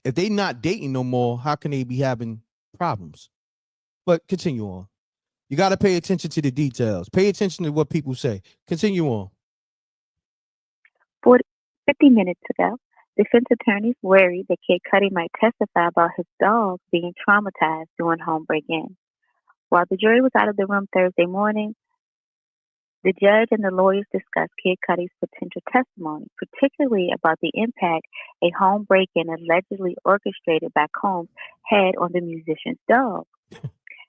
If they not dating no more, how can they be having problems? But continue on. You got to pay attention to the details. Pay attention to what people say. Continue on. 50 minutes ago, defense attorneys worried that Kid Cudi might testify about his dog being traumatized during home break-in. While the jury was out of the room Thursday morning, the judge and the lawyers discussed Kid Cudi's potential testimony, particularly about the impact a home break-in allegedly orchestrated by Combs had on the musician's dog.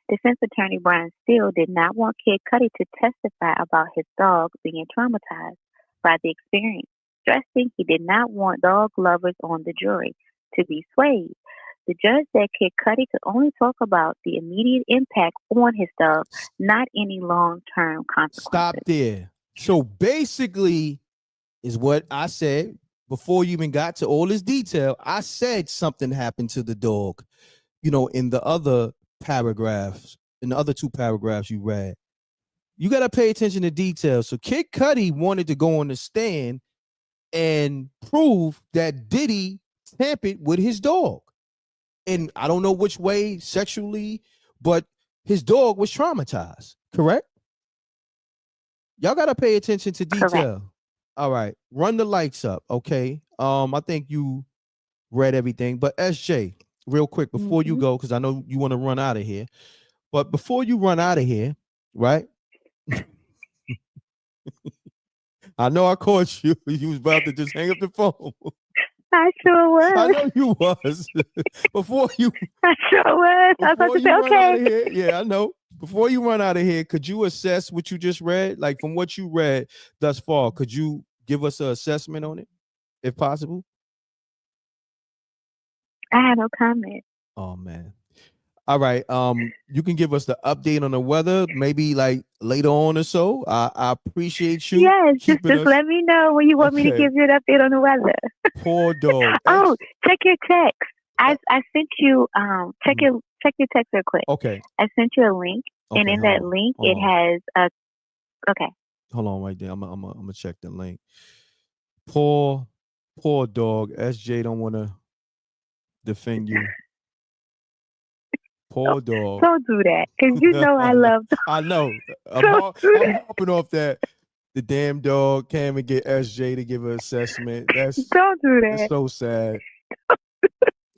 Defense attorney Brian Steele did not want Kid Cudi to testify about his dog being traumatized by the experience, stressing he did not want dog lovers on the jury to be swayed. The judge said Kid Cudi could only talk about the immediate impact on his dog, not any long-term consequences. Stop there. So basically, is what I said before you even got to all this detail. I said something happened to the dog, in the other paragraphs, in the other two paragraphs you read. You got to pay attention to details. So Kid Cudi wanted to go on the stand and prove that Diddy tampered with his dog. And I don't know which way sexually, but his dog was traumatized. Correct? Y'all got to pay attention to detail. Correct. All right. Run the lights up. Okay. I think you read everything, but SJ, real quick before you go, because I know you want to run out of here, but before you run out of here, right? I know I caught you. You was about to just hang up the phone. I sure was. I know you was. Before you. I sure was. I was about to say, okay. Here, yeah, I know. Before you run out of here, could you assess what you just read? Like from what you read thus far, could you give us an assessment on it, if possible? I have no comment. Oh man. All right. You can give us the update on the weather, maybe like later on or so. I appreciate you. Yes, just let me know when you want me to give you an update on the weather. Poor dog. Oh, check your text. I sent you check your text real quick. Okay. I sent you a link, and in that link it has a okay. Hold on right there. I'm gonna check the link. Poor dog. SJ don't want to defend you. Poor dog. Don't do that, because you know I love dogs. I know. I'm hopping off that. The damn dog can't even get SJ to give an assessment. Don't do that. It's so sad.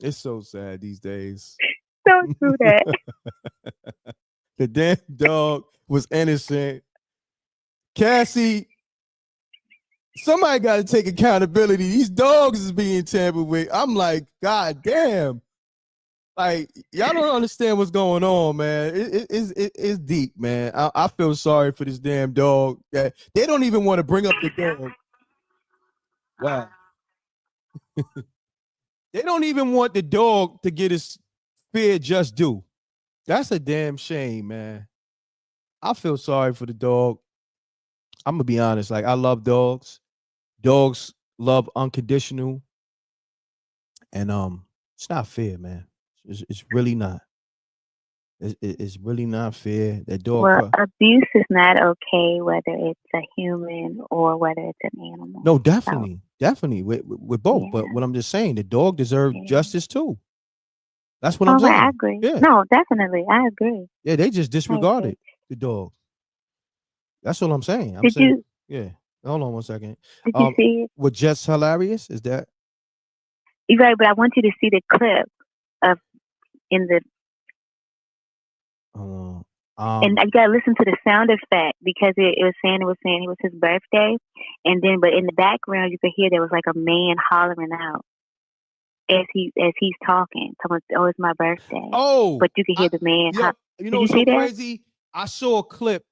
It's so sad these days. Don't do that. The damn dog was innocent. Cassie, somebody got to take accountability. These dogs is being tampered with. I'm like, God damn. Like, y'all don't understand what's going on, man. It's deep, man. I feel sorry for this damn dog. They don't even want to bring up the dog. Wow. They don't even want the dog to get his fair just due. That's a damn shame, man. I feel sorry for the dog. I'm going to be honest. Like, I love dogs. Dogs love unconditional. And it's not fair, man. It's really not. It's really not fair. That dog. Well, abuse is not okay, whether it's a human or whether it's an animal. No, definitely, definitely with both. Yeah. But what I'm just saying, the dog deserves justice too. That's what I'm saying. I agree. Yeah. No, definitely, I agree. Yeah, they just disregarded the dog. That's what I'm saying. Yeah. Hold on one second. Did you see it? With Just Hilarious, is that? You're right, but I want you to see the clip of in the. And you gotta listen to the sound effect, because it was saying it was his birthday, and then but in the background you could hear there was like a man hollering out as he's talking. Someone, oh, it's my birthday. Oh, but you could hear the man. You know what's so crazy? I saw a clip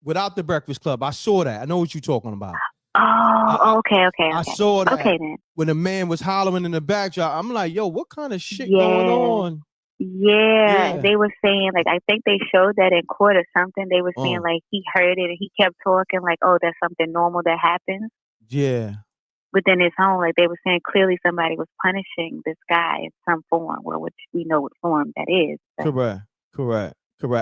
without the Breakfast Club. I saw that. I know what you're talking about. Oh, okay. I saw that. Okay, then. When the man was hollering in the backdrop, I'm like, yo, what kind of shit going on? Yeah, they were saying, like, I think they showed that in court or something. They were saying, like, he heard it and he kept talking, like, oh, that's something normal that happens. Yeah. within his home. Like they were saying, clearly somebody was punishing this guy in some form. Well, which we know what form that is. So. Correct.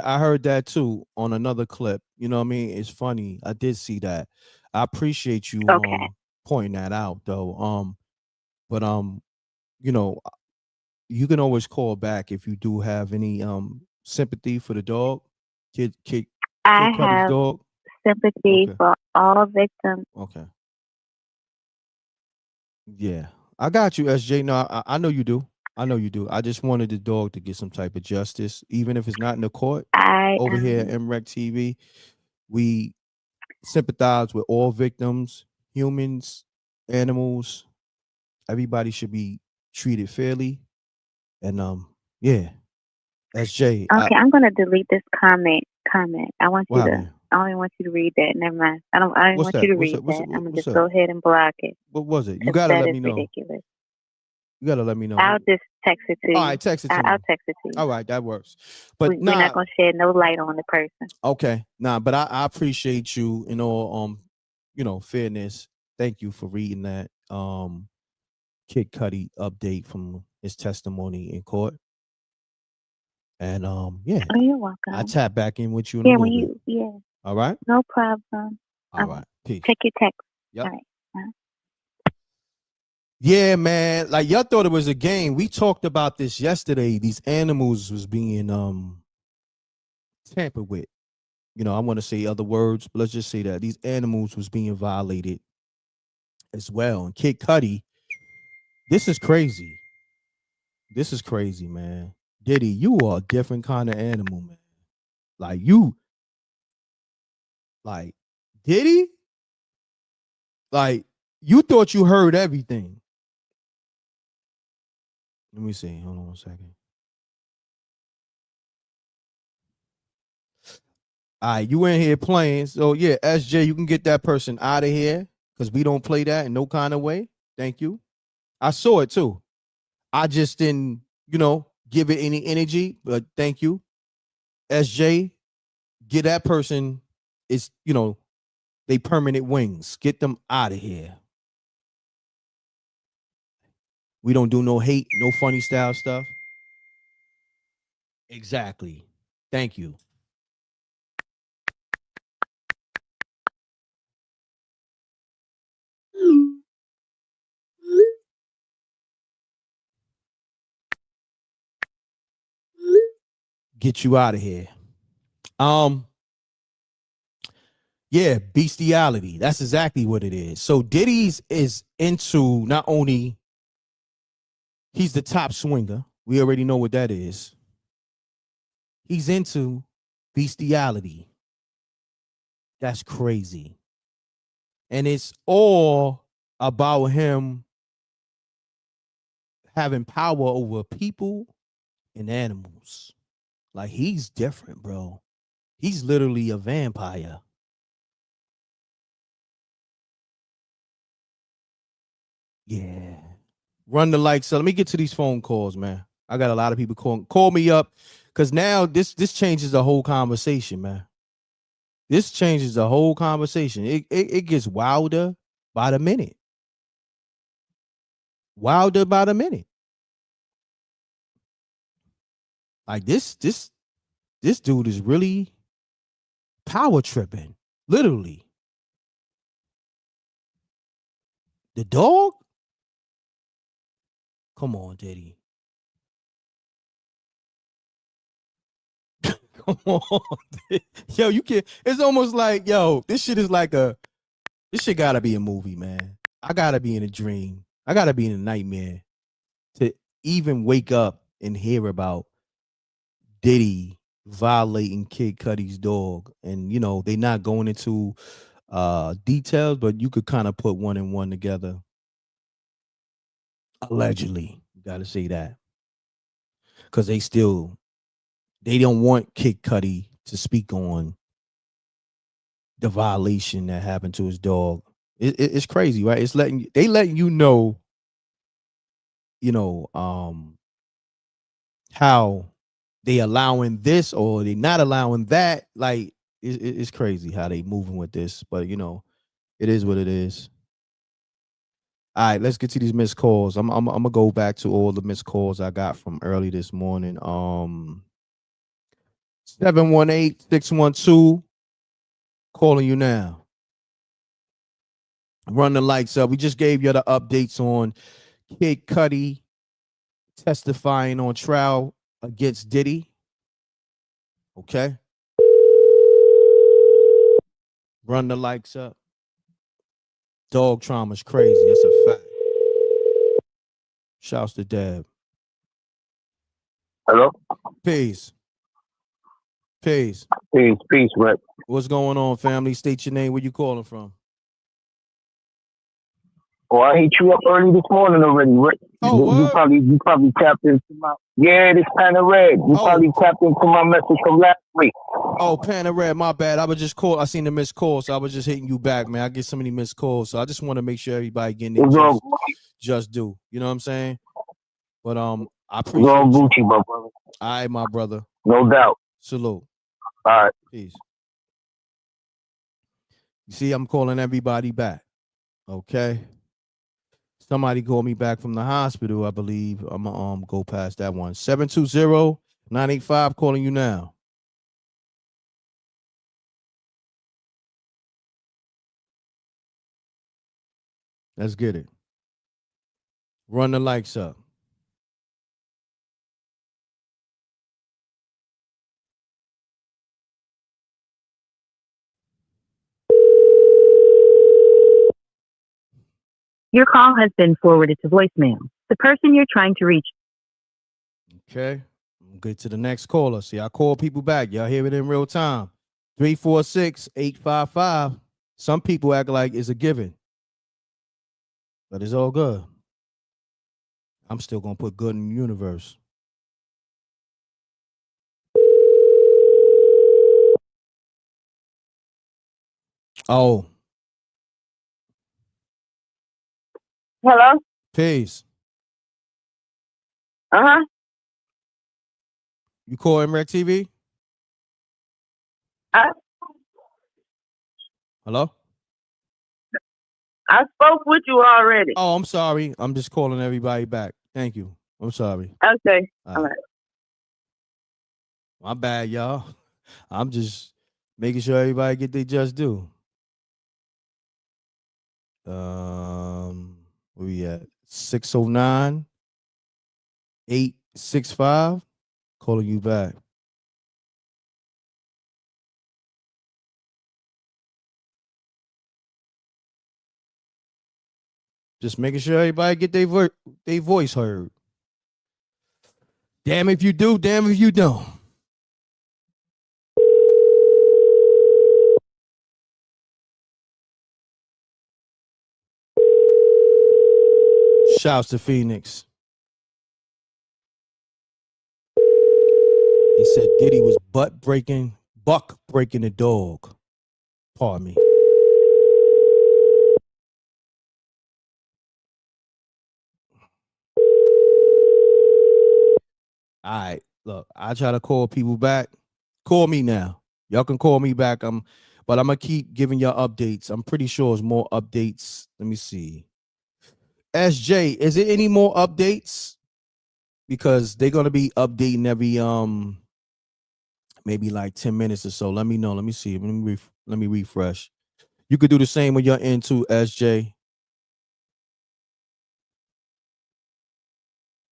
I heard that too on another clip. You know what I mean? It's funny. I did see that. I appreciate you pointing that out though. But you know, you can always call back if you do have any sympathy for the dog. Kid I Cudi's have dog. sympathy for all victims. Okay. Yeah. I got you, SJ. No, I know you do. I just wanted the dog to get some type of justice, even if it's not in the court. Over here at M.Reck TV, we sympathize with all victims, humans, animals. Everybody should be treated fairly. And yeah, SJ. Okay, I'm gonna delete this comment. I want you to. Happened? I don't even want you to read that. Never mind. I don't want you to read that. I'm gonna just go ahead and block it. What was it? You gotta let me know. Ridiculous. You gotta let me know. I'll just text it to you. All right, text it to me. I'll text it to you. All right, that works. But we're not gonna shed no light on the person. Okay, but I appreciate you in all fairness. Thank you for reading that Kid Cudi update from his testimony in court. And yeah. Oh, you're welcome. I'll tap back in with you in a little bit. All right. No problem. All right. Peace. Check your text. Yep. All right. Yeah, man. Like y'all thought it was a game. We talked about this yesterday. These animals was being tampered with. I want to say other words, but let's just say that these animals was being violated as well. And Kid Cudi, this is crazy. This is crazy, man. Diddy, you are a different kind of animal, man. Diddy, you thought you heard everything. Let me see. Hold on 1 second. All right, you in here playing. So yeah, SJ, you can get that person out of here because we don't play that in no kind of way. Thank you. I saw it too. I just didn't, give it any energy, but thank you. SJ, get that person, it's, they permanent wings. Get them out of here. We don't do no hate, no funny style stuff. Exactly. Thank you. Get you out of here. Yeah, bestiality. That's exactly what it is. So Diddy's is into not only he's the top swinger. We already know what that is. He's into bestiality. That's crazy. And it's all about him having power over people and animals. Like, he's different, bro. He's literally a vampire. Yeah. Run the lights. So let me get to these phone calls, man. I got a lot of people call me up because now this changes the whole conversation, man. This changes the whole conversation. It gets wilder by the minute. Wilder by the minute. Like this dude is really power tripping. Literally. The dog? Come on, Diddy. Come on. Yo, you can't. It's almost like, this shit gotta be a movie, man. I gotta be in a dream. I gotta be in a nightmare to even wake up and hear about Diddy violating Kid Cudi's dog. And, they're not going into details, but you could kind of put one and one together. Allegedly. You gotta say that. Because they don't want Kid Cudi to speak on the violation that happened to his dog. It's crazy, right? It's letting you know, how they allowing this or they not allowing that. Like, it's crazy how they moving with this, but it is what it is. All right, let's get to these missed calls. I'm gonna go back to all the missed calls I got from early this morning. 718-612, calling you now. Run the lights up. We just gave you the updates on Kid Cudi testifying on trial against Diddy. Okay. Run the lights up. Dog trauma's crazy. That's a fact. Shouts to Deb. Hello? Peace. Peace. Peace, Rick. What's going on, family? State your name. Where you calling from? Oh, I hit you up early this morning already, Rick. Oh, you probably tapped into my this kind of red. You probably tapped into my message from last week. Oh, Panda Red, my bad. I was just call. I seen the missed call, so I was just hitting you back, man. I get so many missed calls, so I just want to make sure everybody getting their just do. You know what I'm saying? But I appreciate you. Gucci, my brother. All right, my brother. No doubt. Salute. All right. Peace. You see, I'm calling everybody back. Okay. Somebody called me back from the hospital, I believe. I'm gonna go past that one. 720-985, calling you now. Let's get it. Run the lights up. Your call has been forwarded to voicemail. The person you're trying to reach. Okay. We'll get to the next caller. See, I call people back. Y'all hear it in real time. 346-855. Some people act like it's a given. But it's all good. I'm still going to put good in the universe. Oh. Hello? Peace. Uh-huh. You call M.Reck TV? Hello? I spoke with you already. Oh, I'm sorry. I'm just calling everybody back. Thank you. I'm sorry. Okay. All right. My bad, y'all. I'm just making sure everybody get their just due. Where we at? 609-865. Calling you back. Just making sure everybody get their voice heard. Damn if you do, damn if you don't. Shouts to Phoenix. He said Diddy was buck breaking the dog. Pardon me. All right, look, I try to call people back. Call me now. Y'all can call me back. But I'm gonna keep giving y'all updates. I'm pretty sure it's more updates. Let me see. SJ, is it any more updates? Because they're gonna be updating every maybe like 10 minutes or so. Let me know. Let me see. Let me refresh. You could do the same when you're into SJ.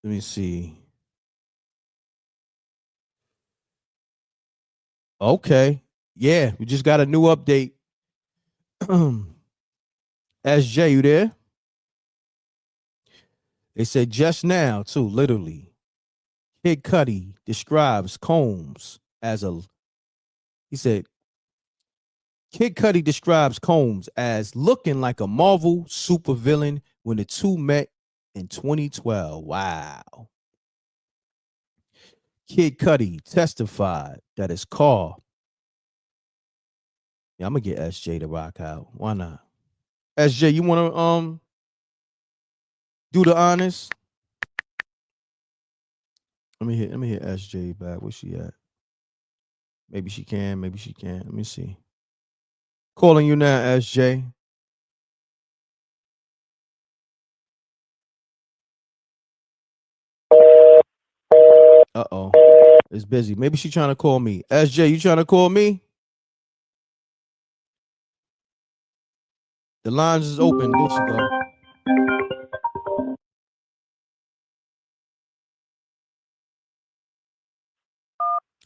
Let me see. Okay. Yeah, we just got a new update. SJ, you there? They said just now, too, literally. Kid Cudi describes Combs as he said, Kid Cudi describes Combs as looking like a Marvel supervillain when the two met in 2012. Wow. Kid Cudi testified that his car. Yeah, I'm gonna get SJ to rock out. Why not? SJ, you wanna do the honors? Let me hit SJ back. Where she at? Maybe she can, maybe she can't. Let me see. Calling you now, SJ. Uh-oh. It's busy. Maybe she's trying to call me. SJ, you trying to call me? The lines is open. There she go.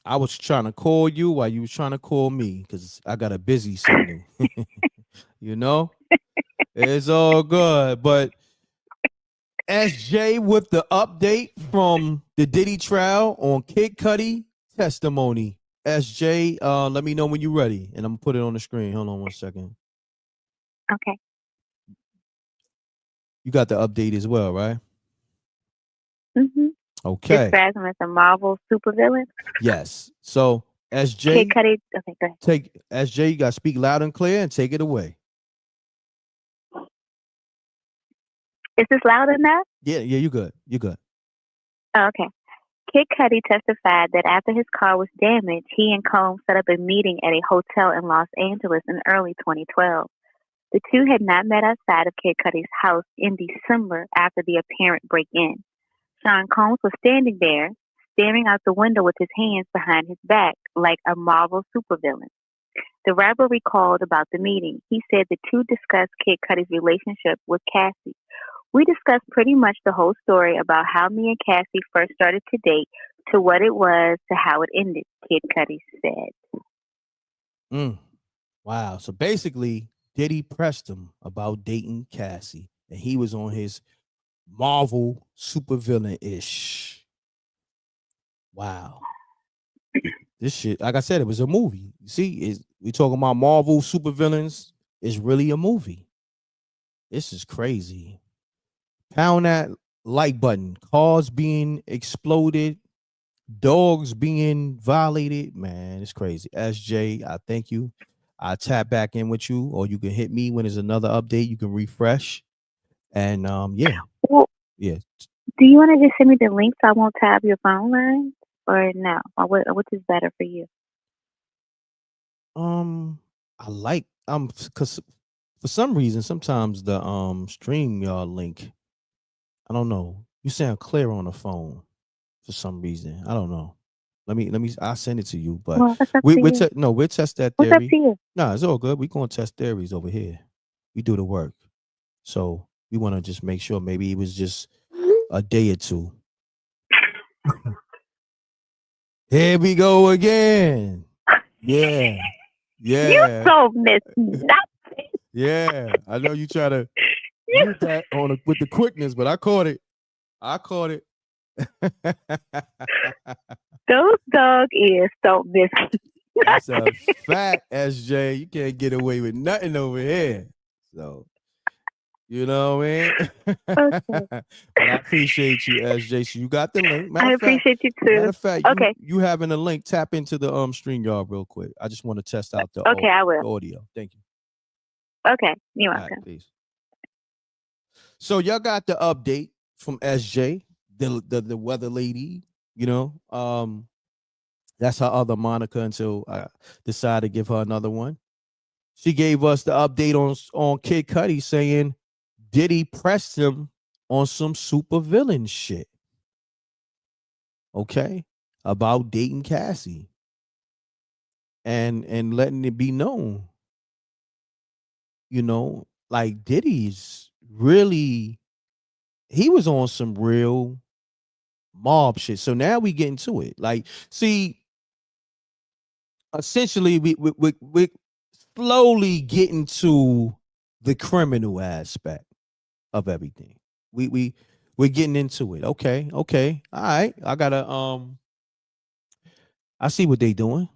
I was trying to call you while you was trying to call me because I got a busy signal. You know? It's all good. But SJ with the update from the Diddy trial on Kid Cudi testimony. SJ, let me know when you're ready, and I'm gonna put it on the screen. Hold on one second. Okay. You got the update as well, right? Mm-hmm. Okay. Describes him as a Marvel supervillain. Yes. So SJ, Kid Cudi. Okay, go ahead. take SJ. You got to speak loud and clear and take it away. Is this loud enough? Yeah, you good. You good. Oh, okay. Kid Cudi testified that after his car was damaged, he and Combs set up a meeting at a hotel in Los Angeles in early 2012. The two had not met outside of Kid Cudi's house in December after the apparent break-in. Sean Combs was standing there, staring out the window with his hands behind his back like a Marvel supervillain. The rapper recalled about the meeting. He said the two discussed Kid Cudi's relationship with Cassie. We discussed pretty much the whole story about how me and Cassie first started to date, to what it was, to how it ended, Kid Cudi said. Wow. So basically, Diddy pressed him about dating Cassie, and he was on his Marvel supervillain-ish. Wow. This shit, like I said, it was a movie. You see, we talking about Marvel supervillains. It's really a movie. This is crazy. Pound that like button. Cars being exploded. Dogs being violated. Man, it's crazy. SJ, I thank you. I tap back in with you, or you can hit me when there's another update. You can refresh. And yeah. Well, yeah. Do you want to just send me the link so I won't tab your phone line? Or no? Or which is better for you? I like because for some reason sometimes the StreamYard link, I don't know. You sound clear on the phone for some reason. I don't know. Let me I'll send it to you. But well, we'll test that theory. What's up to you? No, it's all good. We're gonna test theories over here. We do the work. So we want to just make sure maybe it was just a day or two. Here we go again. Yeah. You so miss nothing. Yeah. I know you try to use that with the quickness, but I caught it. Those dog ears don't miss. That's a fact, SJ. You can't get away with nothing over here. So, you know what I mean? Okay. But I appreciate you, SJ. So you got the link. I appreciate you too. Matter of fact, okay. you having a link, tap into the StreamYard real quick. I just want to test out the I will. audio. Thank you. Okay. You're welcome. Right, please. So y'all got the update from SJ, the weather lady, you know. That's her other moniker until I decide to give her another one. She gave us the update on Kid Cudi saying Diddy pressed him on some supervillain shit. Okay? About dating Cassie. And letting it be known. You know, like Diddy's really, he was on some real mob shit. So now we get into it. Like, see, essentially we slowly getting to the criminal aspect of everything. We're getting into it. Okay. All right. I gotta I see what they doing.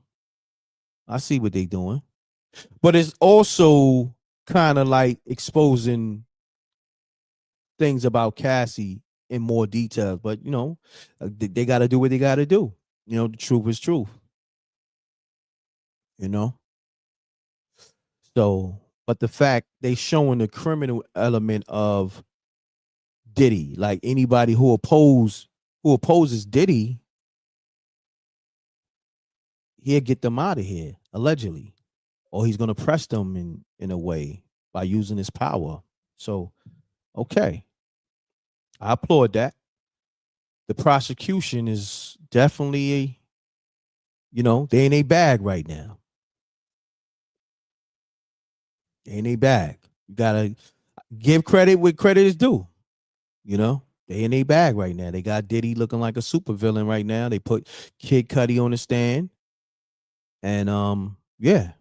But it's also kind of like exposing things about Cassie in more detail. But you know, they gotta do what they gotta do. You know, the truth is truth. You know? So, but the fact they showing the criminal element of Diddy, like anybody who opposes Diddy, he'll get them out of here, allegedly. Or he's gonna press them in a way by using his power. So, okay. I applaud that. The prosecution is definitely, they in a bag right now. They in a bag. You gotta give credit where credit is due. They in a bag right now. They got Diddy looking like a supervillain right now. They put Kid Cudi on the stand. And yeah,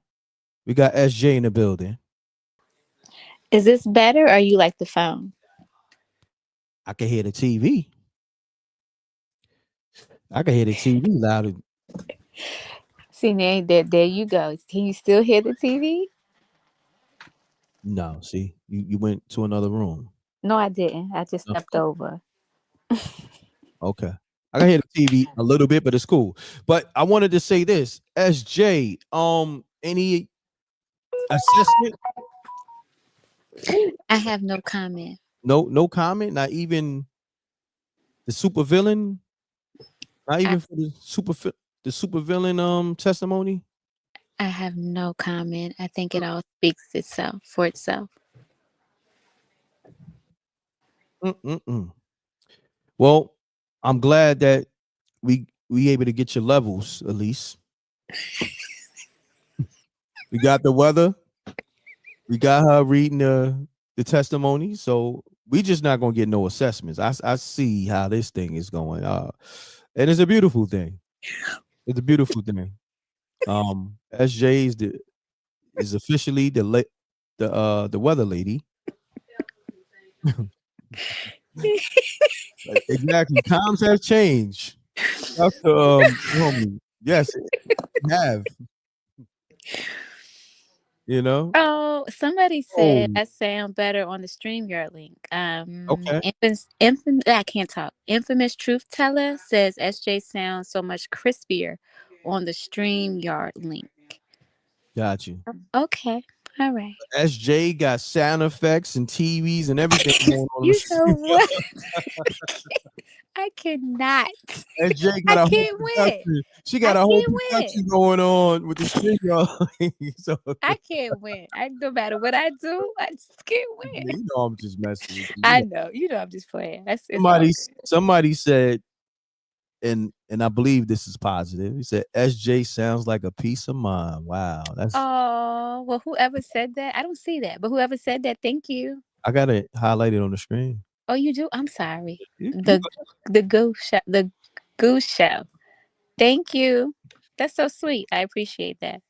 we got SJ in the building. Is this better or you like the phone? I can hear the TV. I can hear the TV louder. See, now there you go. Can you still hear the TV? No, see, you went to another room. No, I didn't. I just stepped over. Okay. I can hear the TV a little bit, but it's cool. But I wanted to say this. SJ, any assessment? I have no comment. No comment? Not even the supervillain? Not even for the supervillain testimony? I have no comment. I think it all speaks for itself. Well, I'm glad that we able to get your levels at least. We got the weather. We got her reading the testimony. So we just not gonna get no assessments. I see how this thing is going. And it's a beautiful thing. It's a beautiful thing. SJ is officially the weather lady. Exactly. Times have changed. That's homie. Yes, we have. Oh, somebody said I sound better on the StreamYard link. Okay. I can't talk. Infamous Truth Teller says SJ sounds so much crispier on the StreamYard link. Got you. Okay. All right. SJ got sound effects and TVs and everything going on. You know what? I cannot. SJ got I can't win. She got a whole production going on with the StreamYard. So I can't win. No matter what I do, I just can't win. I'm just messing with you. I know. I'm just playing. Somebody said, and I believe this is positive. He said SJ sounds like a piece of mind. Wow, that's. Oh well, whoever said that, I don't see that, but whoever said that, thank you. I got it highlighted on the screen. Oh, you do? I'm sorry. The goose show. Thank you. That's so sweet. I appreciate that.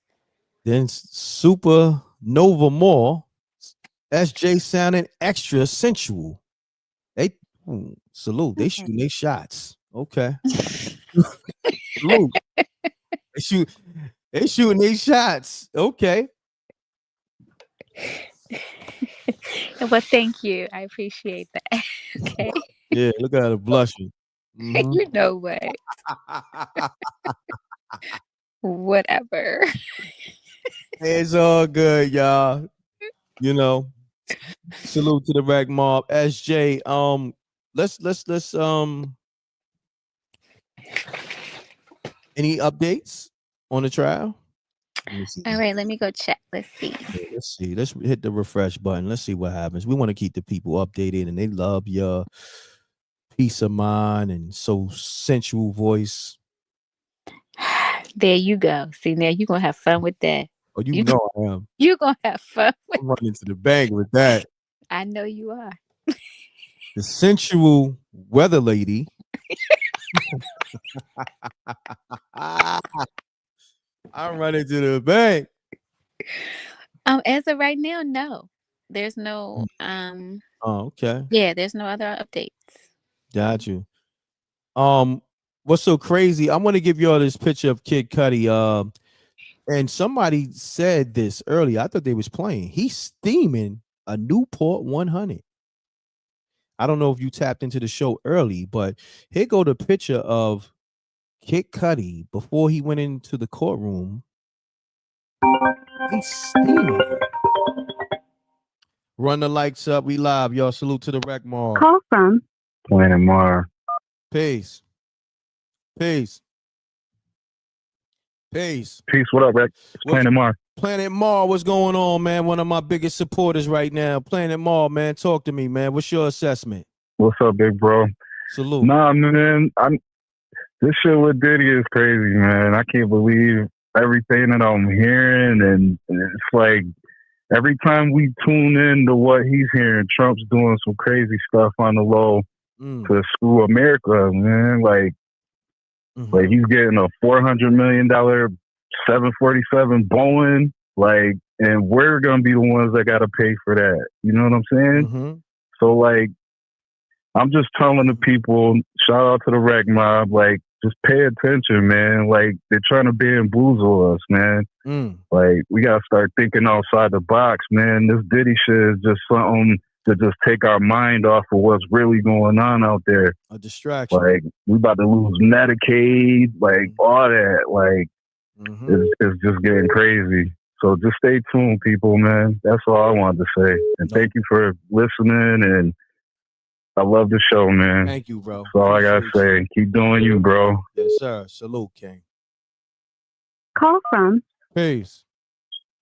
Then Super Nova More, SJ sounding extra sensual. Salute. They shooting their shots. Okay. Salute. They shooting their shots. Okay. Well, thank you. I appreciate that. Okay. Yeah, look at her blushing. Mm-hmm. You know what? Whatever. It's all good, y'all. Salute to the Rag Mob. SJ, let's any updates on the trial? All right, let me go check. Let's see. Let's hit the refresh button. Let's see what happens. We want to keep the people updated, and they love your peace of mind and so sensual voice. There you go. See, now you're gonna have fun with that. Oh, you know I am. You're gonna have fun with I'm running to the bank with that. I know you are. The sensual weather lady. I'm running to the bank. As of right now, no. There's no Oh, okay. Yeah, there's no other updates. Got you. What's so crazy? I want to give you all this picture of Kid Cudi. And somebody said this earlier. I thought they was playing. He's steaming a Newport 100. I don't know if you tapped into the show early, but here go the picture of Kid Cudi before he went into the courtroom. He's steaming. Run the lights up. We live, y'all. Salute to the Rec Mall. Call from Planet Mar. Peace. Peace. Peace. Peace. What up, Rick? It's Planet Mar. Planet Mar, what's going on, man? One of my biggest supporters right now. Planet Mar, man. Talk to me, man. What's your assessment? What's up, big bro? Salute. Nah, man. This shit with Diddy is crazy, man. I can't believe everything that I'm hearing, and it's like every time we tune in to what he's hearing, Trump's doing some crazy stuff on the low to screw America, man. Like he's getting a $400 million 747 Boeing, like, and we're gonna be the ones that gotta pay for that. You know what I'm saying? So like, I'm just telling the people, shout out to the reg mob, like, just pay attention, man. Like, they're trying to bamboozle us, man. Like, we gotta start thinking outside the box, man. This Diddy shit is just something to just take our mind off of what's really going on out there. A distraction. Like, we about to lose Medicaid, like, all that. Like, it's just getting crazy. So just stay tuned, people, man. That's all I wanted to say. And thank you for listening, and I love the show, man. Thank you, bro. That's all I gotta say. Keep doing you, bro. Yes, sir. Salute, King. Call from. Peace.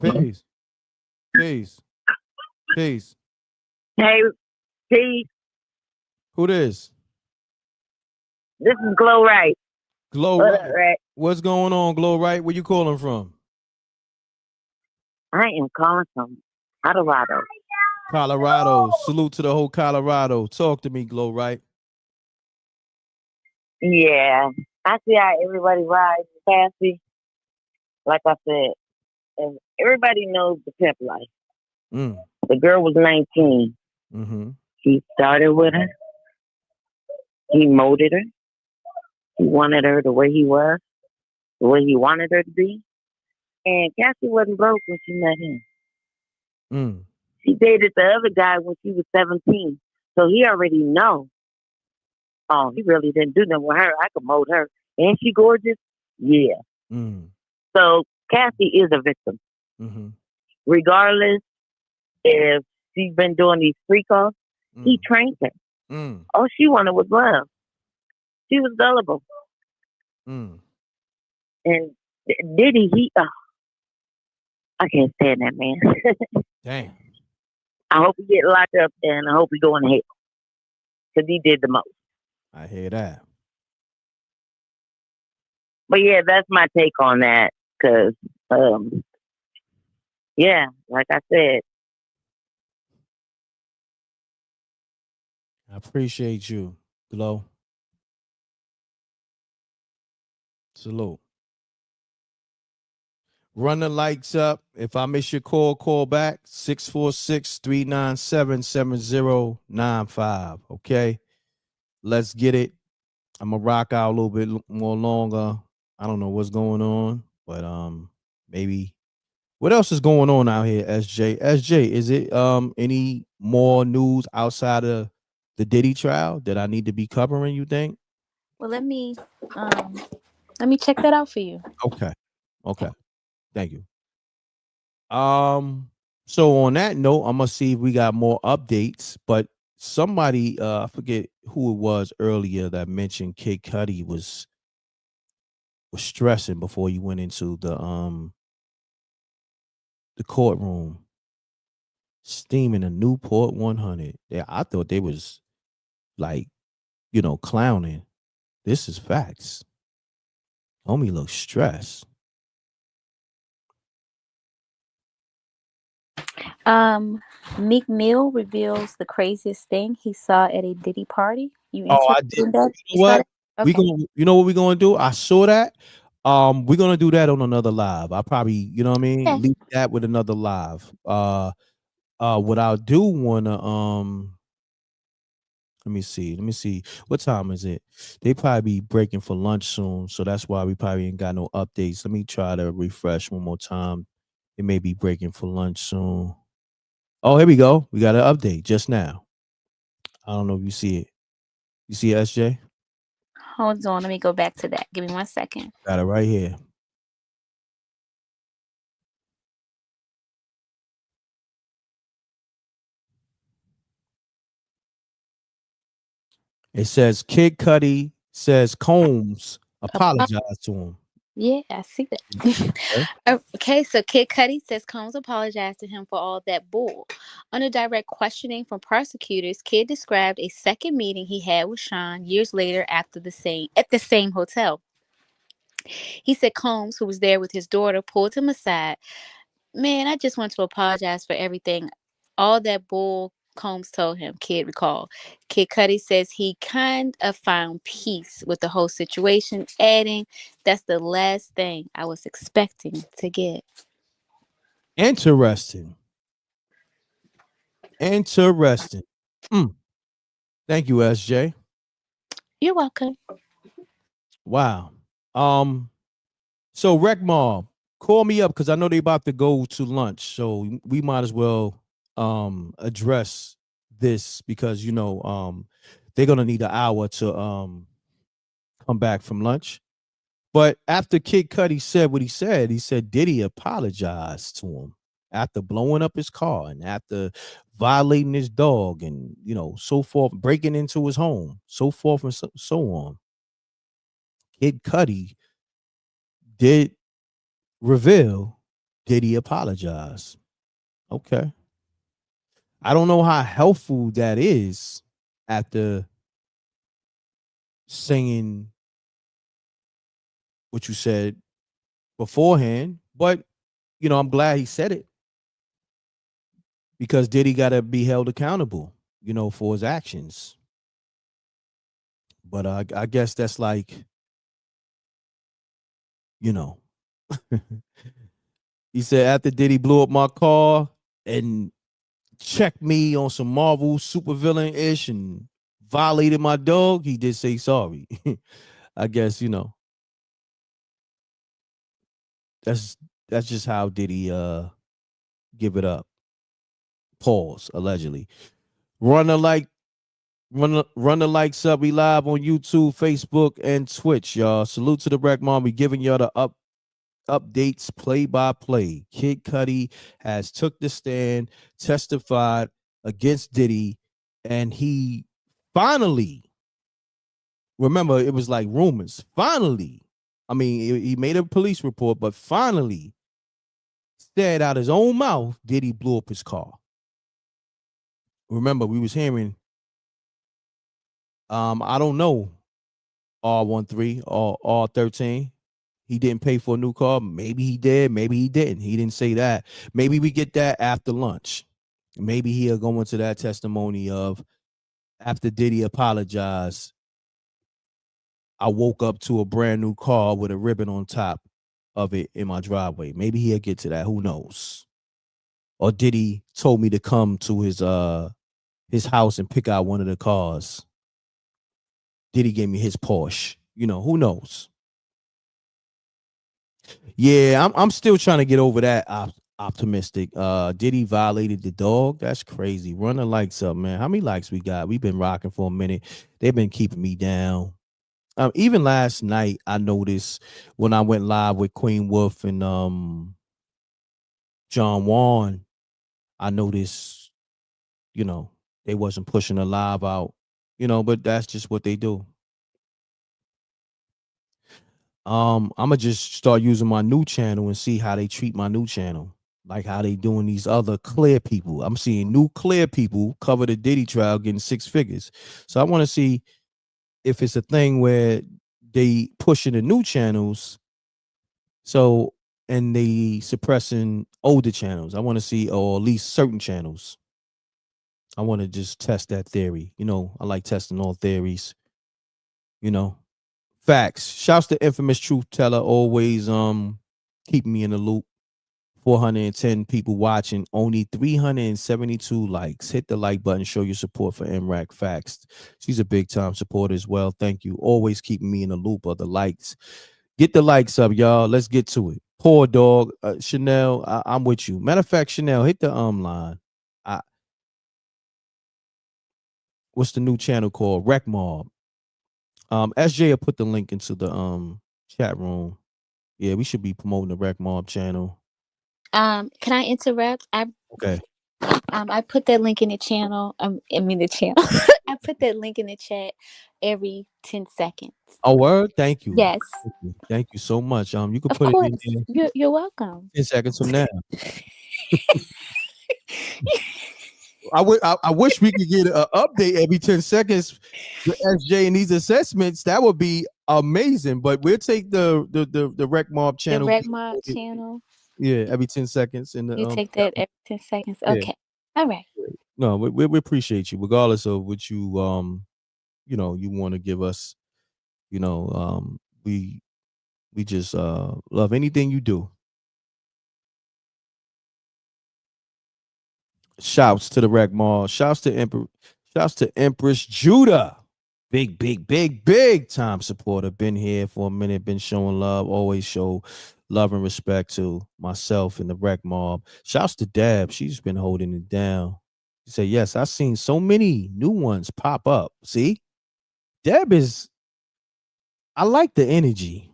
Peace. Peace. Peace. Hey, peace. Who this? This is Glow Right. Glow Right. What's going on, Glow Right? Where you calling from? I am calling from Colorado. Colorado. Salute to the whole Colorado. Talk to me, Glow Right. Yeah, I see how everybody rides Cassie. Like I said, and everybody knows the pimp life. The girl was 19. He started with her. He molded her. He wanted her the way he was, the way he wanted her to be. And Cassie wasn't broke when she met him. She dated the other guy when she was 17. So he already know. Oh, he really didn't do nothing with her. I could mold her. And she gorgeous? Yeah. So Cassie is a victim. Regardless if she's been doing these freak offs, he trained her. All she wanted was love. She was gullible. And Diddy, I can't stand that man. Damn. I hope he get locked up and I hope he go in hell. Because he did the most. I hear that. But yeah, that's my take on that. Because, yeah, like I said. I appreciate you, Glow. Salute. Run the lights up. If I miss your call back. 646-397-7095. Okay? Let's get it. I'm going to rock out a little bit more longer. I don't know what's going on, but maybe. What else is going on out here, SJ? SJ, is it any more news outside of the Diddy trial that I need to be covering, you think? Well, let me check that out for you. Okay. Thank you. So on that note, I'm gonna see if we got more updates. But somebody, I forget who it was earlier that mentioned Kid Cudi was stressing before he went into the courtroom, steaming a Newport 100. Yeah, I thought they was like, clowning. This is facts. Homie looks stressed. Meek Mill reveals the craziest thing he saw at a Diddy party. I did. You know what? Okay. You know what we're gonna do? I saw that. We're gonna do that on another live. I probably, Okay. leave that with another live. What I'll do wanna let me see. What time is it? They probably be breaking for lunch soon, so that's why we probably ain't got no updates. Let me try to refresh one more time. It may be breaking for lunch soon. Oh, here we go. We got an update just now. I don't know if you see it. You see it, SJ? Hold on. Let me go back to that. Give me 1 second. Got it right here. It says Kid Cudi says Combs apologized to him. Yeah, I see that. Okay, so Kid Cudi says Combs apologized to him for all that bull. Under direct questioning from prosecutors, Kid described a second meeting he had with Sean years later at the same hotel. He said Combs, who was there with his daughter, pulled him aside. Man, I just want to apologize for everything. All that bull, Combs told him, Kid recalled. Kid Cudi says he kind of found peace with the whole situation, adding, "That's the last thing I was expecting to get." Interesting. Interesting. Thank you, SJ. You're welcome. Wow. So Rec Mob, call me up because I know they about to go to lunch. So we might as well address this because they're gonna need an hour to come back from lunch. But after Kid Cudi said what he said Diddy apologized to him after blowing up his car and after violating his dog and so forth, breaking into his home, so forth and so on. Kid Cudi did reveal Diddy apologize. Okay. I don't know how helpful that is after saying what you said beforehand, but I'm glad he said it because Diddy got to be held accountable, for his actions. But I guess that's like, he said after Diddy blew up my car and checked me on some Marvel supervillain-ish and violated my dog, he did say sorry. I guess, that's just how Diddy give it up. Pause, allegedly. Run the likes up. We live on YouTube, Facebook, and Twitch, y'all. Salute to the Wreck Mom. We giving y'all the updates play by play. Kid Cudi has took the stand, testified against Diddy, and he finally, remember, it was like rumors. Finally, I mean, he made a police report, but finally said out his own mouth, Diddy blew up his car. Remember, we was hearing, I don't know, R13 or R13. He didn't pay for a new car. Maybe he did. Maybe he didn't. He didn't say that. Maybe we get that after lunch. Maybe he'll go into that testimony of after Diddy apologized, I woke up to a brand new car with a ribbon on top of it in my driveway. Maybe he'll get to that. Who knows? Or Diddy told me to come to his house and pick out one of the cars. Diddy gave me his Porsche. Who knows? Yeah, I'm still trying to get over that optimistic. Diddy violated the dog. That's crazy. Run the likes up, man. How many likes we got? We've been rocking for a minute. They've been keeping me down. Even last night, I noticed when I went live with Queen Wolf and John Juan, I noticed, they wasn't pushing the live out, but that's just what they do. I'm gonna just start using my new channel and see how they treat my new channel, like how they doing these other clear people. I'm seeing new clear people cover the Diddy trial getting 6 figures. So I want to see if it's a thing where they pushing the new channels, and they suppressing older channels. I want to see, or at least certain channels. I want to just test that theory. I like testing all theories. Facts. Shouts to Infamous Truth Teller, always keeping me in the loop. 410 people watching, only 372 likes. Hit the like button, show your support for M.Reck. Facts. She's a big time supporter as well. Thank you. Always keeping me in the loop of the likes. Get the likes up, y'all. Let's get to it. Poor dog. Chanel, I'm with you. Matter of fact, Chanel, hit the line. What's the new channel called? Wreck Mob. SJ will put the link into the chat room. Yeah, we should be promoting the Wreck Mob channel. Can I interrupt? Okay. I put that link in the channel. The channel. I I put that link in the chat every 10 seconds. Oh, word? Thank you. Yes. Thank you so much. You can Of put course. it in there. You're welcome. 10 seconds from now. I wish we could get an update every 10 seconds with SJ and these assessments. That would be amazing. But we'll take the Rec Mob channel. The Rec Mob channel. Yeah, every 10 seconds. And You take that every 10 seconds. Yeah. Okay. All right. No, we appreciate you, regardless of what you you want to give us. We just love anything you do. Shouts to the Rec Mall. Shouts to Empress Judah. Big time supporter. Been here for a minute, been showing love, always show love and respect to myself and the Rec Mob. Shouts to Dab. She's been holding it down. She said, yes, I've seen so many new ones pop up. See? Deb I like the energy.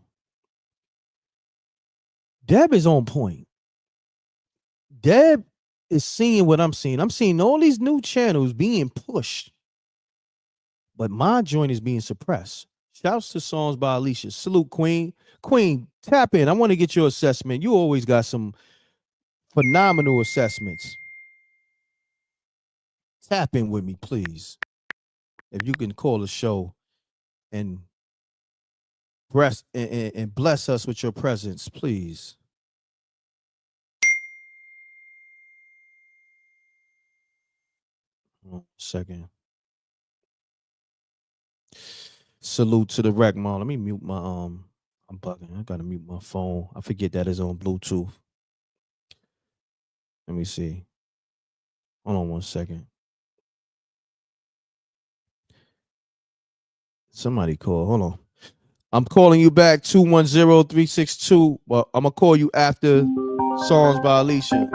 Deb is on point. Deb is seeing what I'm seeing. I'm seeing all these new channels being pushed, but my joint is being suppressed. Shouts to songs by Alicia. Salute, Queen. Queen, tap in. I want to get your assessment. You always got some phenomenal assessments. Tap in with me, please. If you can call the show and bless us with your presence, please. 1 second. Salute to the Rec Mall. Let me mute my I'm bugging. I gotta mute my phone. I forget that is on Bluetooth. Let me see. Hold on 1 second. Somebody call. Hold on. I'm calling you back 210-362. Well, I'm gonna call you after songs by Alicia.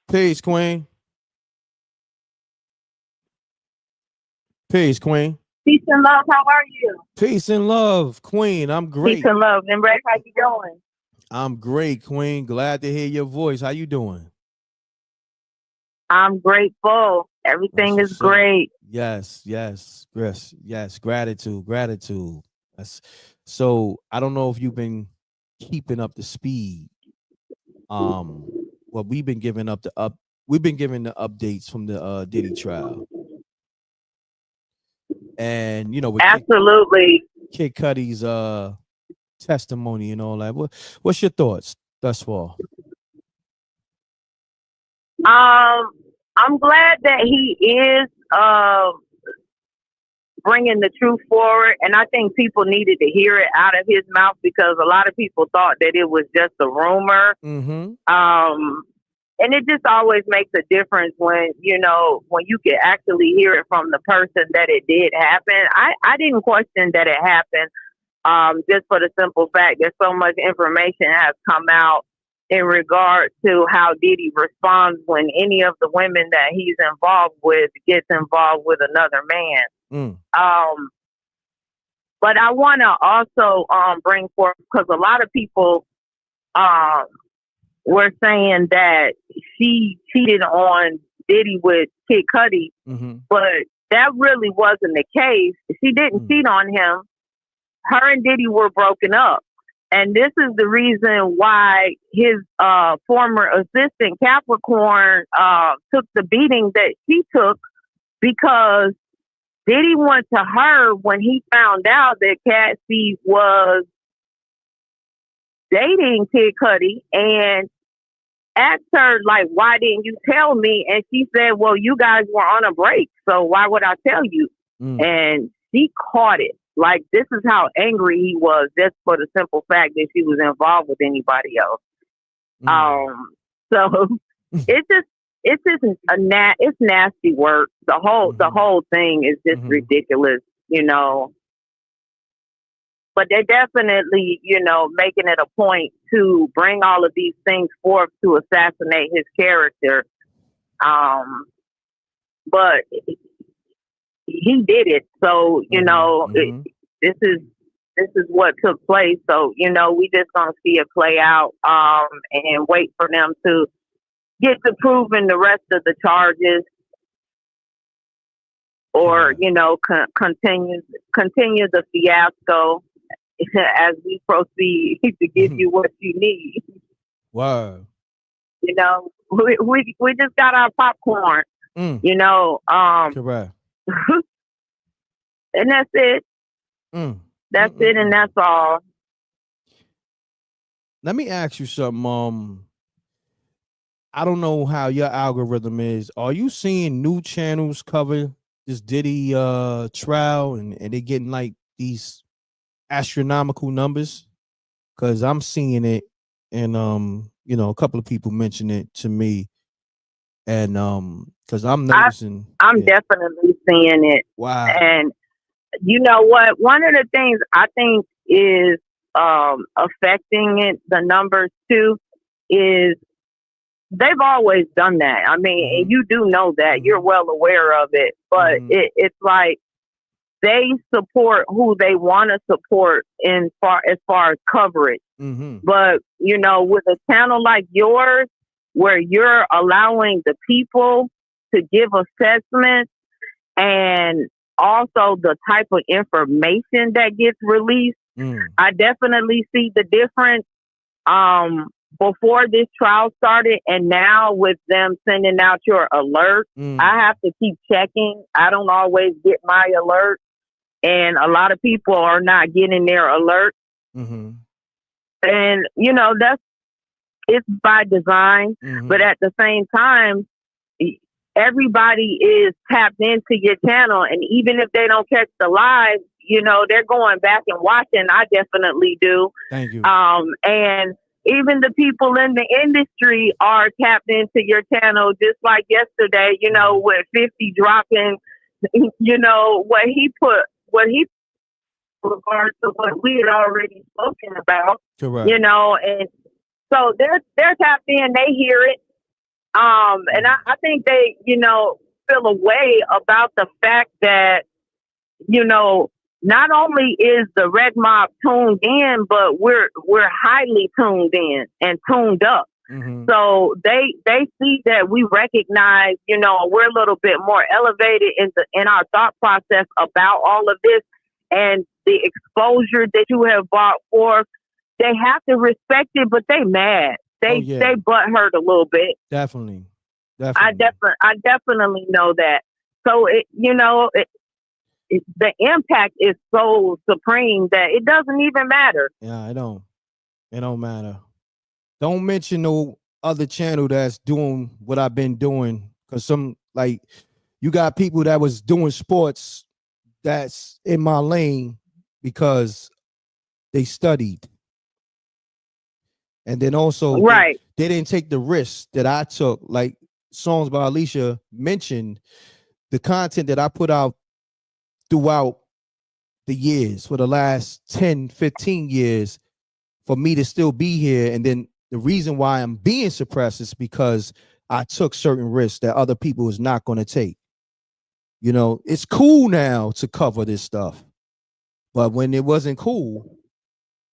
Peace, Queen. Peace, Queen. Peace and love. How are you? Peace and love, Queen. I'm great. Peace and love. M.Reck, how you doing? I'm great, Queen. Glad to hear your voice. How you doing? I'm grateful. Everything is great. Yes. Gratitude. So I don't know if you've been keeping up the speed. Well, we've been giving the updates from the Diddy trial. And with absolutely Kid Cudi's testimony and all that. What's your thoughts thus far? I'm glad that he is bringing the truth forward, and I think people needed to hear it out of his mouth because a lot of people thought that it was just a rumor. Mm-hmm. And it just always makes a difference when you can actually hear it from the person that it did happen. I didn't question that it happened, just for the simple fact that so much information has come out in regard to how Diddy responds when any of the women that he's involved with gets involved with another man. But I want to also bring forth, because a lot of people were saying that she cheated on Diddy with Kid Cudi, but that really wasn't the case. She didn't cheat on him. Her and Diddy were broken up. And this is the reason why his former assistant, Capricorn, took the beating that she took, because Diddy went to her when he found out that Cassie was dating Kid Cudi and asked her, like, why didn't you tell me? And she said, well, you guys were on a break, so why would I tell you? And she caught it. Like, this is how angry he was, just for the simple fact that she was involved with anybody else. So it's nasty work. The whole thing is just ridiculous, But they're definitely, making it a point to bring all of these things forth to assassinate his character. But he did it. So, this is what took place. So, we just gonna see it play out, and wait for them to get to proving the rest of the charges, or continue the fiasco as we proceed to give you what you need. Wow. We just got our popcorn. Correct. And that's it. That's it, and that's all. Let me ask you something. I don't know how your algorithm is. Are you seeing new channels cover this Diddy trial and they getting like these astronomical numbers? Because I'm seeing it, and a couple of people mentioned it to me, and because I'm noticing, I'm definitely seeing it. Wow. And you know what? One of the things I think is affecting it, the numbers too, is they've always done that. I mean, and you do know that. You're well aware of it. But it's like they support who they want to support as far as coverage. But, with a channel like yours, where you're allowing the people to give assessments and also the type of information that gets released, I definitely see the difference before this trial started and now with them sending out your alert. I have to keep checking. I don't always get my alert, and a lot of people are not getting their alert. And, it's by design, but at the same time, everybody is tapped into your channel, and even if they don't catch the live, they're going back and watching. I definitely do. Thank you. And even the people in the industry are tapped into your channel, just like yesterday, with 50 dropping, what he regards to what we had already spoken about. Correct. And so they're tapped in, they hear it. And I think they, feel a way about the fact that, not only is the Red Mob tuned in, but we're highly tuned in and tuned up. So they see that we recognize, we're a little bit more elevated in our thought process about all of this, and the exposure that you have brought forth. They have to respect it, but they mad. They butthurt a little bit. Definitely. I definitely know that. So the impact is so supreme that it doesn't even matter. Yeah, it don't matter. Don't mention no other channel that's doing what I've been doing, because you got people that was doing sports that's in my lane because they studied. And then also they didn't take the risk that I took. Like Songs by Alicia mentioned, the content that I put out throughout the years, for the last 10, 15 years, for me to still be here. And then the reason why I'm being suppressed is because I took certain risks that other people was not going to take. It's cool now to cover this stuff, but when it wasn't cool,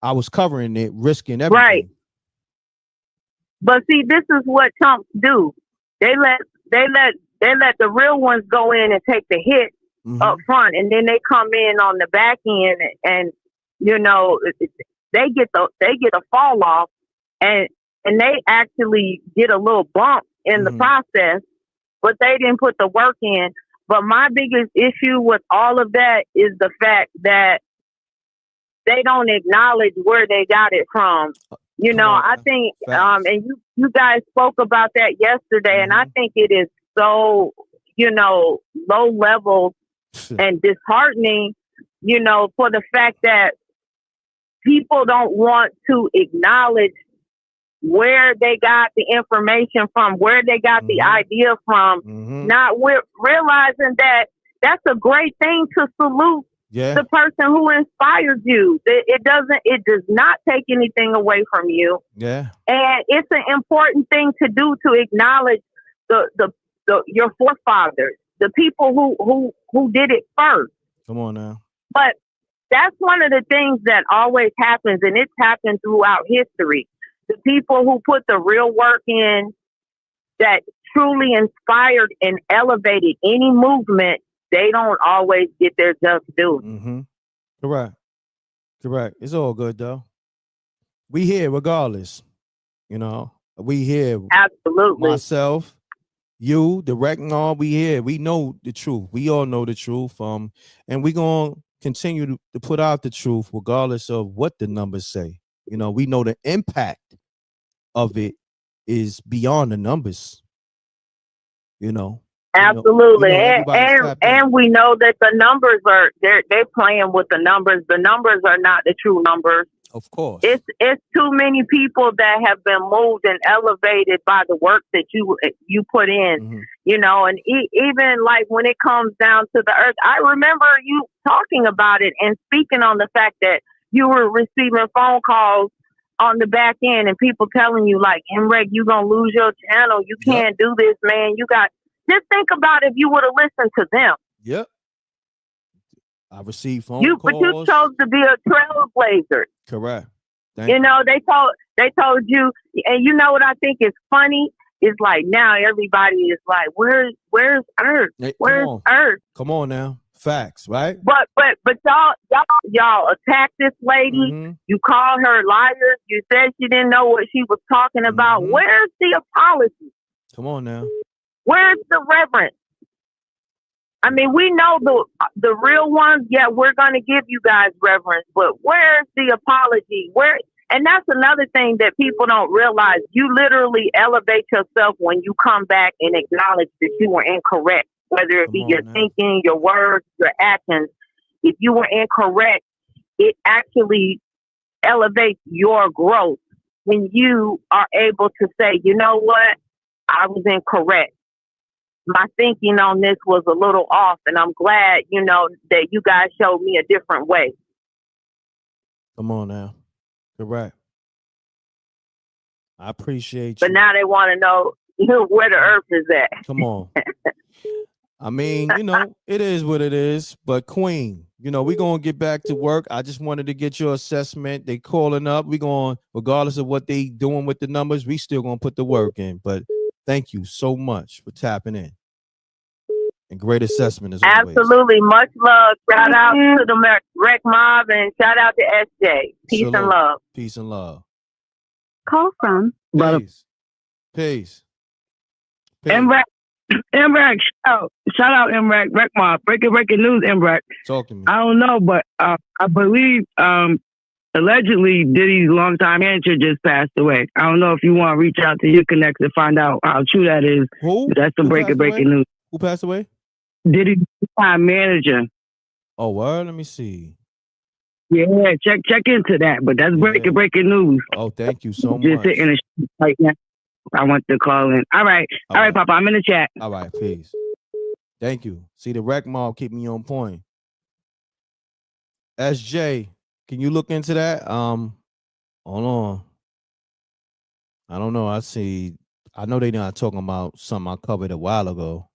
I was covering it, risking everything. Right. But see, this is what chumps do. They let the real ones go in and take the hit up front, and then they come in on the back end, and they get a fall off, and they actually get a little bump in the process, but they didn't put the work in. But my biggest issue with all of that is the fact that they don't acknowledge where they got it from. I think, and you guys spoke about that yesterday, and I think it is so, low level and disheartening, for the fact that people don't want to acknowledge where they got the information from, where they got the idea from, not realizing that that's a great thing to salute the person who inspired you. It does not take anything away from you. Yeah. And it's an important thing to do, to acknowledge your forefathers, the people who did it first. Come on now. But that's one of the things that always happens, and it's happened throughout history. The people who put the real work in that truly inspired and elevated any movement, they don't always get their just due. Mm-hmm. Correct. It's all good though. We here regardless. You know, we here. Absolutely. Myself, you, the Recknall, we here. We know the truth. We all know the truth. And we gonna continue to put out the truth regardless of what the numbers say. You know, we know the impact of it is beyond the numbers. You know. Absolutely. And we know that the numbers are they're playing with the numbers. The numbers are not the true numbers. Of course. It's too many people that have been moved and elevated by the work that you put in. Mm-hmm. You know, and even like when it comes down to the earth, I remember you talking about it and speaking on the fact that you were receiving phone calls on the back end and people telling you like, M.Reck, you're going to lose your channel. You can't do this, man. Just think about if you would have listened to them. Yep. I received phone calls. But you chose to be a trailblazer. Correct. You know, they told you, and you know what I think is funny? It's like now everybody is like, where's Earth? Where's Earth? Come on now. Facts, right? But y'all attacked this lady. Mm-hmm. You called her liars. You said she didn't know what she was talking about. Mm-hmm. Where's the apology? Come on now. Where's the reverence? I mean, we know the real ones. Yeah, we're gonna give you guys reverence, but where's the apology? Where? And that's another thing that people don't realize. You literally elevate yourself when you come back and acknowledge that you were incorrect, whether it be your thinking, your words, your actions. If you were incorrect, it actually elevates your growth when you are able to say, you know what, I was incorrect. My thinking on this was a little off, and I'm glad, you know, that you guys showed me a different way. Come on now. Correct. I appreciate you. But now they want to know where the earth is at. Come on. I mean, you know, it is what it is. But Queen, you know, we're going to get back to work. I just wanted to get your assessment. They calling up. We're going, regardless of what they doing with the numbers, we still going to put the work in. But thank you so much for tapping in. And great assessment as always. Absolutely. Much love. Shout out to the M.Reck Mob and shout out to SJ. Peace Salute. and love. Peace and love. Call from Peace. M.Reck. Shout out M.Reck. Reck Mob. Breaking news, M.Reck. Talk to me. I don't know, but I believe allegedly Diddy's longtime manager just passed away. I don't know if you want to reach out to your connects and find out how true that is. Who? That's some breaking news. Who passed away? Diddy's longtime manager. Oh, word? Let me see. Yeah, check into that. But that's breaking news. Oh, thank you so Just much. sitting in the right now. I want to call in. All right, Papa. I'm in the chat. All right, peace. Thank you. See, the Reck Mob keep me on point. SJ, can you look into that? Hold on. I don't know. I know they're not talking about something I covered a while ago.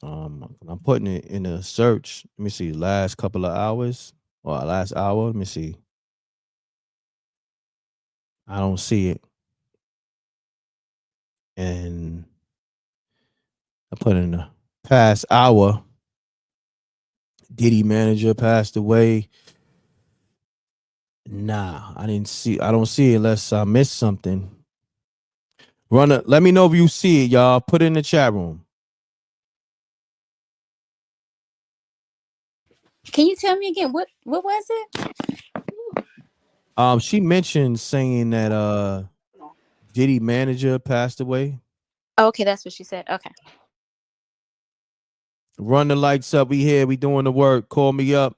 I'm putting it in a search. Let me see. Last couple of hours or last hour. Let me see. I don't see it. And I put in the past hour. Diddy manager passed away. Nah, I don't see it unless I missed something. Let me know if you see it, y'all. Put it in the chat room. Can you tell me again what was it? She mentioned saying that Diddy manager passed away. Oh, okay, that's what she said. Okay. Run the lights up. We here. We doing the work. Call me up.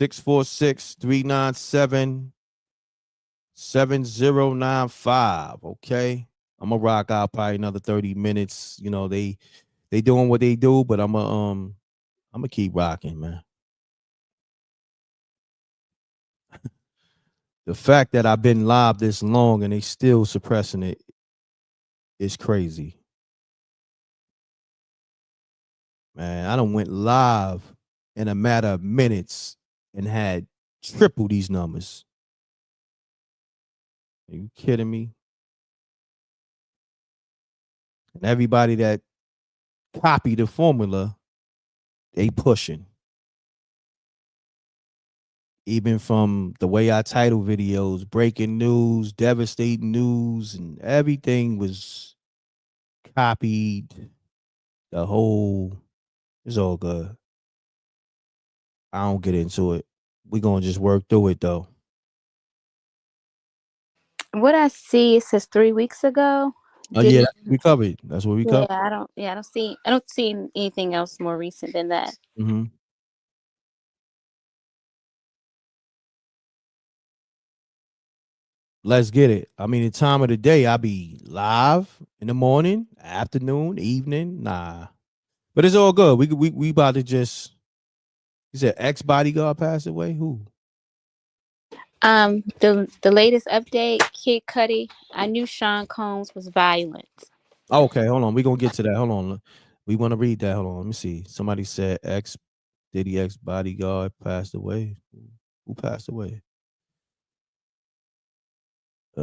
646-397-7095. Okay. I'm gonna rock out probably another 30 minutes. You know, they doing what they do, but I'm gonna keep rocking, man. The fact that I've been live this long and they still suppressing it is crazy. Man, I done went live in a matter of minutes and had triple these numbers. Are you kidding me? And everybody that copy the formula, they pushing. Even from the way I title videos, breaking news, devastating news, and everything was copied. The whole, it's all good. I don't get into it. We're gonna just work through it though. What I see, it says 3 weeks ago. Oh yeah, we covered. That's what we Yeah, covered. I don't see anything else more recent than that. Mm-hmm. Let's get it. I mean, the time of the day, I be live in the morning, afternoon, evening. Nah, but it's all good. We about to just. You said ex bodyguard passed away. Who? The latest update, Kid Cudi. I knew Sean Combs was violent. Okay, hold on. We're gonna get to that. Hold on. We want to read that. Hold on. Let me see. Somebody said Diddy ex bodyguard passed away. Who passed away? I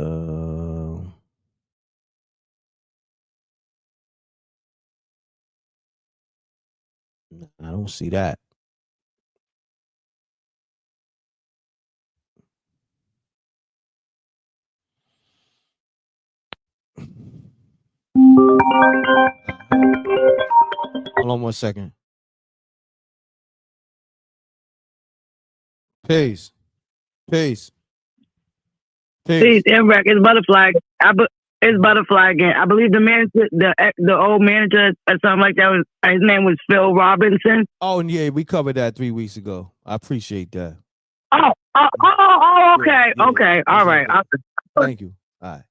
don't see that. Hold on 1 second. Peace. Peace. Peace. M.Reck. It's Butterfly. It's Butterfly again. I believe the manager, the old manager or something like that, his name was Phil Robinson. Oh, and yeah, we covered that 3 weeks ago. I appreciate that. Okay. Yeah, okay. All right. Thank you. All right.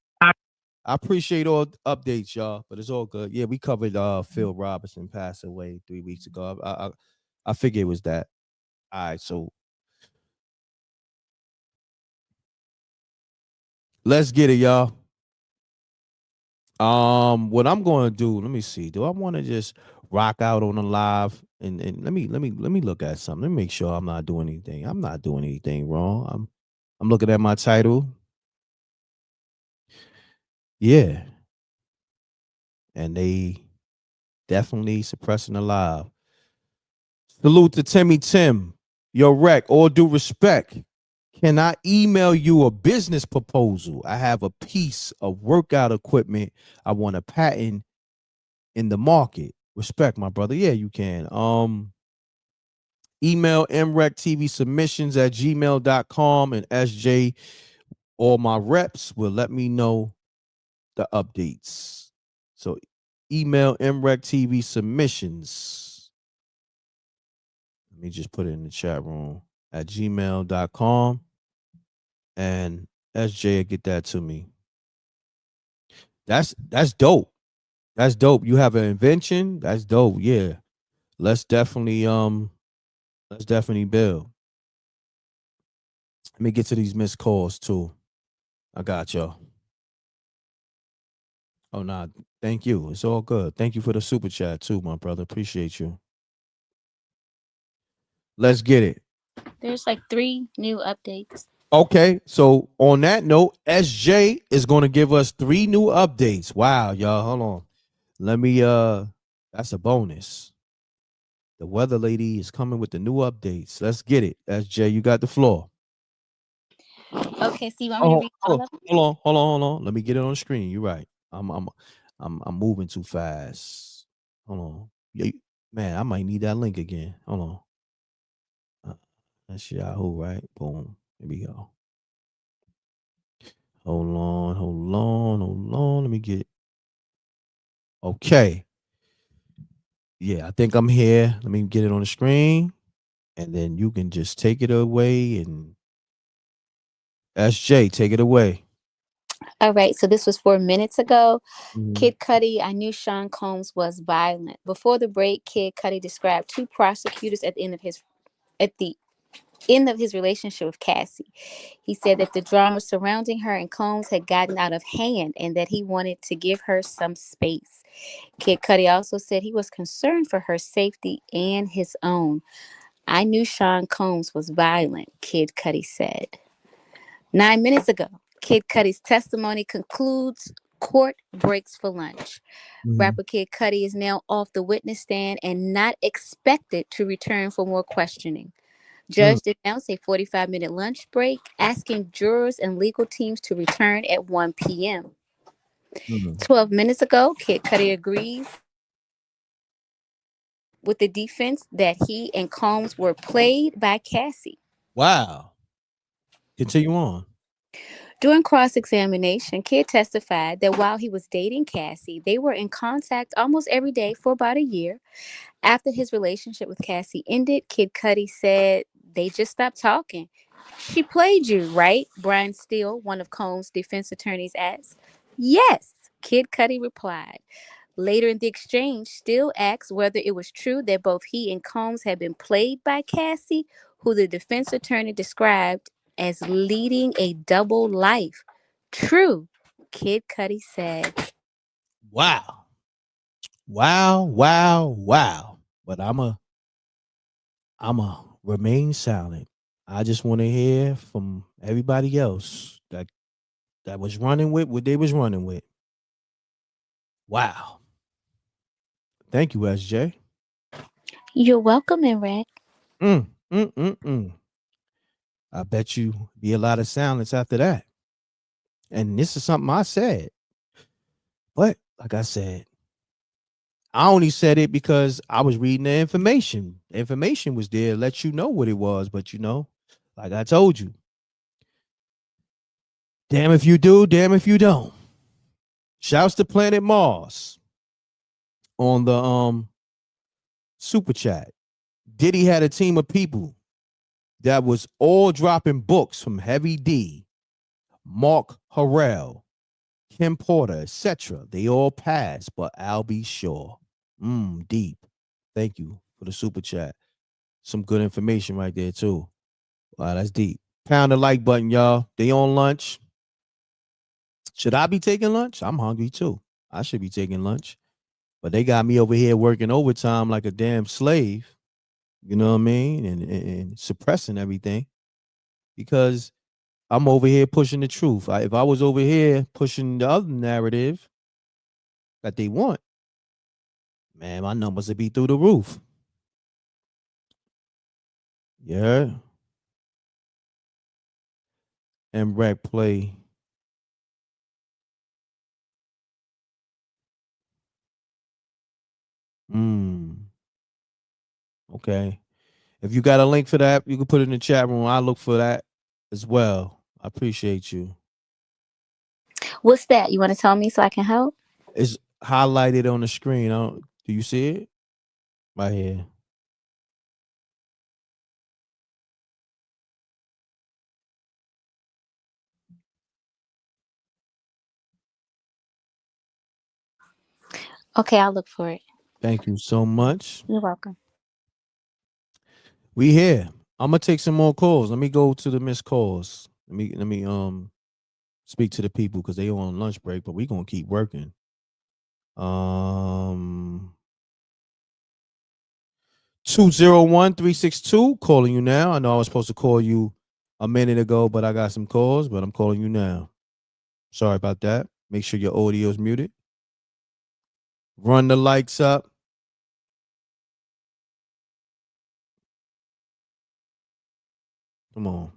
I appreciate all updates, y'all, but it's all good. Yeah, we covered Phil Robinson passed away 3 weeks ago. I figured it was that. All right, so let's get it, y'all. What I'm going to do, let me see. Do I want to just rock out on the live and let me look at something. Let me make sure I'm not doing anything. I'm not doing anything wrong. I'm looking at my title. Yeah. And they definitely suppressing the live. Salute to Timmy Tim. Yo, Rec, all due respect. Can I email you a business proposal? I have a piece of workout equipment I want to patent in the market. Respect, my brother. Yeah, you can. Email mrecktv submissions at gmail.com and SJ, all my reps will let me know the updates. So email mrecktv submissions. Let me just put it in the chat room at gmail.com and SJ will get that to me. That's dope. That's dope. You have an invention. That's dope. Yeah. Let's definitely build. Let me get to these missed calls too. I got y'all. Oh nah, thank you. It's all good. Thank you for the super chat too, my brother. Appreciate you. Let's get it. There's like 3 new updates. Okay, so on that note, SJ is going to give us 3 new updates. Wow, y'all, hold on. Let me that's a bonus. The weather lady is coming with the new updates. Let's get it. SJ, you got the floor. Okay, so you want me to read all of them? Hold on. Let me get it on the screen. You're right. I'm moving too fast. Hold on. Yeah, man, I might need that link again. Hold on. That's Yahoo, right? Boom. Here we go. Hold on. Let me get. Okay. Yeah, I think I'm here. Let me get it on the screen, and then you can just take it away. And SJ, take it away. All right, so this was 4 minutes ago. Kid Cudi, I knew Sean Combs was violent. Before the break, Kid Cudi described 2 prosecutors at the end of his relationship with Cassie. He said that the drama surrounding her and Combs had gotten out of hand and that he wanted to give her some space. Kid Cudi also said he was concerned for her safety and his own. I knew Sean Combs was violent, Kid Cudi said. 9 minutes ago, Kid Cudi's testimony concludes, Court breaks for lunch. Rapper Kid Cudi is now off the witness stand and not expected to return for more questioning. Judge announced a 45-minute lunch break, asking jurors and legal teams to return at 1 p.m. 12 minutes ago, Kid Cudi agreed with the defense that he and Combs were played by Cassie. Wow. Continue on. During cross-examination, Kid testified that while he was dating Cassie, they were in contact almost every day for about a year. After his relationship with Cassie ended, Kid Cudi said they just stopped talking. She played you, right? Brian Steele, one of Combs' defense attorneys, asked. Yes, Kid Cudi replied. Later in the exchange, Steele asked whether it was true that both he and Combs had been played by Cassie, who the defense attorney described as leading a double life. True, Kid Cudi said. Wow. Wow. But I'ma remain silent. I just want to hear from everybody else that was running with what they was running with. Wow. Thank you, SJ. You're welcome, M.Reck. I bet you be a lot of silence after that. And this is something I said. But like I said, I only said it because I was reading the information. The information was there, let you know what it was. But like I told you, damn if you do, damn if you don't. Shouts to Planet Mars on the super chat. Diddy had a team of people that was all dropping books from Heavy D, Mark Harrell, Kim Porter, etc. They all passed, but I'll be sure. Deep. Thank you for the super chat. Some good information right there too. Wow, that's deep. Pound the like button, y'all. They on lunch. Should I be taking lunch? I'm hungry too. I should be taking lunch. But they got me over here working overtime like a damn slave. You know what I mean? And suppressing everything. Because I'm over here pushing the truth. If I was over here pushing the other narrative that they want, man, my numbers would be through the roof. Yeah. M.Reck play. Okay. If you got a link for that, you can put it in the chat room. I'll look for that as well. I appreciate you. What's that? You want to tell me so I can help? It's highlighted on the screen. Do you see it? Right here. Okay, I'll look for it. Thank you so much. You're welcome. We here. I'm gonna take some more calls. Let me go to the missed calls. Let me speak to the people because they on lunch break, but we gonna keep working. 201-362 calling you now. I know I was supposed to call you a minute ago, but I got some calls, but I'm calling you now. Sorry about that. Make sure your audio is muted. Run the lights up. Come on.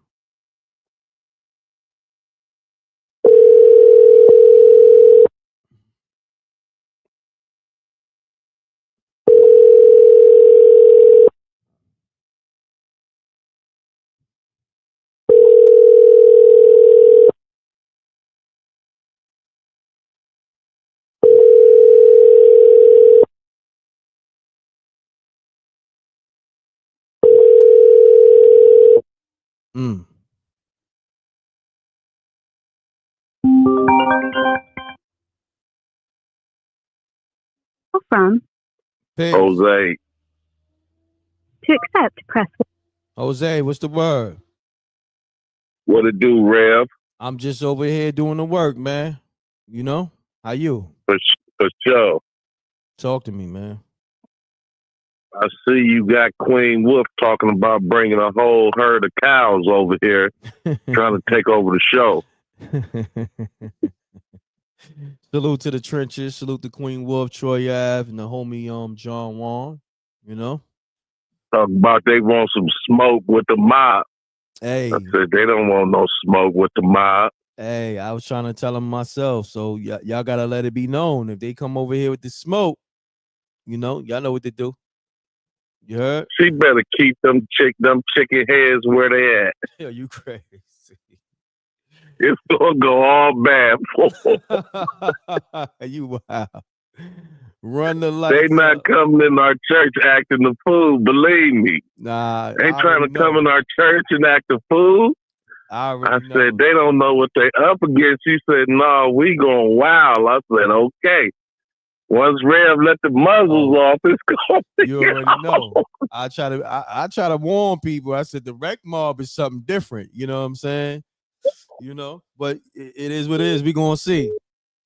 From Jose. to accept, press. Jose, what's the word? What it do, Rev? I'm just over here doing the work, man. You know? How you? For sure. Talk to me, man. I see you got Queen Wolf talking about bringing a whole herd of cows over here, trying to take over the show. Salute to the trenches. Salute to Queen Wolf, Troy Ave, and the homie John Juan. You know. Talk about they want some smoke with the mob. Hey. I said they don't want no smoke with the mob. Hey, I was trying to tell them myself. So y'all gotta let it be known. If they come over here with the smoke, y'all know what to do. You heard? She better keep them chicken heads where they at. Yo, you crazy. It's gonna go all bad. You wow. Run the lights. They not coming in our church acting the fool, believe me. Nah. They trying to come in our church and act the fool. I said they don't know what they up against. She said, no, we going wild. I said, okay. Once Rev let the muzzles off, it's going to You already know. I try to warn people. I said the rec mob is something different. You know what I'm saying? But it is what it is. We gonna see.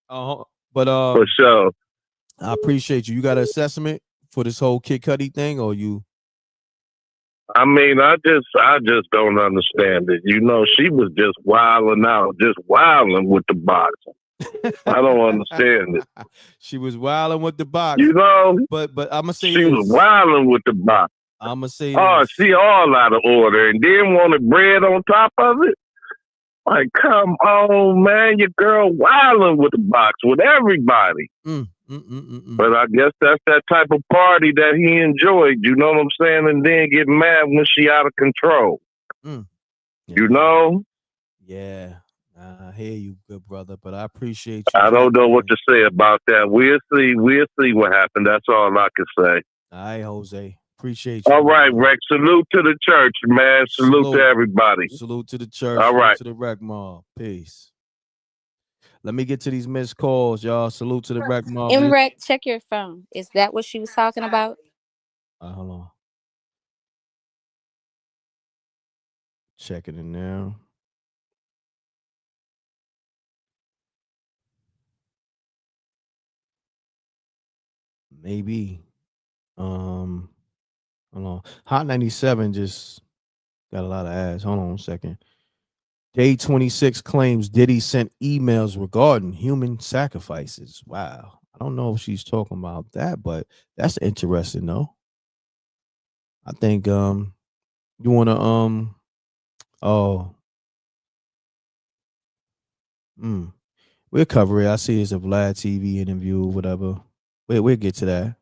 But for sure. I appreciate you. You got an assessment for this whole Kid Cudi thing, or you? I mean, I just don't understand it. She was just wilding out, just wilding with the box. I don't understand it. She was wilding with the box. But I'm gonna say she was wilding with the box. I'm gonna say she all out of order, and then wanted bread on top of it. Like, come on, man, your girl wilding with the box with everybody. But I guess that's that type of party that he enjoyed, you know what I'm saying? And then get mad when she out of control. Yeah. I hear you, good brother, but I appreciate you. I don't know what to say about that. We'll see what happened. That's all I can say. All right, Jose. Appreciate you. All right, Rex. Salute to the church, man. Salute to everybody. Salute to the church. All right. Salute to the rec mob. Peace. Let me get to these missed calls, y'all. Salute to the rec mob. M.Reck, check your phone. Is that what she was talking about? Hold on. Checking it now. Maybe. Hold on. Hot 97 just got a lot of ads. Hold on a second. Day 26 claims Diddy sent emails regarding human sacrifices. Wow. I don't know if she's talking about that, but that's interesting though. I think you wanna we'll cover it. I see it's a Vlad TV interview or whatever. We'll get to that.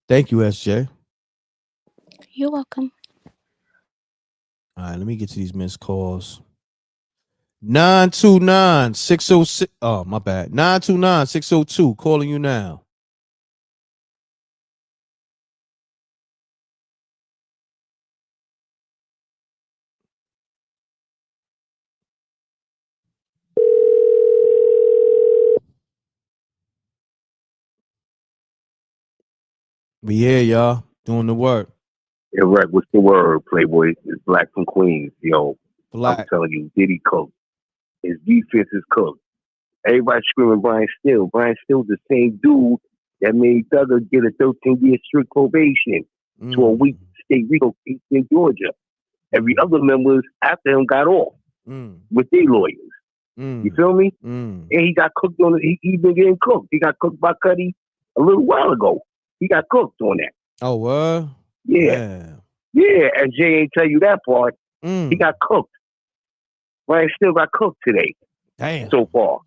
Thank you, SJ. You're welcome. All right, let me get to these missed calls. 929-606. Oh, my bad. 929-602. Calling you now. We here, y'all. Doing the work. Yeah, right. What's the word, Playboy? It's Black from Queens, yo. Black. I'm telling you, Diddy cooked. His defense is cooked. Everybody screaming Brian Still. Brian Still's the same dude that made Thugger get a 13-year strict probation to a week state legal case in Georgia. Every other members after him got off with their lawyers. You feel me? And he got cooked on it. He been getting cooked. He got cooked by Cudi a little while ago. He got cooked on that. Oh, what? Yeah. And Jay ain't tell you that part. He got cooked. Brian Still got cooked today. Damn. So far.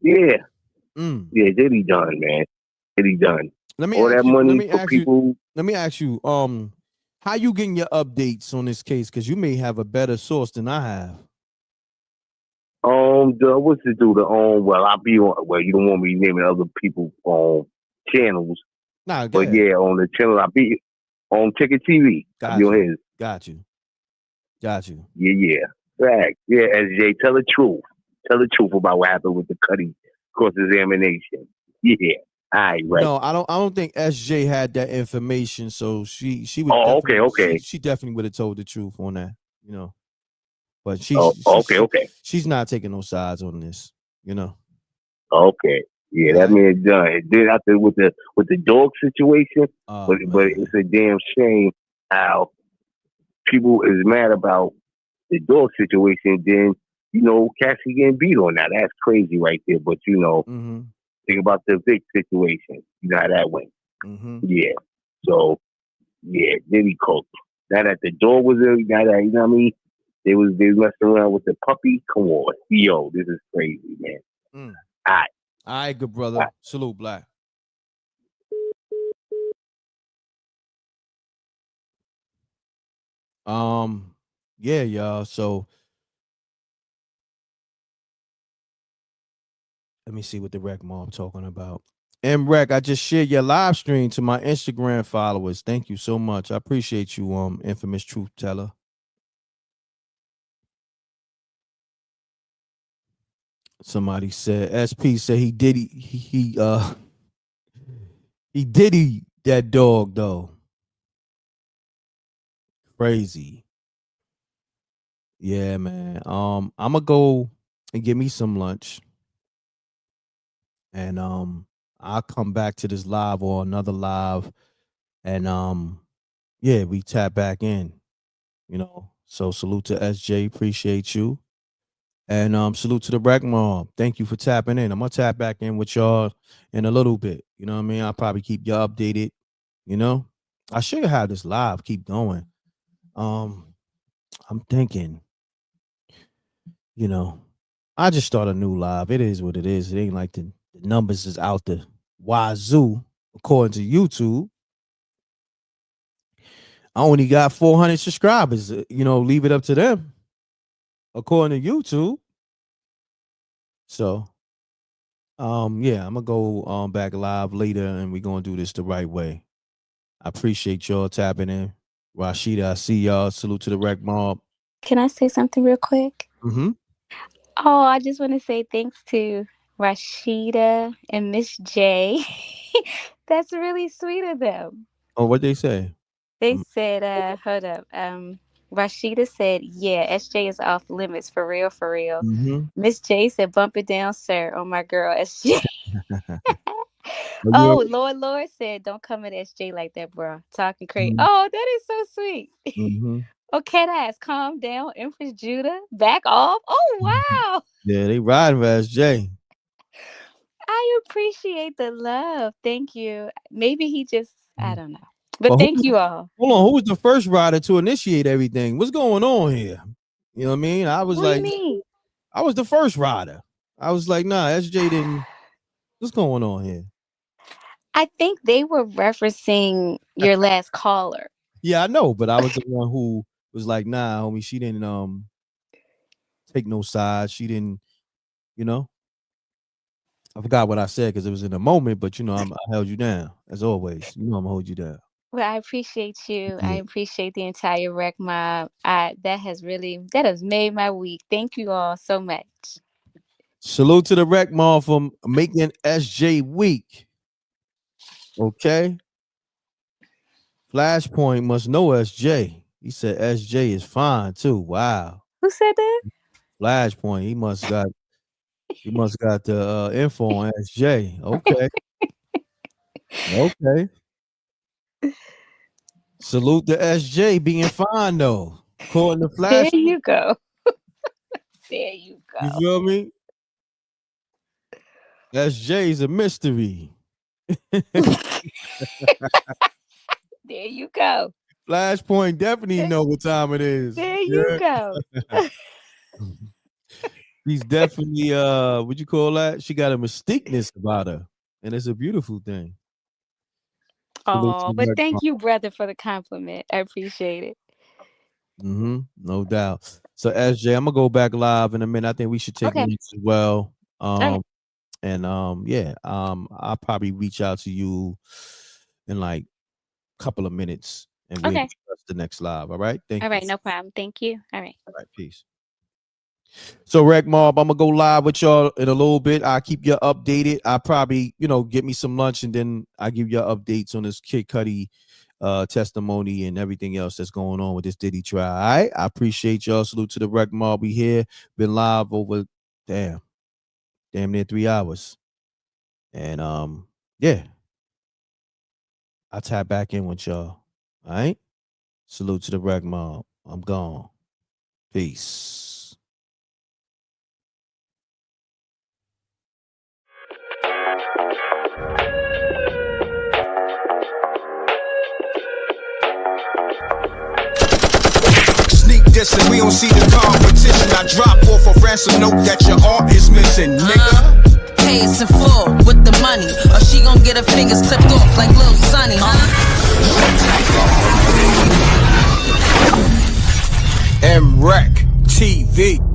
Yeah. Yeah, Diddy done, man. Diddy done. Let me ask you, how you getting your updates on this case? Because you may have a better source than I have. What's it do? I'll be on. Well, you don't want me naming other people's channels. Nah, but ahead. Yeah, on the channel I be on Ticket TV. Got you. Yeah. Right. Yeah, SJ, tell the truth. Tell the truth about what happened with the Cudi cross-examination. Yeah. All right, right. No, I don't think SJ had that information, so she would. Okay. She definitely would have told the truth on that, But she's not taking no sides on this, Okay. Yeah, that man done. Then after with the dog situation, but it's a damn shame how people is mad about the dog situation. Then Cassie getting beat on that. That's crazy right there. But think about the Vic situation. You know how that went. Yeah. So yeah, Diddy cooked. That at the door was that you know what I mean? They messing around with the puppy. Come on, yo, this is crazy, man. All right, good brother. Salute, Black. Yeah, y'all. So let me see what the rec mob talking about. M.Reck, I just shared your live stream to my Instagram followers. Thank you so much. I appreciate you, infamous truth teller. Somebody said SP said he diddy he diddy that dog though. Crazy. Yeah, man. I'm gonna go and get me some lunch. And I'll come back to this live or another live. And yeah, we tap back in, So salute to SJ, appreciate you. And salute to the Rec Mob. Thank you for tapping in. I'm gonna tap back in with y'all in a little bit. You know what I mean? I'll probably keep you updated. I should have this live keep going. I'm thinking, I just start a new live. It is what it is. It ain't like the numbers is out the wazoo according to YouTube. I only got 400 subscribers. Leave it up to them according to YouTube. So, yeah, I'm gonna go back live later, and we're gonna do this the right way. I appreciate y'all tapping in. Rashida, I see y'all. Salute to the Rec Mob. Can I say something real quick? Mm-hmm. Oh, I just want to say thanks to Rashida and Miss J. That's really sweet of them. Oh, what they say? They said, hold up. Rashida said, yeah, SJ is off limits for real, for real. Mm-hmm. Miss J said, bump it down, sir. Oh, my girl, SJ. Oh, Lord said, don't come at SJ like that, bro. Talking crazy. Mm-hmm. Oh, that is so sweet. Mm-hmm. Oh, cat ass, calm down. Empress Judah, back off. Oh, wow. Yeah, they riding for SJ. I appreciate the love. Thank you. Maybe he just, I don't know. But thank you all. Hold on, who was the first rider to initiate everything? What's going on here? You know what I mean? I was What like, do you mean? I was the first rider. I was like, nah, SJ didn't. What's going on here? I think they were referencing your last caller. Yeah, I know, but I was the one who was like, nah, homie, she didn't take no sides. She didn't, I forgot what I said because it was in a moment, but I held you down as always. I'm gonna hold you down. Well, I appreciate you. Yeah. I appreciate the entire Rec Mob. That has made my week. Thank you all so much. Salute to the Rec Mob for making SJ weak. Okay. Flashpoint must know SJ. He said SJ is fine too. Wow. Who said that? Flashpoint. He must got the info on SJ. Okay. Okay. Salute to SJ being fine though. According to Flash. There you go. There you go. You feel me? SJ's a mystery. There you go. Flashpoint definitely know what time it is. There you go. She's definitely what you call that? She got a mystiqueness about her, and it's a beautiful thing. Oh, but thank you, brother, for the compliment. I appreciate it. No doubt. So SJ, I'm gonna go back live in a minute. I think we should take minutes as well. And yeah, I'll probably reach out to you in like a couple of minutes and we'll discuss the next live. All right. Thank you. All right, no problem. Thank you. All right. All right, peace. So Rec Mob, I'm gonna go live with y'all in a little bit. I'll keep you updated. I probably, get me some lunch and then I give you updates on this Kid Cudi testimony and everything else that's going on with this Diddy trial. All right. I appreciate y'all. Salute to the Rec Mob. We here. Been live over damn near 3 hours. And yeah. I'll tap back in with y'all. All right. Salute to the Rec Mob. I'm gone. Peace. dissing. We don't see the competition. I drop off a ransom note that your art is missing, nigga. Pay us in full with the money, or she gon' get her fingers clipped off like Lil Sonny, M.Reck TV.